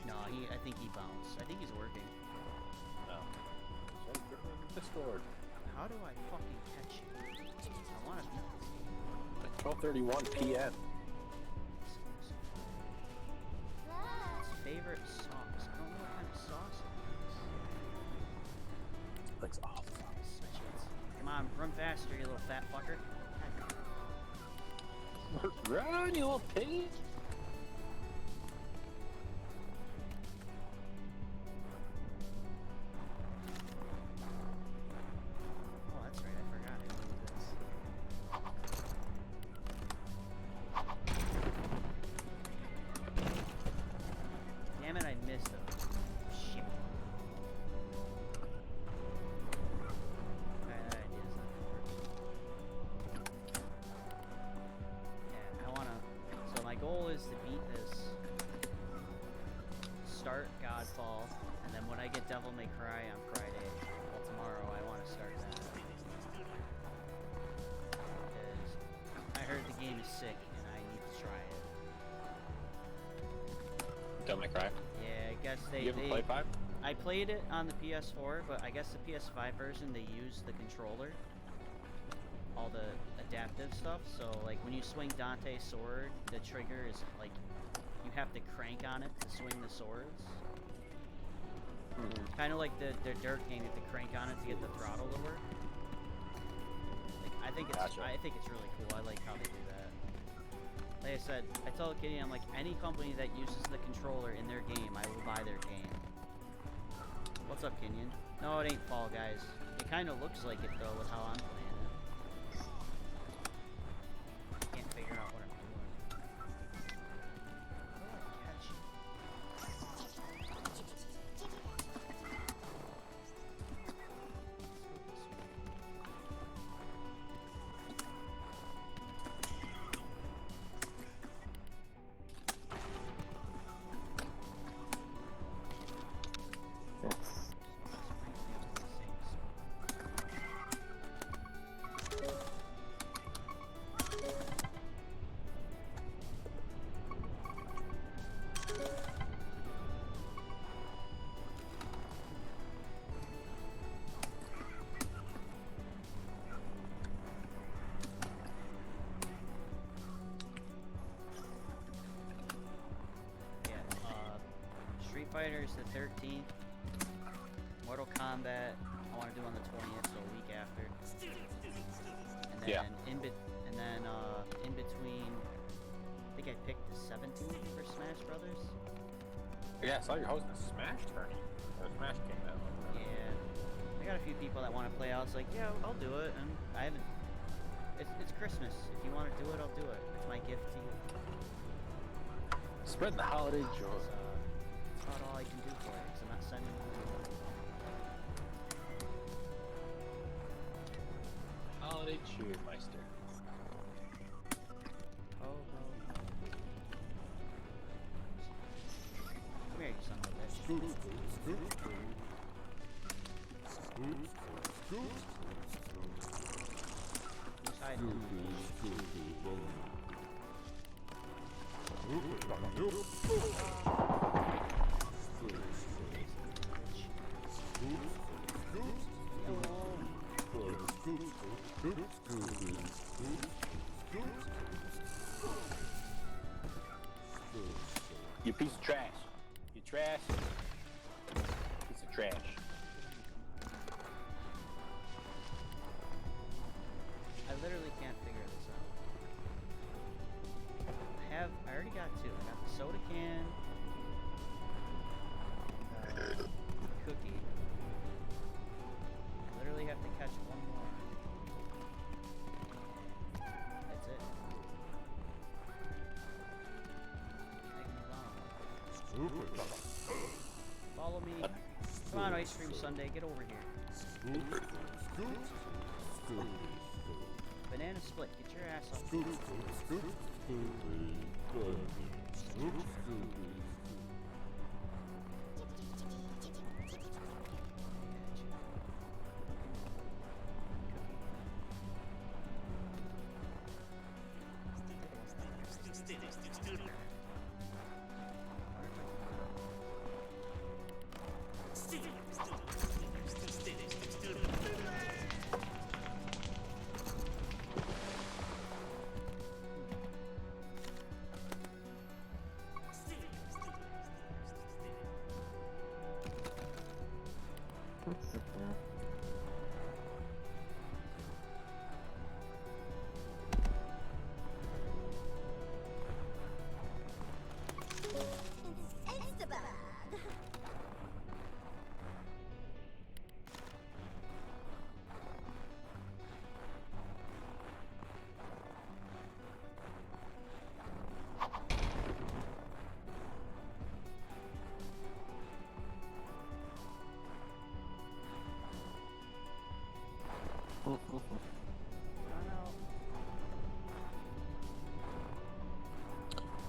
No, I think he bounced. I think he's working. No. So get him in the Discord. How do I fucking catch you? I want to beat this game. At 12:31 p.m. His favorite sauce. I don't know what kind of sauce it Looks awful. is. Come on, run faster, you little fat fucker. Run, you little piggy! Oh, that's right, I forgot I needed this. Damn it, I missed him. Shit. Alright, that idea is not gonna work. Yeah, I wanna... So my goal is to beat this, start Godfall, and then when I get Devil May Cry on Friday, well tomorrow, I want to start that. Because I heard the game is sick, and I need to try it. Devil May Cry? Yeah, I guess they... You haven't played 5? I played it on the PS4, but I guess the PS5 version, they use the controller. All the adaptive stuff, so like when you swing Dante's sword, the trigger is like, you have to crank on it to swing the swords. Kind of like the Dirt game, you have to crank on it to get the throttle to work. Like, I think it's really cool. I like how they do that. Like I said, I tell Kitty, I'm like, any company that uses the controller in their game, I will buy their game. What's up, Kenyon? No, it ain't Fall Guys. It kind of looks like it though with how I'm playing it. Can't figure out what I'm doing. How do I catch you? Street Fighter is the 13th. Mortal Kombat, I want to do on the 20th, so a week after. And then in between, I think I picked the 17th for Smash Brothers. Yeah, I saw you're hosting a Smash tourney. Or Smash came out. Yeah, I got a few people that want to play. I was like, yeah, I'll do it, and I haven't. It's Christmas. If you want to do it, I'll do it. It's my gift to you. Spread the holiday joy. That's about all I can do for it, because I'm not sending money. Holiday cheermeister. Oh, come here, you son of a bitch. Scoot, scoot, scoot, scoot. Scoot, scoot, Who's hiding? You piece of trash. You trash. Piece of trash. I literally can't figure this out. I already got two. I got the soda can, the cookie. I literally have to catch one more. That's it. Follow me. Come on, Ice Cream Sundae, get over here. Banana Split, get your ass up.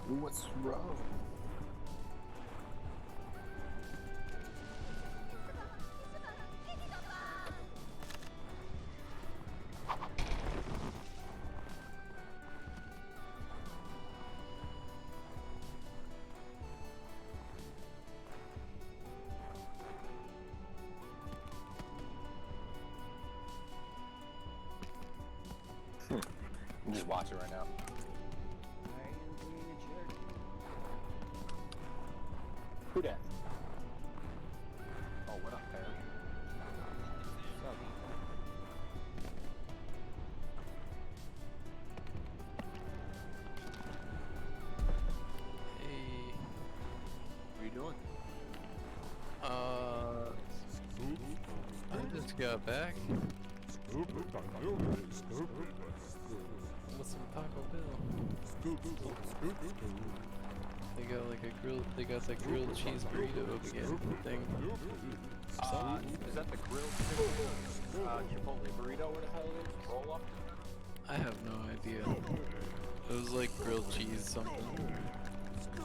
What's wrong? I'm just watching right now. Who dat? Oh, what up, Perry? What's up, Hey. What are you doing? I just got back. With some Taco Bell. They got like a grilled, they got that grilled cheese burrito again thing. Is that the grilled Chipotle burrito? What the hell it is? Roll up? I have no idea. It was like grilled cheese something. I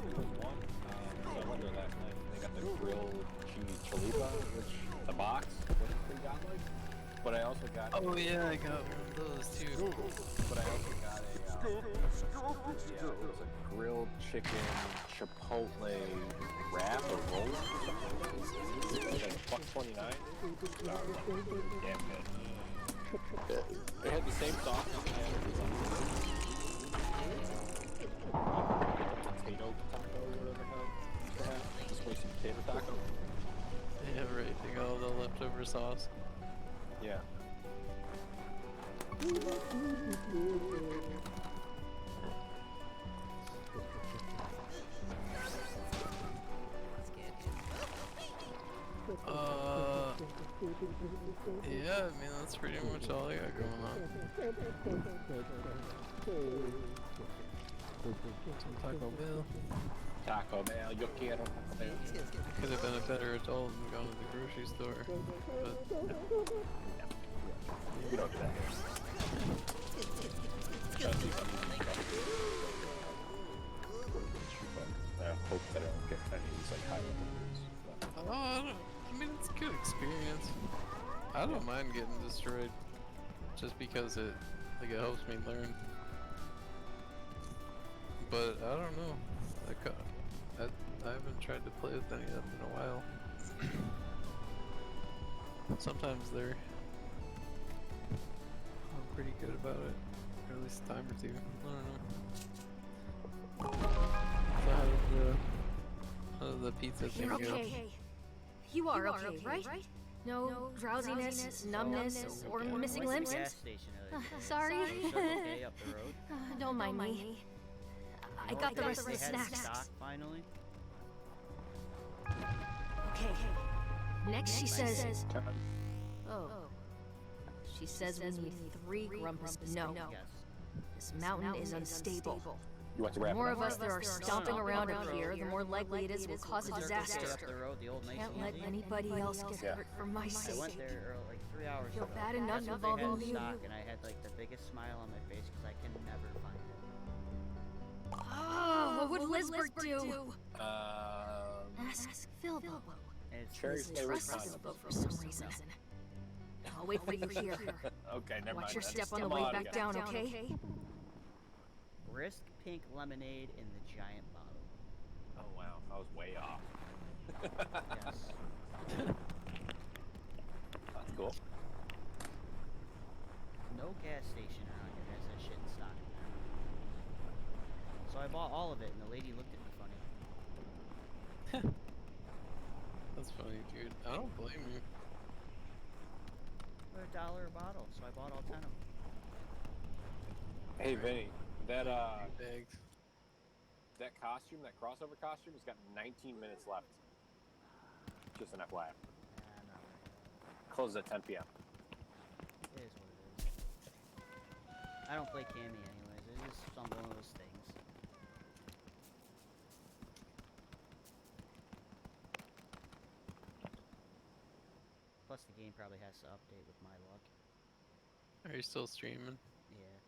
went there last night. They got the grilled cheese chalipa, which the box, what they got like. But I also got. Oh yeah, I got one of those too. But I also got it was a grilled chicken chipotle wrap or roll or something like that. Like $1.29. Damn good. It had the same sauce as I had potato taco or whatever the hell they have. Just spicy potato taco. Yeah, right. They got all the leftover sauce. Yeah. Yeah, I mean that's pretty much all I got going on. Some Taco Bell. Taco Bell, yo quiero Taco Bell. I could have been a better adult and gone to the grocery store, but we don't do that I hope that I don't get any of these like high level I mean it's a good experience. I don't mind getting destroyed, just because it helps me learn. But I don't know. I haven't tried to play with any of them in a while. Sometimes they're pretty good about it. Or at least a time or two. I don't know. So how did the pizza thing You're go? okay. You are okay, right? No drowsiness, numbness, or missing limbs? Gas station. Sorry. Okay up the road. Don't mind me. I got the rest of the snacks. Stock, finally. Okay. Next she says... Oh. She says we need 3 grumpus. No. This mountain is unstable. You want to The wrap more it of up? us there are stomping around up here, the more likely it is we'll cause a disaster. Can't let anybody else get hurt for my sake. I went there like 3 hours Feel ago. bad enough They involving had you. stock, and I had like the biggest smile on my face because I can never find it. Oh, what would Lisbert do? Ask Philbo. Cherry's Liz favorite trusts condom. Philbo for some reason. I'll wait for you here. Okay, never mind. Watch your then. step on the I'm way out back again. down, okay? Brisk pink lemonade in the giant bottle. Oh wow, I was way off. Yes. That's cool. No gas station around here has that shit in stock. So I bought all of it, and the lady looked at me funny. That's funny, dude. I don't blame you. They're $1 a bottle, so I bought all 10 of them. Hey Vinny, that Thanks. that costume, that crossover costume, has got 19 minutes left. Just an FYI. Closes at 10 p.m. It is what it is. I don't play Cammy anyways. It's just one of those things. Plus, the game probably has to update with my luck. Are you still streaming? Yeah.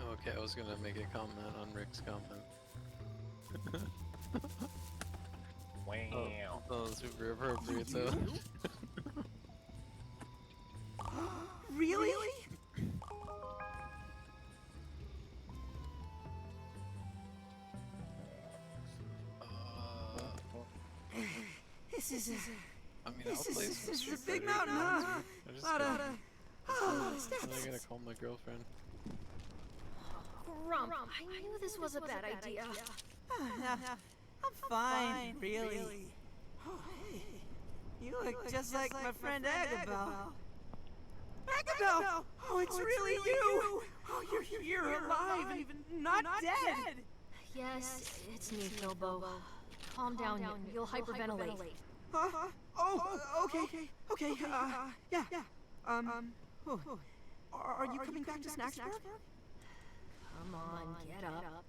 Oh, okay, I was gonna make a comment on Rick's comment. Wow. Oh, super appropriate though. Really? This is I mean, I'll play some this is Street a big Fighter mountain, games, huh? dude. I just Lot gotta, of I gotta call my girlfriend. Grump, I knew this was a bad idea. I'm fine, really. Oh, hey. You look just like my friend Agabel. Agabel! Oh, it's really you! Oh, you're alive and even not dead! Yes, it's me, Philbo. Calm down, you'll hyperventilate. Huh? Oh, okay. Yeah. Oh. Are you coming back to Snacksburg? Come on, get up.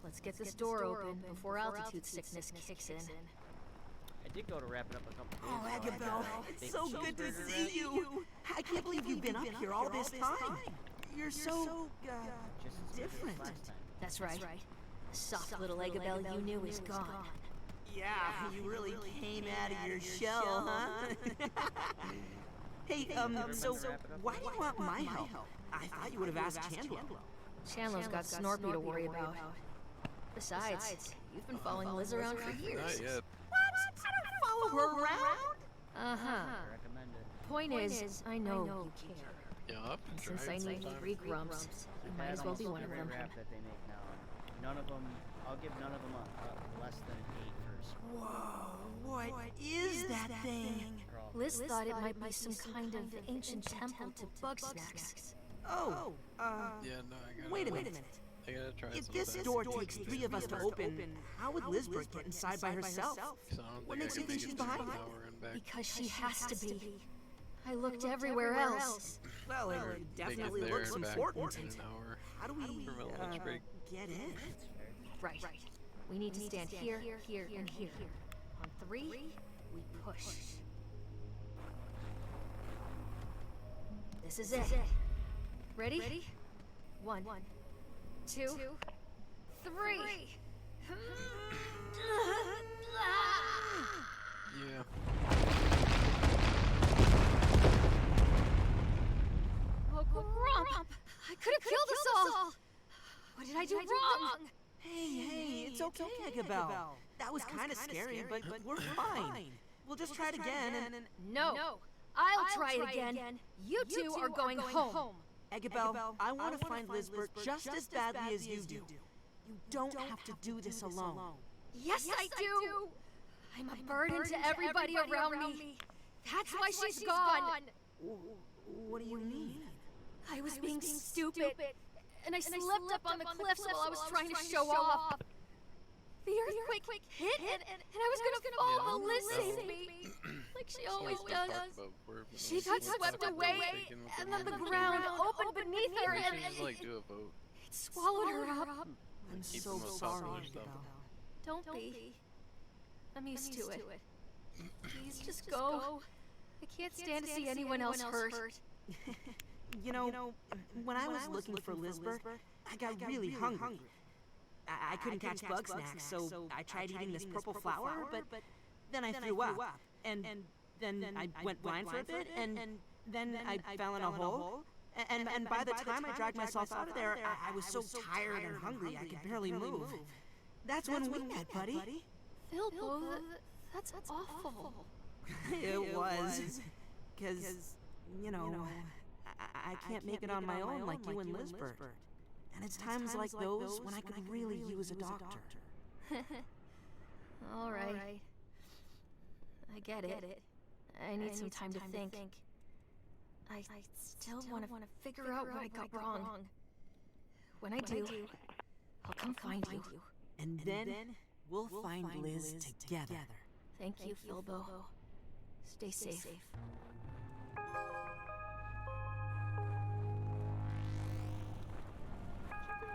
Let's get this door open before altitude sickness kicks in. I did go to wrap it up a couple Oh, days ago. Agabel, it's so good to see you. I can't believe you've been up here all this time. You're so, Just as different. last time. That's right. The soft little Agabel you knew is gone. Yeah, you really came out of your shell, huh? Hey, so why do you want my help? I thought you would have asked Chandler. Chandler's got Snorpy to worry about. Besides, you've been following Liz around for years. Not yet. What? I don't follow her around? Uh-huh. I recommend it. Point is, I know you care. Yeah, I've been Since I trying need sometime. 3 grumps, you might as well be one of them. Wrap that they make now. None of them. I'll give none of them a less than an 8 first. Whoa, what is that thing? Liz thought it might be some kind of ancient temple to Bugsnax. Oh, Yeah, no, I gotta. wait a minute. I gotta try If sometime. this door takes 3 of us to open, how would Lisbeth get inside by herself? 'Cause I don't What think makes I you can think make she's it behind an it? hour and back. Because she has to be. I looked everywhere else. Well, Or it make it definitely there looks and back important. in an hour How do we from a lunch break. get in? Right. We need to stand here, here, and here. On 3, we push. This is it. Ready? 1, 2, 3. Yeah. Oh, Grump! I could have killed us all! What did I do wrong? Hey, it's okay, Agabel. That was kind of scary, but we're fine. We'll just try it again and... No, I'll try it again. You two are going home. Eggabell, I want to find Lizbert just as badly as you do. You don't have to do this alone. Yes, I do. I'm a burden to everybody around me. That's why she's gone. What do you mean? I was being stupid, and I slipped up on the cliffs while I was trying to show off. The earthquake hit, and I was gonna fall, but Liz saved me, like she always does. She got swept away, and then the ground opened beneath her, and like do a vote. it swallowed her up. I'm Keep so them sorry, apart. Eggabell. Don't be. I'm used to it. Please just go. I can't stand to see anyone else hurt. You know, when I was looking for Lizbert, I got really hungry. I couldn't catch Bugsnax, so I tried eating this purple flower, but then I threw up. And then I went blind for a bit, and then I fell in a hole. And by the time I dragged myself out of there, I was so tired and hungry I could barely move. That's when we met, buddy. Philbo, that's awful. It was. Because, you know, I can't make it on my own like you and Lizbert. And it's times like those when I could really use a doctor. All right. I get it. I need some time to think. I still want to figure out what I got wrong. When I do, I'll come find you. And then we'll find Liz together. Thank you, Philbo. Stay safe.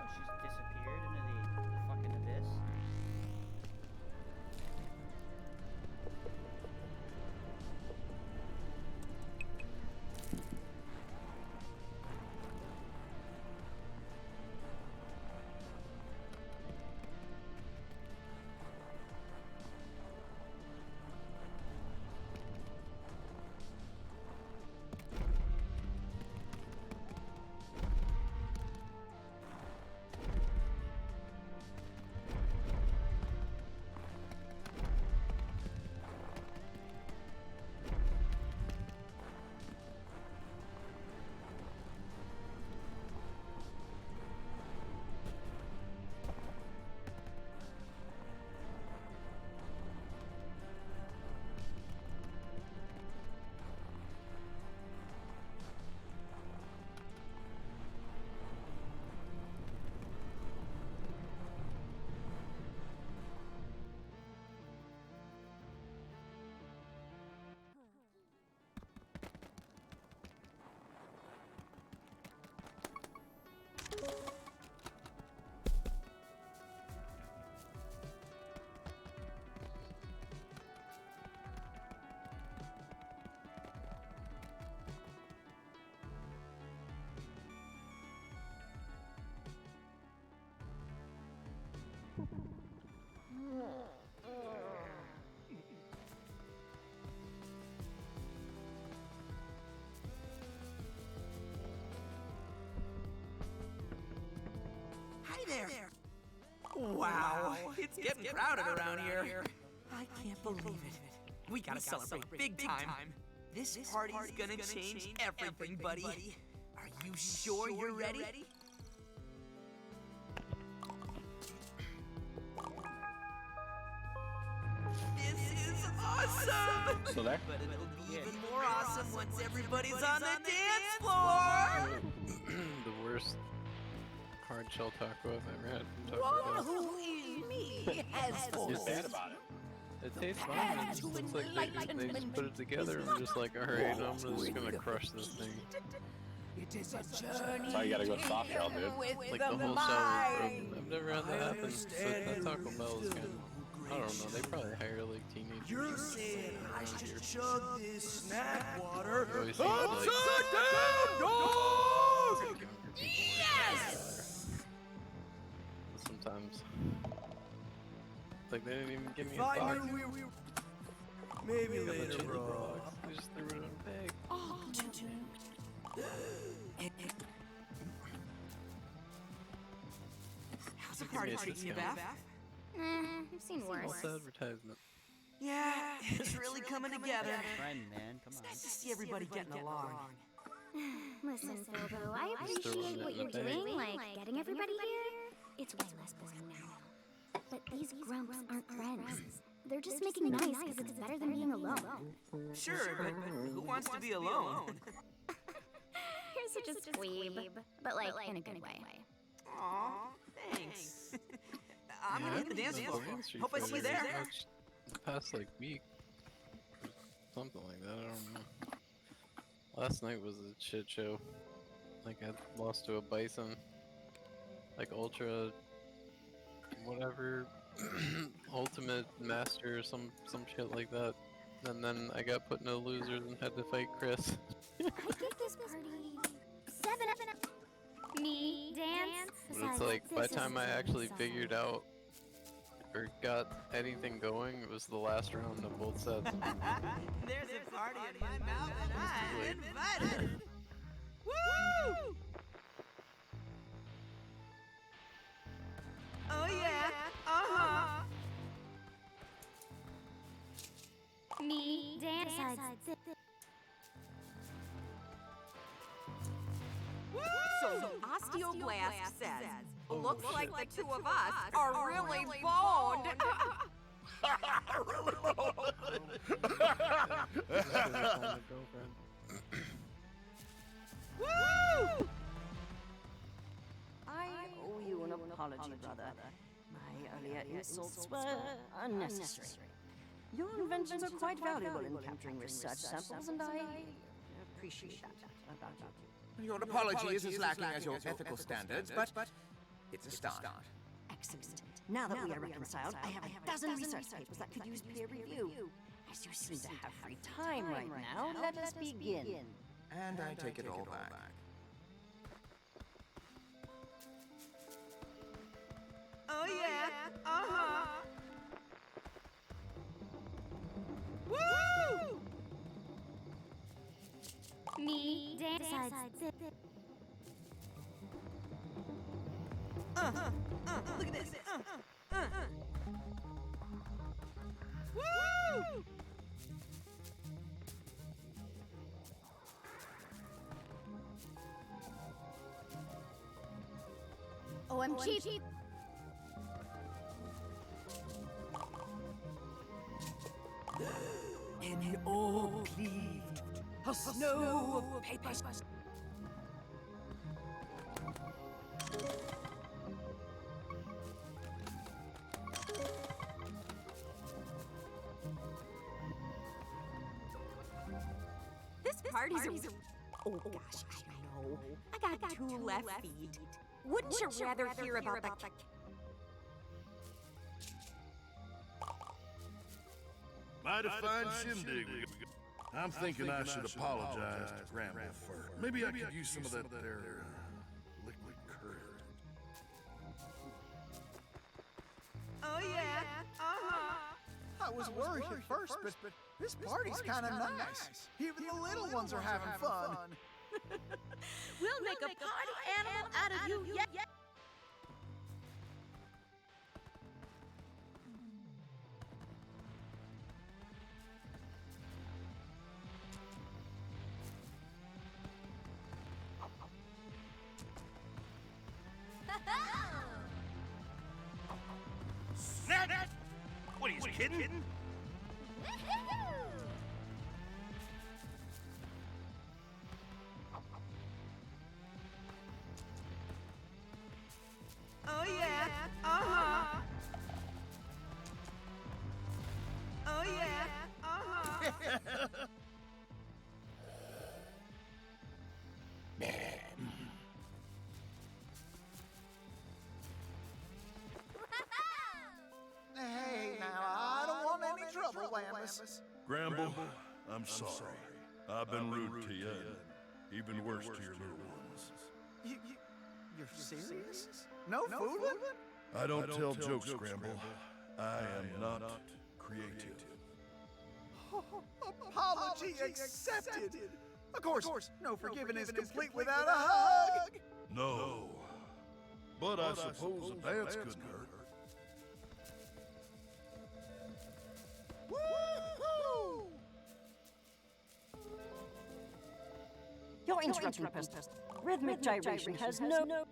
She's disappeared into the fucking abyss. Hi there. Wow, it's getting crowded around here. I can't believe it. We gotta celebrate big time. This party's gonna change everything, buddy. Are you sure you're ready? This is awesome! So there? But it'll be even more awesome once everybody's on the dance floor! The worst hard shell taco I've ever had from Taco Bell. Who is me? It's bad about it. It tastes fine. It's like they just put it together and just like, alright, I'm just gonna crush this thing. It is a journey. So you gotta go soft shell, dude. Like the whole cell was broken. I've never had that happen, but that Taco Bell is good. I don't know, they probably hire like teenagers. You're saying I should chug this snack water Always upside seems like- down, dog! Yes! Sometimes. Like they didn't even give me a If I box. knew we were... Maybe They got the later, chili bro. box. They just threw it in a bag. Oh, How's the party treating you, Beth? I've seen worse. False advertisement. Yeah, it's really coming together. Friend, man, come on. Nice to see everybody getting along. Listen, Bilbo, I appreciate what you're doing, like getting everybody here. It's way less boring now. But these grumps aren't friends. They're just making noise because it's better than being alone. Sure, but who wants to be alone? You're such a squeeb, but like in a good way. Aw, thanks. I'm gonna hit the dance floor. Hope I see you there. The past like week, or something like that. I don't know. Last night was a shit show. Like I lost to a bison, like ultra, whatever, ultimate master, or some shit like that. And then I got put in a losers and had to fight Chris. I give this party 7 up. Me, dance. But it's like by the time I actually figured out or got anything going, it was the last round of both sets. There's a party in my mouth and I'm invited. Woo! Oh yeah, uh-huh. Me, dance. So Osteoblast says, looks like the two of us are really boned. Really Woo! I owe you an apology, brother. My earlier insults were unnecessary. Your inventions are quite valuable in capturing research samples, and I appreciate that about you. Your apology is as lacking as your ethical standards, but it's a start. Excellent. Now that we are reconciled, I have a dozen research papers that could use peer review. As you seem to have free time right now, let us begin. And I take it all back. Oh yeah, uh-huh. Woo! Me, dance. Look at this. Woo! OMG. An orb cleaved, a snow of papers. This party's a... Oh gosh, I know. I got two left feet. Wouldn't you rather hear about the... Mighty fine shindig. I'm thinking I should apologize to Grandma first. Maybe I could use some of that there liquid courage. Oh yeah, uh-huh. I was worried at first, but this party's kind of nice. Even the little ones are having fun. We'll make a party animal out of you, yeah. Snap! What are you kidding? Oh yeah, uh-huh. Oh yeah, uh-huh. Hey, now, I don't want any trouble, Whammus. Gramble, I'm sorry. I've been rude to you, and even worse to your little ones. You're serious? No fooling? I don't tell jokes, Gramble. I am not creative. Apology accepted. Of course, no forgiving is complete without a hug. No. But I suppose a dance couldn't hurt. Woo! interrupt me, Preston. Rhythmic gyration has no...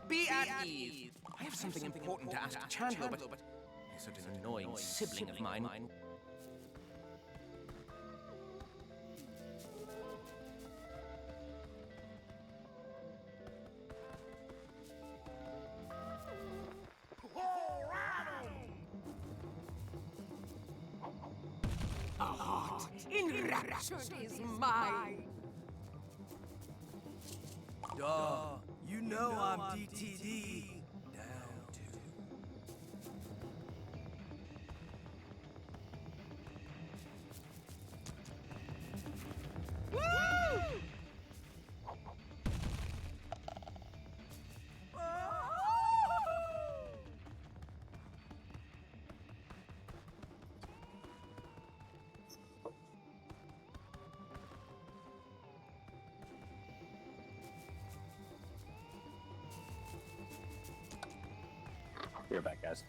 Be at ease. I have something important to ask Chandler, but he's such an annoying sibling of mine. A heart enraptured is mine. Duh, you know I'm DTD. Down to. You're back, guys.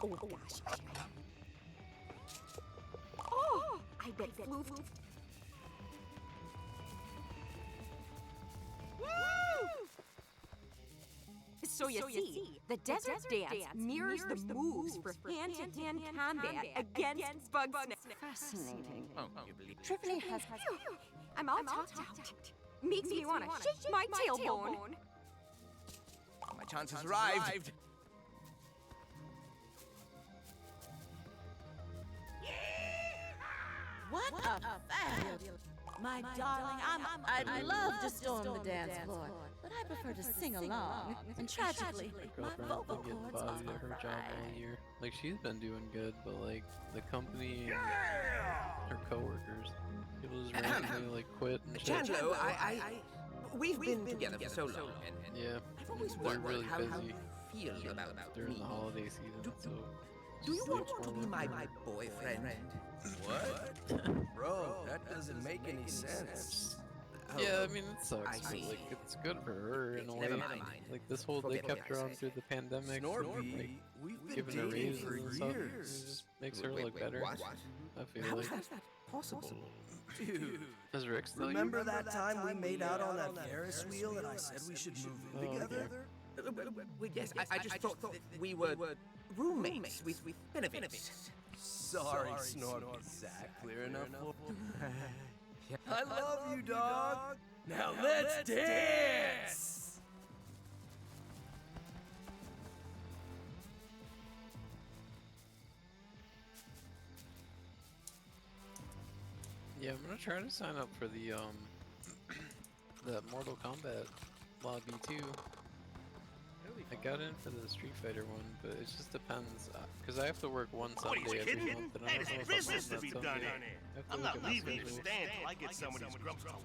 Oh gosh. Oh, I bet Floof. So you see, the desert dance mirrors the moves for hand-to-hand combat against Bugsnax. Fascinating. Oh, you believe Tripoli has... I'm all talked out. Makes me want to shake my tailbone. my chance has arrived. What a fabulous... My darling, I'd love to storm the dance floor, but I prefer to sing along. And tragically, my vocal Girlfriend's been getting cords bodied are at her job all year. Like, she's been doing good, but like the company and her coworkers, people just randomly like quit and shit. Chandler, we've been together for so long, and Yeah, I've always they're wondered really how busy you feel about during me. the holiday season. So Do you want sleeps to more be my with her. boyfriend? What? Bro, that doesn't make any sense. Yeah, I mean it sucks, I but see. like it's good for her in a way. Never mind. Like this whole they Forget what kept I her on said. through the pandemic, Snorby, like we've been giving her dating raises for and stuff. It years. just makes her Wait, look wait, better. what? I feel How like. is that possible? Dude, Does Rick still remember that time we made out on that Ferris wheel and I said we should move in Oh, together? Well, yes, I just thought that we were roommates with benefits. Sorry, Snorby. Zach, clear enough for... I love you, dog. Now let's dance! Yeah, I'm gonna try to sign up for the the Mortal Kombat lobby too. I got in for the Street Fighter one, but it just depends, cause I have to work one What, are Sunday you every kidding? month, and I Hey, don't know there's if I'll business work to be that done Sunday. down here. I have to I'm look not at my leaving the schedule. stand till I get some of these grumps told.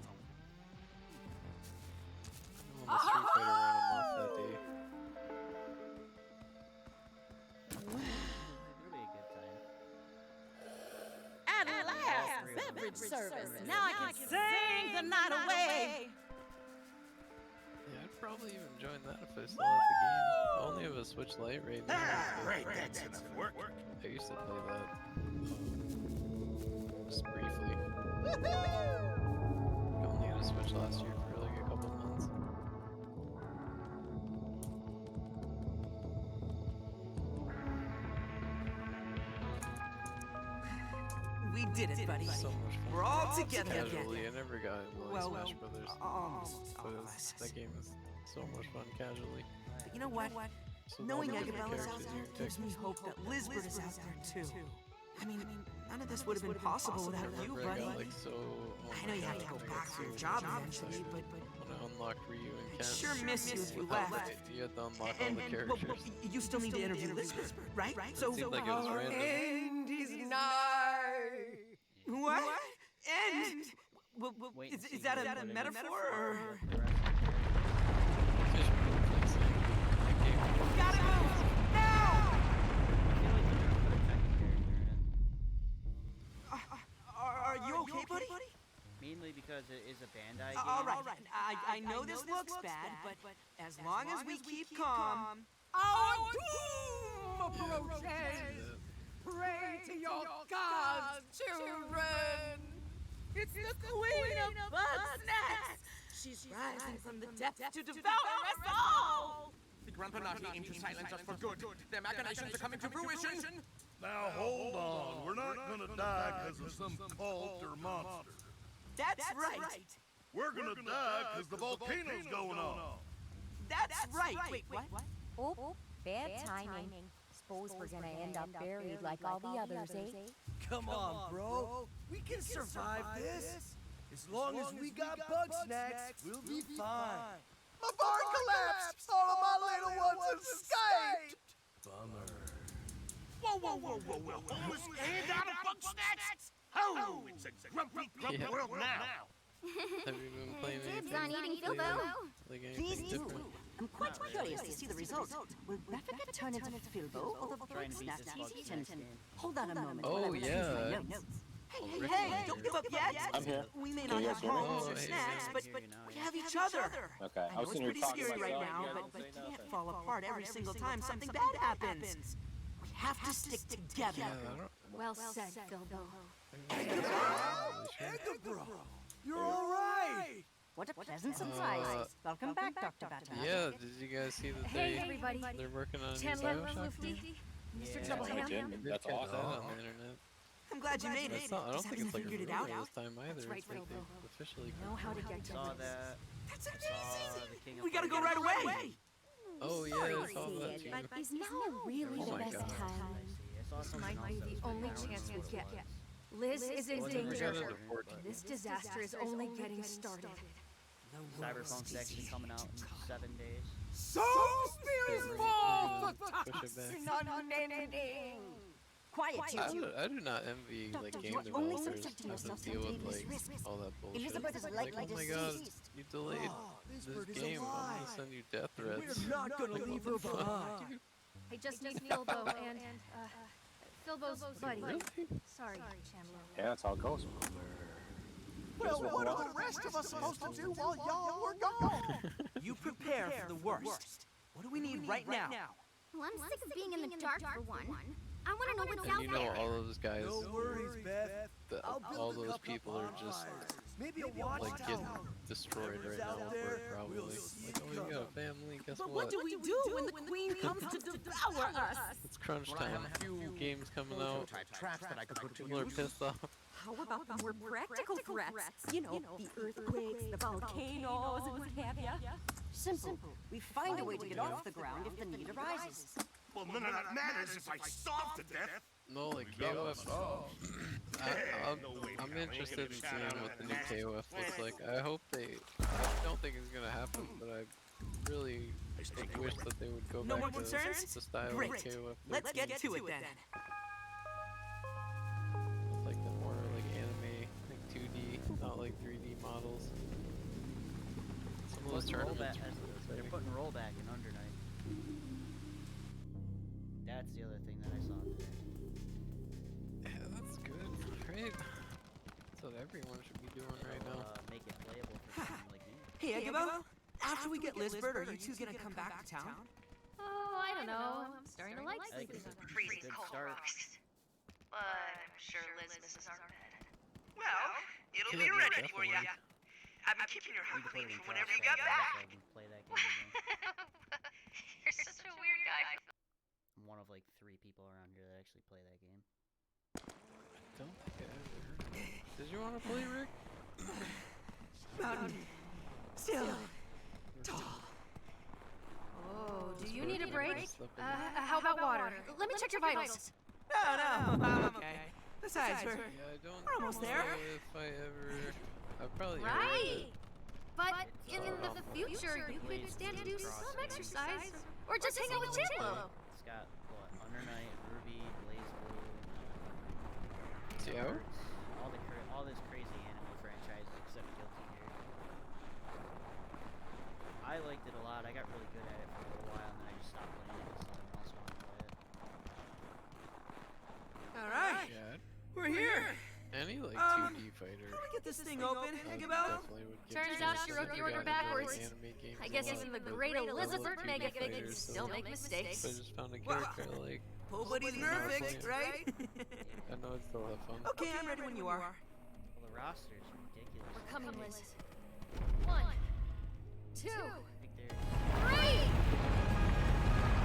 I'm on the Street Fighter one, I'm off that day. It'll be a good time. At last, beverage service. Now I can sing the night away. Yeah, I'd probably even join that if I still had the game. I only have a Switch Lite right now. but Right, that's enough work. I used to play that just briefly. I only had a Switch last year for like a couple months. We did it, buddy. So much fun. We're all together again. Casually, I never got into like Smash Brothers. Almost all But of it's- us. that game is so much fun casually. But you know what? So Knowing many different Agabella's out characters there you can gives pick. me hope that Lisbeth is out there too. I mean, none of this would have been possible without you, Remember I got buddy. like so. Oh I my know you God, have to go I got back so to your job excited eventually, but when I unlocked Ryu and I'd Ken. sure miss you if you Without left. the- You had to unlock all And the but characters. you still need to interview Lisbeth, right? So seemed like it was our random. end is nigh. What? End? Wait and see Is that what a it is. metaphor or? Gotta Gotta move now! Are you okay, buddy? Mainly because it is a Bandai game. All right. I know this looks bad, but as long as we keep calm, our doom approaches. Pray to your gods, children! It's the Queen of Bugsnax! She's rising from the depths to devour us all! The Grumpinati aim to silence us for good. Their machinations are coming to fruition. Now hold on. We're not gonna die because of some cult or monster. That's right. We're gonna die because the volcano's going on. That's right. Wait, what? Oh, bad timing. Suppose we're gonna end up buried like all the others, eh? Come on, bro. We can survive this. As long as we got Bugsnax, we'll be fine. My barn collapsed! All of my little ones escaped! Bummer. Whoa! Almost and out of Bugsnax? Oh, it's a grumpy world now. Have you been playing Dibs anything? on eating Philbo. Like Please anything do. different? I'm quite curious to see the result. Will Beffica turn into Philbo or the Trying to beat Bugsnax this Titan? Bugsnax game. Hold on a moment. Oh, while I retrieve my yeah. notes. Hey, don't give up yet. I'm here. We may Can not you have guys hear me? homes or Oh, hey, snacks, yeah. but we have each other. Okay, I I know was it's sitting here pretty talking to scary right myself. now, You guys but didn't we say can't nothing. fall apart every single time something bad happens. We have to stick together. Yeah, I don't... Well said, Philbo. Bro, you're all right. What a pleasant surprise. Welcome back, Dr. Batter. Yeah, did you guys see that Hey, everybody. they're working on a new Chandler, Bioshock game? Floofty, Mr. Yeah, Troubleham. They've That's got awesome. that on the internet. I'm glad you made it. It's not, I don't Just think it's haven't like a figured it rumor out. this time either. That's right, It's like Philbo. they officially Know how to get to Saw this. that. That's Saw amazing. the King of We gotta go Fighters. right away. Oh yeah, I saw that too. But is now really Oh the my best God. time? I saw This something might else be that the was only pretty chance we awesome. get. Liz is in Wasn't danger. regarded the 14th. This disaster is only getting started. Cyberpunk's actually coming out in 7 days. So spiritual! Push it back. Unending! Quiet, you. I do not envy like Doctor, game you are only developers subjecting having yourself to to deal with dangerous like risks. all that bullshit. Elizabeth is Like, likely oh my god, deceased. you delayed this this bird is game. I'm alive. gonna send you death threats. We're not gonna leave her behind. I just need Philbo and Philbo's buddy. Really? Sorry, Chandler. Yeah, that's how it goes. Well, what are the rest of us supposed to do while y'all were gone? You prepare for the worst. What do we need right now? Well, I'm sick of being in the dark for one. I want to know what's And out you know there. all those guys, No worries, Beth. all those people are just Maybe a like watchtower. getting destroyed right now out at there, work probably. we'll see Like, oh, it you got a coming. family, guess But what? what do we do when the queen comes to devour us? It's crunch time. Few games coming out. Traps that I could put to People are use. pissed off. How about the more practical threats? You know, the earthquakes, the volcanoes, and what have ya? Simple. We find a way to get off the ground if the need arises. Well, none of that matters if I starve to death. No, like KOF. I'm interested in seeing what the new KOF looks like. I hope they. I don't think it's gonna happen, but I really wish that they would go No more back to concerns? the style Great. of KOF. Let's get to it then. Like the more like anime, like 2D, not like 3D models. Some of those tournaments. They're putting rollback in Under Night. That's the other thing that I saw today. Yeah, that's good, right? That's what everyone should be doing right now. Make it playable for someone like me. Hey, Agabo, after we get Lizbert, are you two gonna come back to town? Oh, I don't know. I'm starting to like I think sleeping. it's a Freezing good cold start. rocks. But I'm sure Liz misses our bed. Well, it'll be Yeah, ready for ya. I've been keeping your We house can put clean it in for whenever you Crossfire got back. so I can play that game again. You're such a weird guy. I'm one of like 3 people around here that actually play that game. Don't think I ever heard of it. Did you want to play, Rick? Mountain. Still. Tall. Oh, do you need a break? Stuff in How about water? Let me check your vitals. No, I'm okay. Besides, Yeah, I don't we're almost there. know if I ever. I've probably Right. But in Oh. the future, you could stand to do some exercise, or just hang out with Chandler. It's got what? Under Night, Ruby, Blaze Blue, Tio? all this crazy anime franchises except Guilty Gear. I liked it a lot. I got really good at it for a little while, and then I just stopped playing it because someone else wanted to play it. All right. Chad? We're here. Any like Um, 2D fighter. Get this thing open, Eggabell. Turns out she wrote the order backwards. I guess even the great Elizabeth Megafig can still make mistakes. I just found a character I like. Nobody's perfect, right? I know it's still have fun. Okay, I'm ready when you are. Well, the roster's ridiculous. We're coming, Liz. 1, 2, I think 3!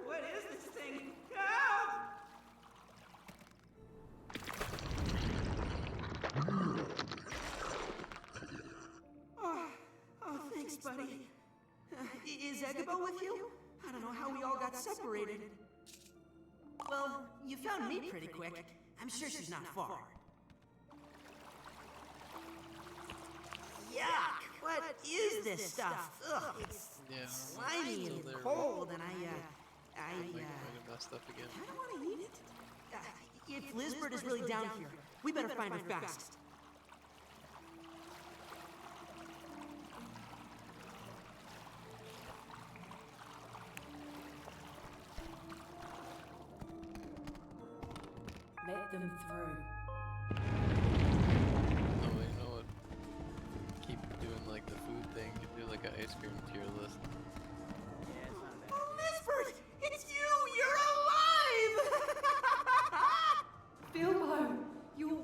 What is this thing? Help! Oh, thanks, buddy. Is Eggabell with you? I don't know how we all got separated. Well, you found me pretty quick. I'm sure she's not far. Yuck! What is this stuff? Ugh, it's slimy and cold, and I might have messed up again. I don't want to eat it. If Lizbert is really down here, we better find her fast. Let them through. Oh, you know what? Keep doing like the food thing. You can do like an ice cream tier list. Oh, Lizbert! It's you! You're alive! Bilbo, you're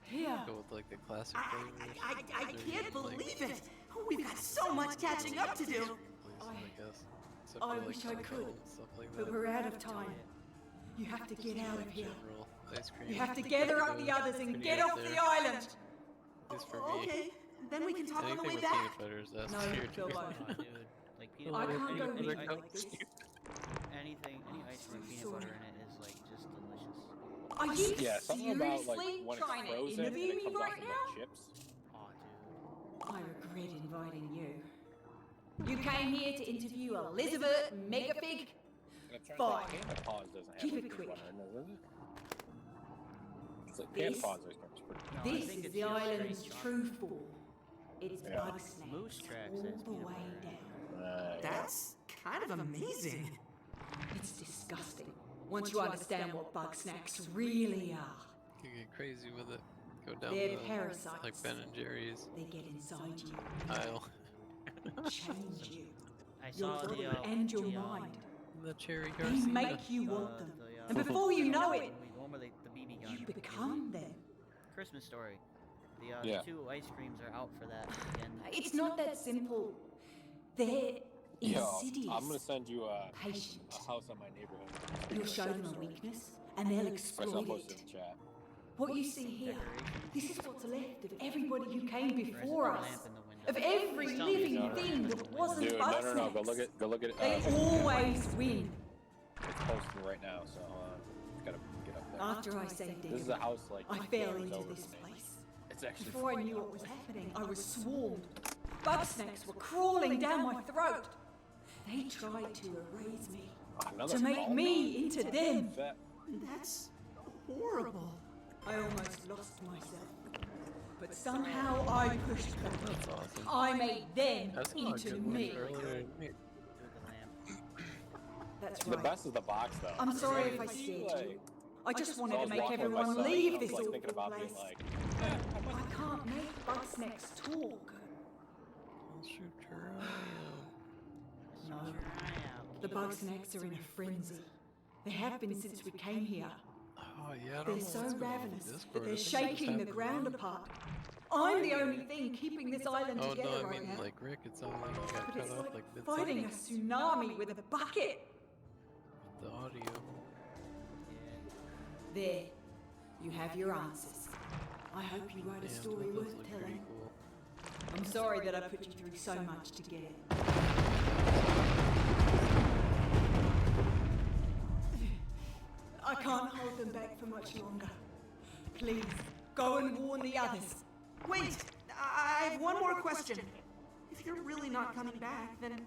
here. Go with like the classic flavors. I can't believe it! We've got so much catching up to do. I guess. Except I for, like, wish I chocolate could, and stuff like but that. we're out of time. You have to get out of here. General ice cream. You have to gather up the others and get off the island. At least for me. Okay, then we can talk on the Anything way with back. peanut butter is S No, tier to me. Bilbo. Oh, dude. Like peanut I butter. can't go any with like this. anything, any ice cream with peanut butter in it is like just delicious. Are you Yeah, something about like seriously when it's trying to frozen and interview it me comes off right in now? like chips. Oh, dude. I regret inviting you. You came here to interview Elizabeth Megafig? Fine. Peanut paws doesn't have Keep any it quick. peanut butter in it, does it? It's like This- peanut paws ice cream is pretty good. No, I This think is it's the just island's straight true form. It's Yeah. Bugsnax Moose tracks all has the peanut way butter in down. That's kind of amazing. It's disgusting. Once you understand what Bugsnax really are, You get crazy with it. Go down They're the parasites. like Ben and Jerry's they get inside you, aisle. change you, I your saw body the and your the, mind. The cherry They Garcia. make you want them, the, and before you know it, the one where the BB gun. you become them. Christmas Story. The Yeah. the 2 ice creams are out for that weekend. It's not that simple. They're Yo, insidious. I'm gonna send you a Patient. house on my neighborhood. You'll show them a weakness, and they'll First I'll exploit post it it. in the chat. What you see here, this is what's left of everybody who came There's before a us. lamp in the window. Of every Tell me living it's not. thing that wasn't Dude, no, go look Bugsnax. at, go look at. They always win. It's posting right now, so gotta get up there. After I saved This is a Eggabell, house like I 4 fell doors into over this from me. place. It's actually Before I knew what was happening, I was swarmed. Bugsnax were crawling down my throat. They tried to erase me, another to make ball. me into them. Fat. That's horrible. I almost lost myself. But somehow I pushed them. That's awesome. I made them That's not a into good one me. earlier. That's The right. best is the box though. I'm sorry if I Like, scared you. I just so I wanted to was make walking with my everyone son, leave I was, this like, thinking awful about place. being like, I can't make Bugsnax talk. I'll shoot your eye No. The Bugsnax are in a frenzy. They have been since we came here. out. Oh yeah, I don't They're know so what's going on ravenous with that Discord. they're I think it's shaking the happening. ground apart. I'm the only thing keeping this island Oh together no, I right mean now. like Rick, it sounded like you got But cut it's off like like fighting a tsunami with a bucket. the audio. There, you have your answers. I hope you write a Damn, story those worth look telling. pretty cool. I'm sorry that I put you through so much to get it. I can't hold them back for much longer. Please, go and warn the others. Wait! I have one more question. If you're really not coming back, then...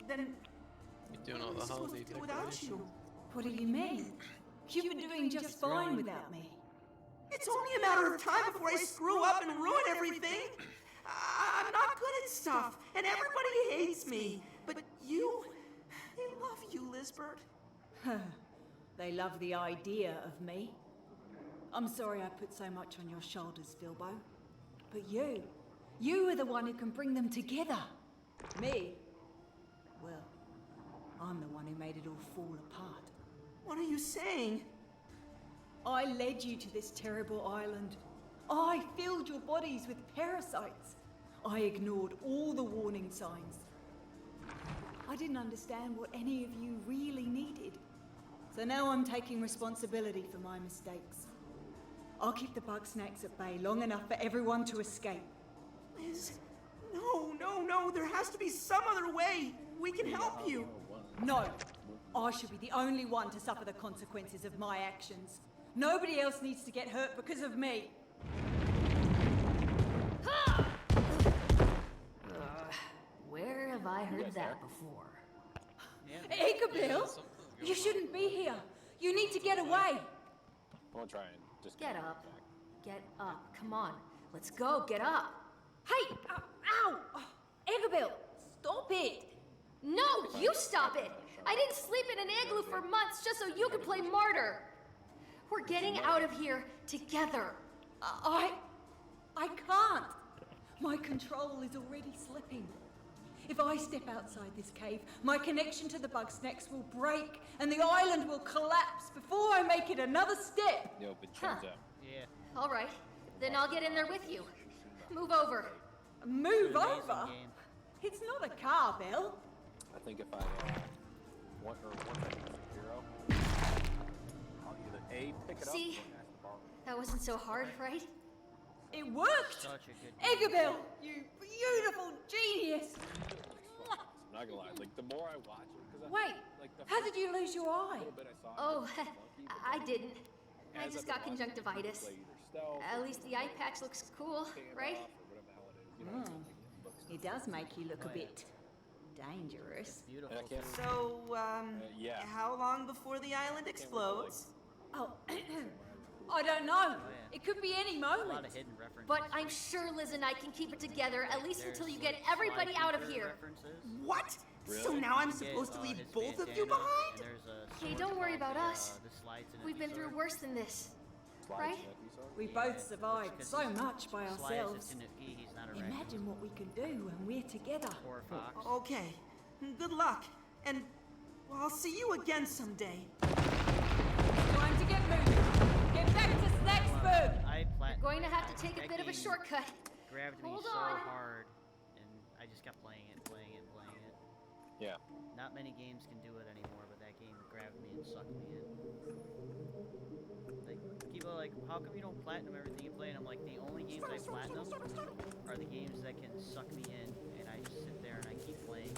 You're doing all what am I the supposed holiday to do without decorations. you? What do you mean? You've been doing just fine without me. It's only a matter of time before I screw up and ruin everything. I'm not good at stuff, and everybody hates me. But you... they love you, Lizbert. They love the idea of me. I'm sorry I put so much on your shoulders, Filbo. But you are the one who can bring them together. Me? Well, I'm the one who made it all fall apart. What are you saying? I led you to this terrible island. I filled your bodies with parasites. I ignored all the warning signs. I didn't understand what any of you really needed. So now I'm taking responsibility for my mistakes. I'll keep the Bugsnax at bay long enough for everyone to escape. Liz, no, there has to be some other way. We can help you. No, I should be the only one to suffer the consequences of my actions. Nobody else needs to get hurt because of me. Where have I heard that before? Igabil, you shouldn't be here. You need to get away. I'll try and just Get up. Get up. Come on. Let's go. Get up. Hey! Ow! Igabil, stop it! No, you stop it! I didn't sleep in an igloo for months just so you could play martyr. We're getting out of here together. I can't. My control is already slipping. If I step outside this cave, my connection to the Bugsnax will break and the island will collapse before I make it another step. Yo, but turns out. Yeah. All right, then I'll get in there with you. Move over. Move over? It's not a car, Bill. I think if I want a hero, I'll either A, pick it See? up, or ask to borrow it. That wasn't so hard, right? It worked! Such a good Igabil, you beautiful genius! I'm not gonna lie, like the more I watch it, because Wait, how did you lose your eye? Oh, I didn't. I just got conjunctivitis. At least the eye patch looks cool, right? It does make you look a bit dangerous. Beautiful. So, yeah. how long before the island explodes? Oh, I don't know. It could be any A lot of moment. hidden references. But I'm sure Liz and I can keep it together, at least until you get everybody out of here. What? So now I'm supposed to leave both of you behind? Hey, don't worry about us. We've been through worse than this. Right? We both survived so much by ourselves. Slides, he's not a raccoon. Imagine what we can do when we're together. Or a fox. Okay. Good luck. And well, I'll see you again someday. Time to get moving. Get back to Snacksburg. You're going to have to take a bit of a shortcut. Grabbed me Hold so on. hard, and I just kept playing it. Yeah. Not many games can do it anymore, but that game grabbed me and sucked me in. Like, people are like, how come you don't platinum everything you play? And I'm like, the only games I platinum are the games that can suck me in, and I just sit there and I keep playing.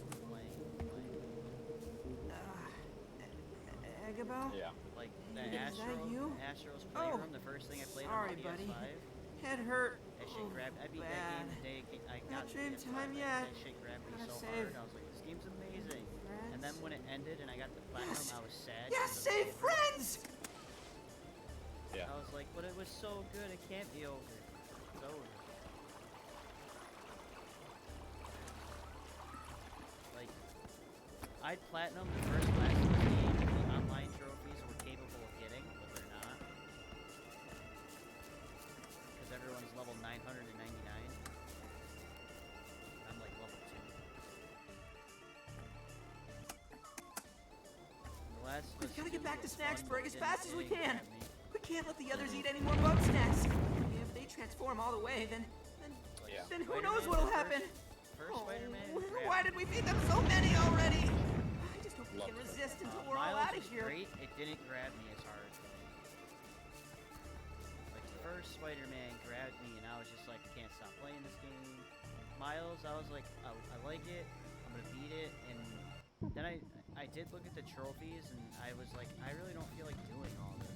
Agabel? Yeah. Like, the Is that you? Astro's Oh, Playroom, the first thing I played sorry, on the buddy. PS5. Head hurt. That shit grabbed. I beat that game the day I got Not dream the PS5. time yet. That shit grabbed me Gotta so save. hard. I was like, this game's amazing. And then when it ended and I got the platinum, I was sad. Yes, because save of- friends! Yeah. I was like, but it was so good, it can't be over. It's over. Like, I'd platinum the first class of the game that the online trophies were capable of getting, but they're not. Because everyone's level 999. I'm like level 2. The last We've got to get back to Snacksburg as didn't fast as we can. grab me. We can't let the others eat any more Bugsnax. If they transform all the way, then who knows what'll happen? First Spider-Man. Why did we feed them so many already? I just hope we can resist until we're all Miles out of is here. great. It didn't grab me as hard. Like the first Spider-Man grabbed me, and I was just like, I can't stop playing this game. Miles, I was like, I like it. I'm gonna beat it, and then I did look at the trophies, and I was like, I really don't feel like doing all this.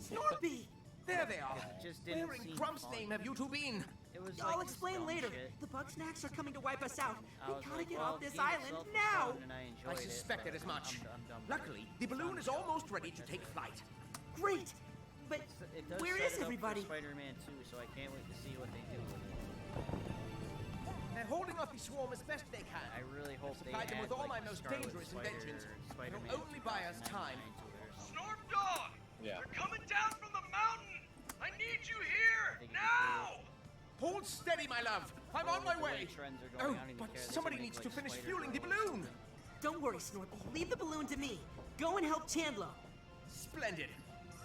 Snorpy! There they are. It just didn't Where in seem Grump's fun. name have you two been? It was I'll like explain dumb later. shit. The Bugsnax are coming to wipe us out. I was like, get well, off this game island itself was now. fun and I enjoyed it, suspected but as much. I'm done with Luckily, it. the balloon is almost ready to take flight. Great! But It does where set is it up everybody? for Spider-Man 2, so I can't wait to see what they do with it. They're holding off the swarm as best they can. I really hope they supplied them add, with all like, my most Scarlet dangerous Spider, inventions. Spider-Man It'll only buy us 2099 time. to it or something. Snorp Dog! Yeah. They're coming down from the mountain! I need you here! Now! Hold steady, my love. I'm on my The way way. trends are Oh, going, I don't even but care. They somebody should make, needs like, to finish Spider fueling the Girl or balloon. Don't worry, Snorpy. Leave the balloon to me. Go and help Chandler. Splendid.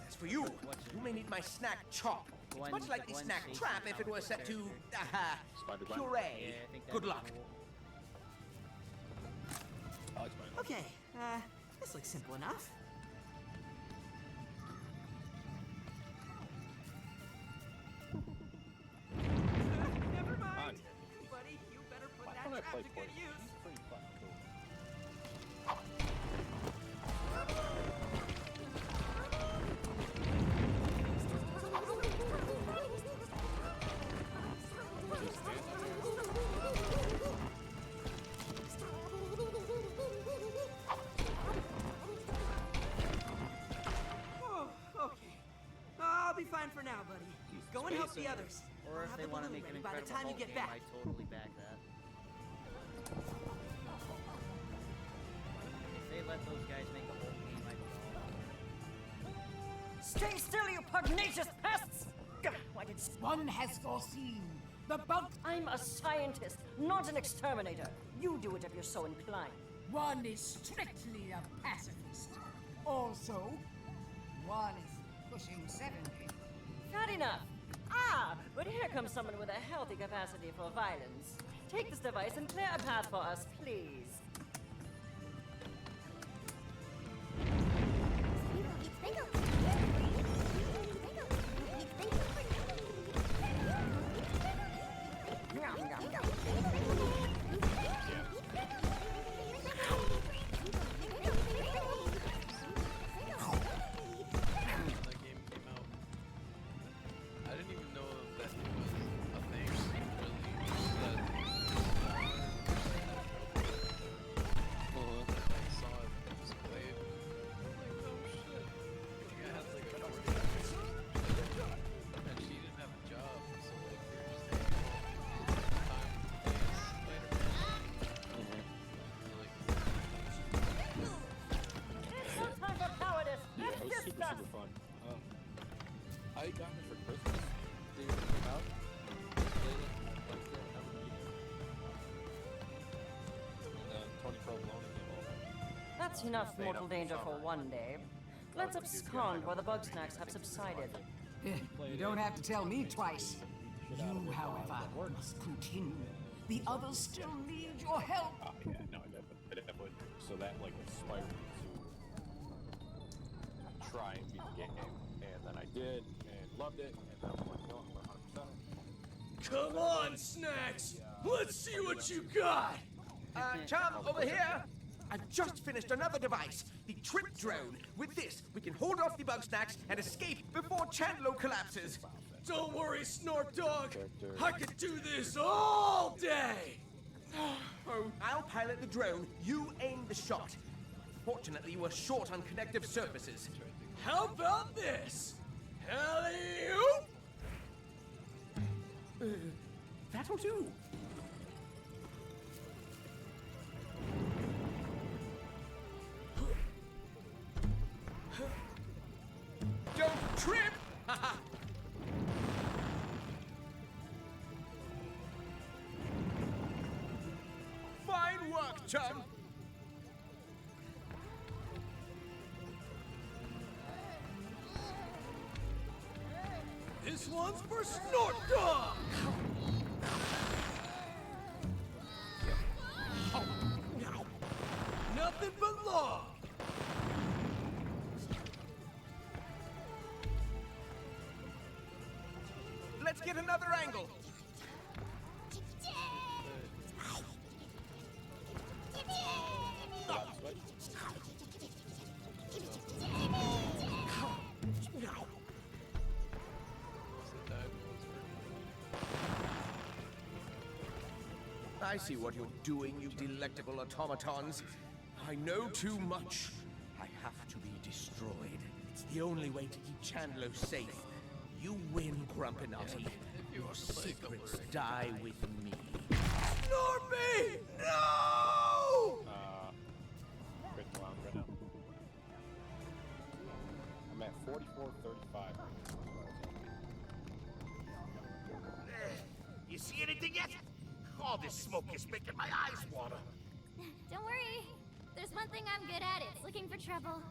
As for you, you may need my snack chop. It's much like the snack trap if it were set to Spider-Gwen. puree. Yeah, I think that'd Good be luck. cool. I like Spider-Man. Okay, this looks simple enough. Never mind. Buddy, you better put Why that don't I trap play to good Poison? use. He's pretty fucking cool. Oh, okay. I'll be fine for now, buddy. Go and help the Space others. Or I'll if have they the want to balloon make an ready by the Incredible time you Hulk get game, back. I totally back that. If they let those guys make a Hulk game, I'd be all. Stay still, you pugnacious pests! Gah, why did One has foreseen. The bug. I'm a scientist, not an exterminator. You do it if you're so inclined. One is strictly a pacifist. Also, one is pushing 70. Fair enough. Ah, but here comes someone with a healthy capacity for violence. Take this device and clear a path for us, please. That game came out. I didn't even know that it was a thing, really. That I saw it displayed. I'm like, oh shit. The guy has like a 40 and she didn't have a job, so like we were just hanging out time playing It's no time for cowardice. Yeah, Let's it was discuss. super fun. I got it for Christmas. They came out. Played it. Liked it. Never beat it. And then Tony Pro Malone came over. That's enough Stayed mortal up for danger for summer. one day. Let's abscond while the Bugsnax have subsided. You don't have to tell me twice. You, however, must continue. The others still need your help. Oh, yeah, no, I definitely do. So that, like, inspired me to try and beat the game. And then I did, and loved it, and then I'm like, no, I'm 100%. Come on, Snacks! Let's see what you got! Chum, over here! I've just finished another device, the Trip Drone. With this, we can hold off the Bugsnax and escape before Chandler collapses. Don't worry, Snorp Dog! I could do this all day! Oh, I'll pilot the drone, you aim the shot. Fortunately, we're short on connective surfaces. How about this? Alley-oop! That'll do. Don't trip! Fine work, chum! This one's for Snort Dog! Nothing but love! Let's get another angle. I see what you're doing, you delectable automatons. I know too much. I have to be destroyed. It's the only way to keep Chandler safe. You win, Grumpinati. Your secrets die with me. Snorpy! No! Quick round right now. I'm at 44-35. You see anything yet? All this smoke is making my eyes water. Don't worry. There's one thing I'm good at. It's looking for trouble.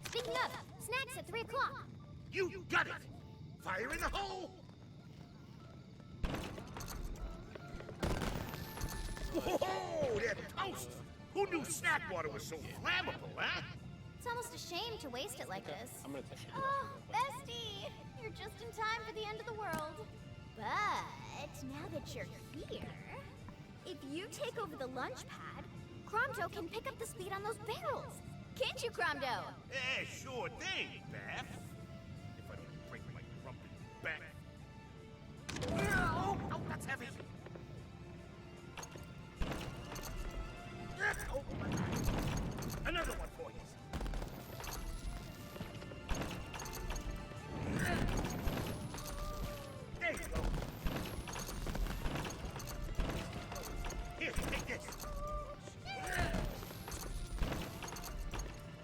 Speaking of, snacks at 3 o'clock. You got it! Fire in the hole! Whoa, they're toast! Who knew snack water was so flammable, huh? It's almost a shame to waste it like this. I'm gonna take it. Oh, bestie! You're just in time for the end of the world. But now that you're here, if you take over the lunch pad, Cromdo can pick up the speed on those barrels. Can't you, Cromdo? Eh, sure thing, Beth. If I don't break my grumpy back. Oh, that's heavy. Oh, my God. Another one for you. There you go. Here, take this.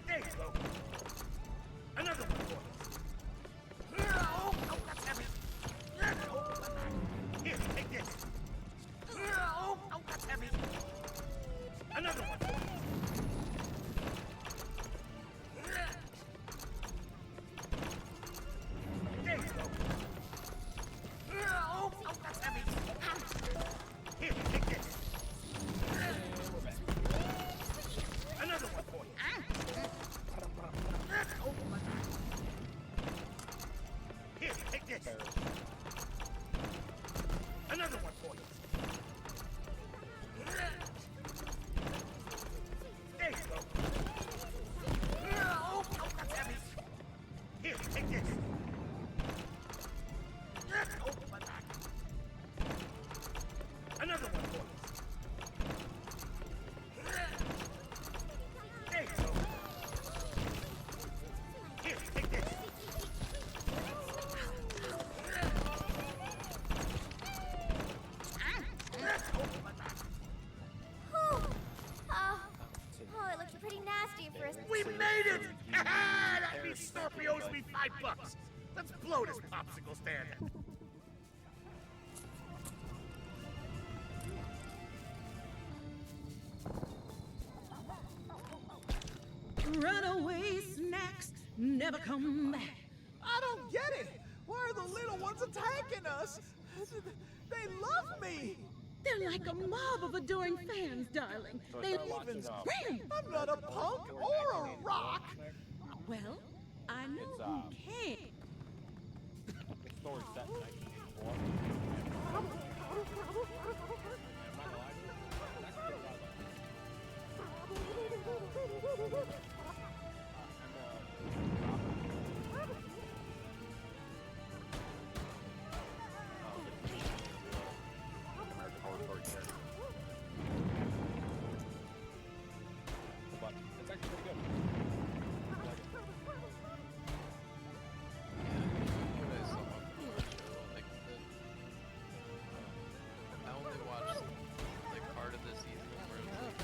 There you go. Another one for you. Oh, that's heavy. Oh, my God. Here, take this. Oh, that's heavy. Another one for you. There you go. Oh, that's heavy. Here, take this. Another one for you. Oh, my God. Here, take this. Another one for you. There you go. Oh, that's heavy. Here, take this. Oh, my God. Another one for you. There you go. Here, take this. Oh, my God. Whew. Oh, it looks pretty nasty for us. We made it! That means Snorpy owes me $5. Let's blow this popsicle stand. Runaway snacks never come back. I don't get it. Why are the little ones attacking us? They love me. They're like a mob of adoring fans, darling. They even scream. I'm not a punk or a rock. Well, I know who can. The story's set in 1984. I'm not gonna lie to you, that's pretty wild. American Horror Story character. But it's actually pretty good. I like it. I only watched like part of the season where it was like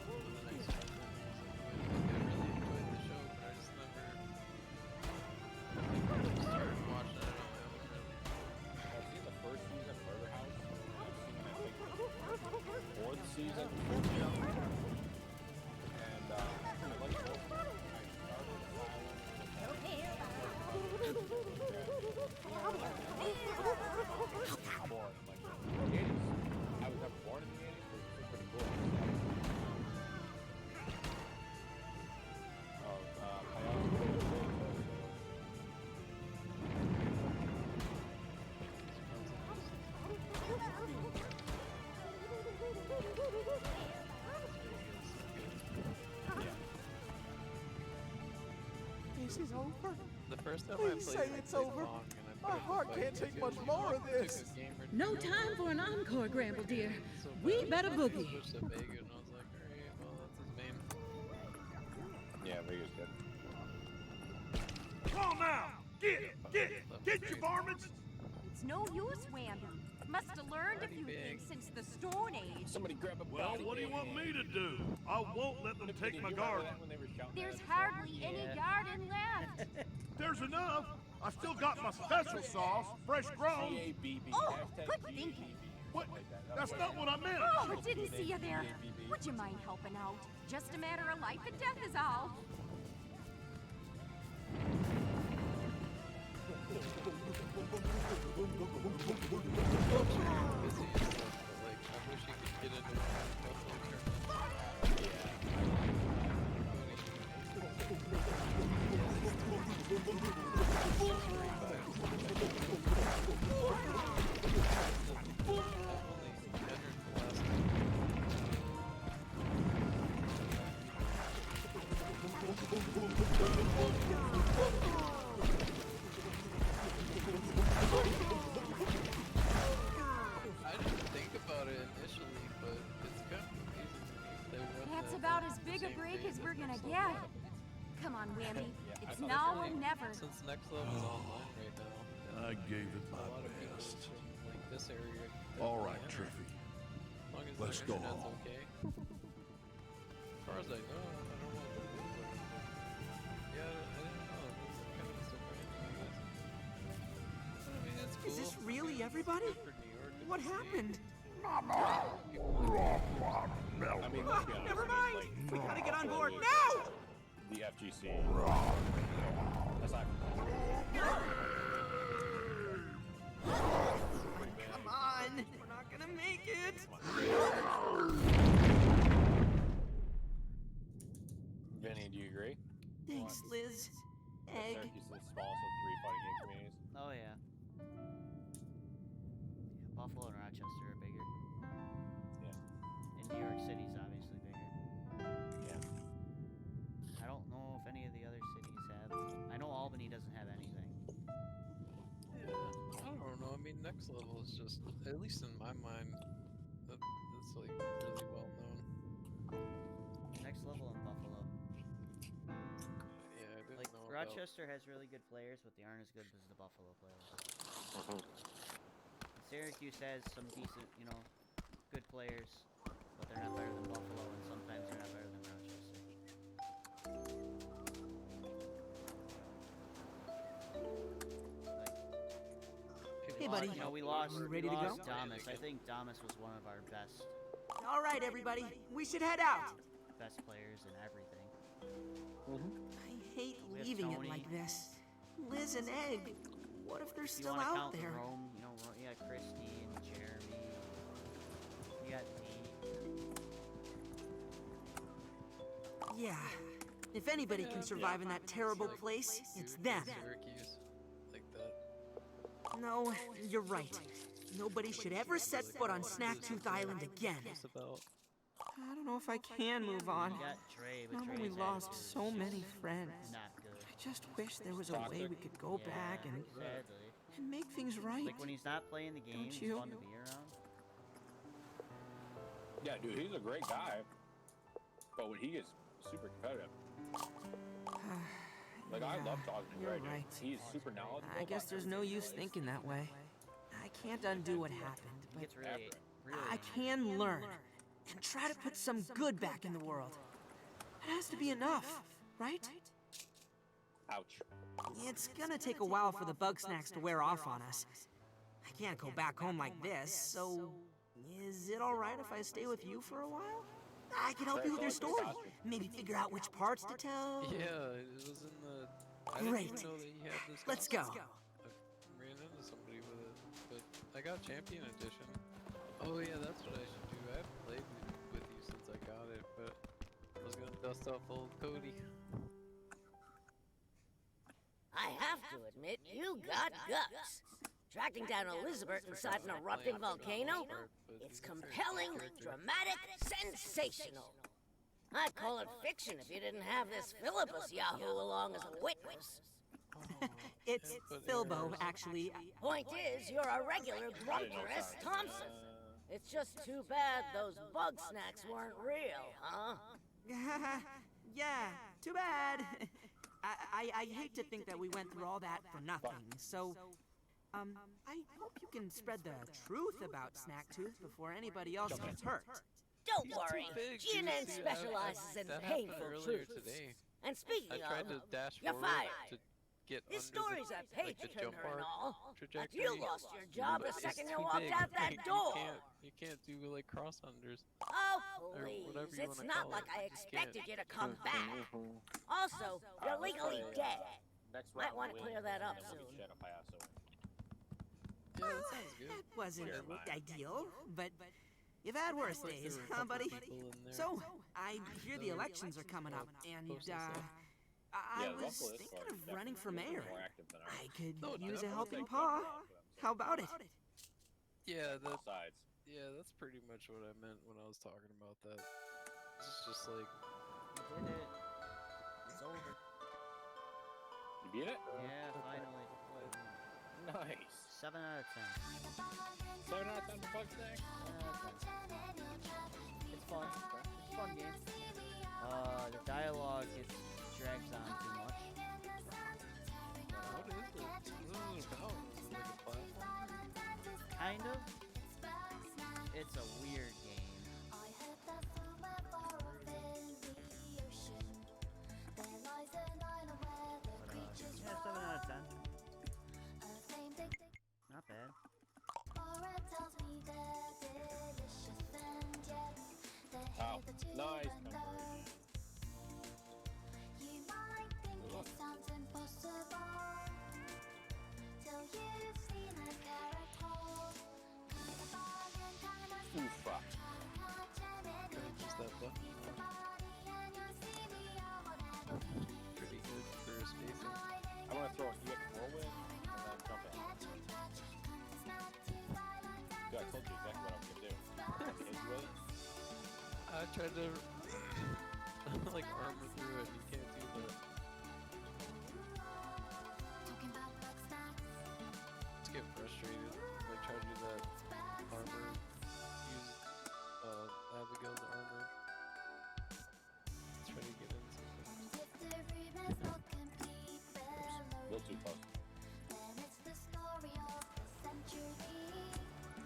the next chapter. I really enjoyed the show, but I just never started watching it. I haven't really. I've seen the first season, Murder House. I've seen, I think, the fourth season, and I like both. I'm born like in the 80s. I was never born in the 80s, but it was pretty cool. This is over. The first time Please I played say it, it's I played over. Pong, and I My heart can't take much more of this. No time for an encore, Gramble dear. We better boogie. Yeah, Vega's good. Come on now! Get you varmints! It's no use, Whammy. Must have learned a few things since the Stone Age. Somebody grab a Well, what do you want me to do? I won't let them take my garden. There's hardly any garden left. There's enough. I still got my special sauce, fresh grown. Oh, good thinking. What? That's not what I meant. Oh, I didn't see you there. Would you mind helping out? Just a matter of life and death is all. I didn't think about it initially, but it's kind of amazing. That's about as big a break as we're gonna get. Come on, Whammy. It's now or never. Since next level's online right now. I gave it my best. Like this area. All right, Triffy. As long as Let's the go internet's home. okay. As far as I know, I don't know what it is. Yeah, I didn't know. This is kind of surprising, I guess. But, I mean, it's cool. Is this really everybody? What happened? I mean, let's be honest, Never I mind. mean, like, We gotta get on board now. the FGC. Aside Come on. We're not gonna make it. Vinny, do you agree? Thanks, Liz. Egg. Syracuse is the smallest of 3 fighting game communities. Oh yeah. Buffalo and Rochester are bigger. Yeah. And New York City's obviously bigger. Yeah. I don't know if any of the other cities have. I know Albany doesn't have anything. Yeah, I don't know. I mean, next level is just, at least in my mind, it's like really well known. Next level in Buffalo. Yeah, I didn't Like know about- Rochester has really good players, but they aren't as good as the Buffalo players. Syracuse has some decent, you know, good players, but they're not better than Buffalo, and sometimes they're not better than Rochester. Hey, buddy. You know, we lost. You ready we to go? lost Damas. I think Damas was one of our best All right, everybody. We should head out. players in everything. I hate We have leaving it Tony. like this. Liz and Egg. What if they're If you still want to out count there? Rome, you know, you got Christy and Jeremy. You got Dee. Yeah. If anybody can survive in that terrible place, it's them. Syracuse, like that. No, you're right. Nobody should ever set foot on Snacktooth Island again. It's about I don't know if I can move on. You got Trey, but Not when we Trey's lost attitude is so just many friends. Not good. I just wish there was a way we could go back and Sadly. make things right. Like when he's not playing the game, Don't he's you? fun to be around. Yeah, dude, he's a great guy. But when he gets super competitive, like I love talking to You're Greg. right. He's super knowledgeable. I guess about there's no use thinking that way. I can't undo what happened, He but gets really, really. I can learn and try to put some good back in the world. It has to be enough, right? Ouch. It's gonna take a while for the Bugsnax to wear off on us. I can't go back home like this, so is it alright if I stay with you for a while? I can help you with your story. Maybe figure out which parts to tell. Yeah, it was in the. I didn't Great. even know that you had this. Let's go. I ran into somebody with it, but I got Champion Edition. Oh yeah, that's what I should do. I haven't played with you since I got it, but I was gonna dust off old Cody. I have to admit, you got guts. Tracking down Elizabeth inside an erupting volcano? It's compelling, dramatic, sensational. I'd call it fiction if you didn't have this Philippus Yahoo along as a witness. It's Bilbo, actually. Point is, you're a regular Grumperess Thompson. It's just too bad those Bugsnax weren't real, huh? Yeah, too bad. I hate to think that we went through all that for nothing, so... I hope you can spread the truth about Snacktooth before anybody else gets hurt. Don't worry, GNN specializes in painful truths. Today. And speaking I tried of, to dash you're forward fired. to get This under story's the, a page the turner jump and arc all, but trajectory. you lost your job the It's second you too walked big. out that door. You can't do like cross unders. Oh, Or please. whatever you It's wanna not call like it. I You just expected can't. you to come back. Also, you're legally dead. Next Might round want to we'll clear win, that and up then we'll soon. get Shadow Payaso. Yeah, that sounds good. That wasn't Sure, mine. ideal, but you've had worse Like there days, were a huh, couple buddy? people in there So, I hear the that were, elections are coming up, and, posting stuff. I Yeah, was Russell is thinking definitely of running for mayor. more active than ours. I could Oh, use a definitely. helping paw. How about it? Yeah, that, Besides. yeah, that's pretty much what I meant when I was talking about that. It's just like, You did it. It's over. You beat it? Yeah, finally. Nice. 7 out of 10. 7 out of 10 for Bugsnax? It's fun. It's a fun game. The dialogue drags on too much. what is it? What is it about? Is it like a platform? Kind of. It's a weird game. Yeah, 7 out of 10. Not bad. Oh, nice conversion. Oofa. Just that button. Pretty good for spacing. I want to throw an EX whirlwind and then jump in. Dude, I told you exactly what I was going to do. Hit you with it. I tried to like armor through it. You can't do that. Just get frustrated. Like try to do that armor. Use Abigail's armor. Try to get into it. A little too close.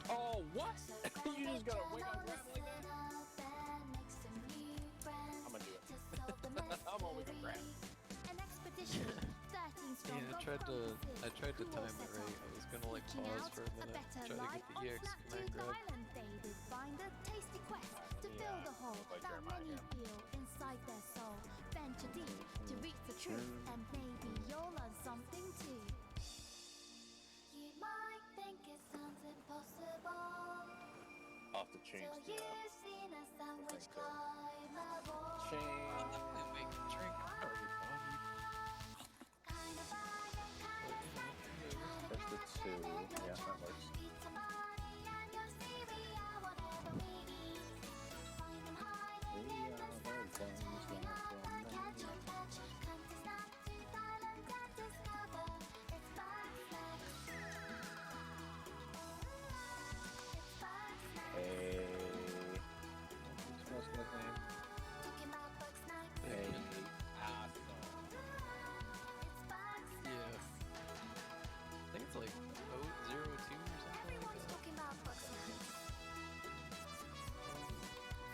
Oh, what? You just gotta wait on grab like that? I'm gonna do it. I'm gonna wait on grab. Yeah, I tried to time it right. I was gonna like pause for a minute, try to get the EX command grab. And maybe you'll learn something too. You might think it sounds impossible. Off the chain. Till you've seen a sandwich climb a wall. Make a drink. There's the 2. Yeah, that works. Hey. What's his name? Hey. Awesome. Yeah. I think it's like 002 or something like that.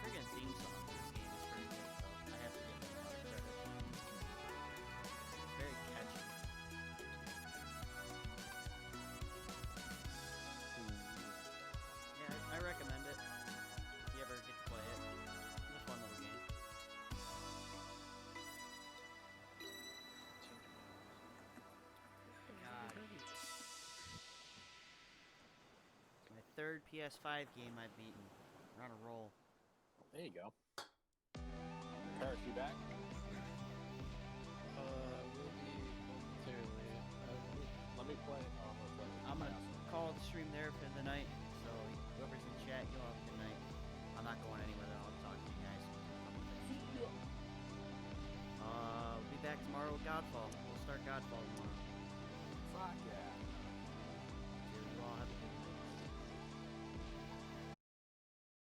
Friggin' theme song for this game is pretty good, though. I have to give them a lot of credit. Very catchy. Yeah, I recommend it. If you ever get to play it. It's a fun little game. God. It's my third PS5 game I've beaten. We're on a roll. There you go. Paris, you back? Will be momentarily. Let me play. I'm gonna call the stream there for the night, so whoever's in chat, you'll have a good night. I'm not going anywhere though, I'll talk to you guys. We'll be back tomorrow with Godfall. We'll start Godfall tomorrow. podcast.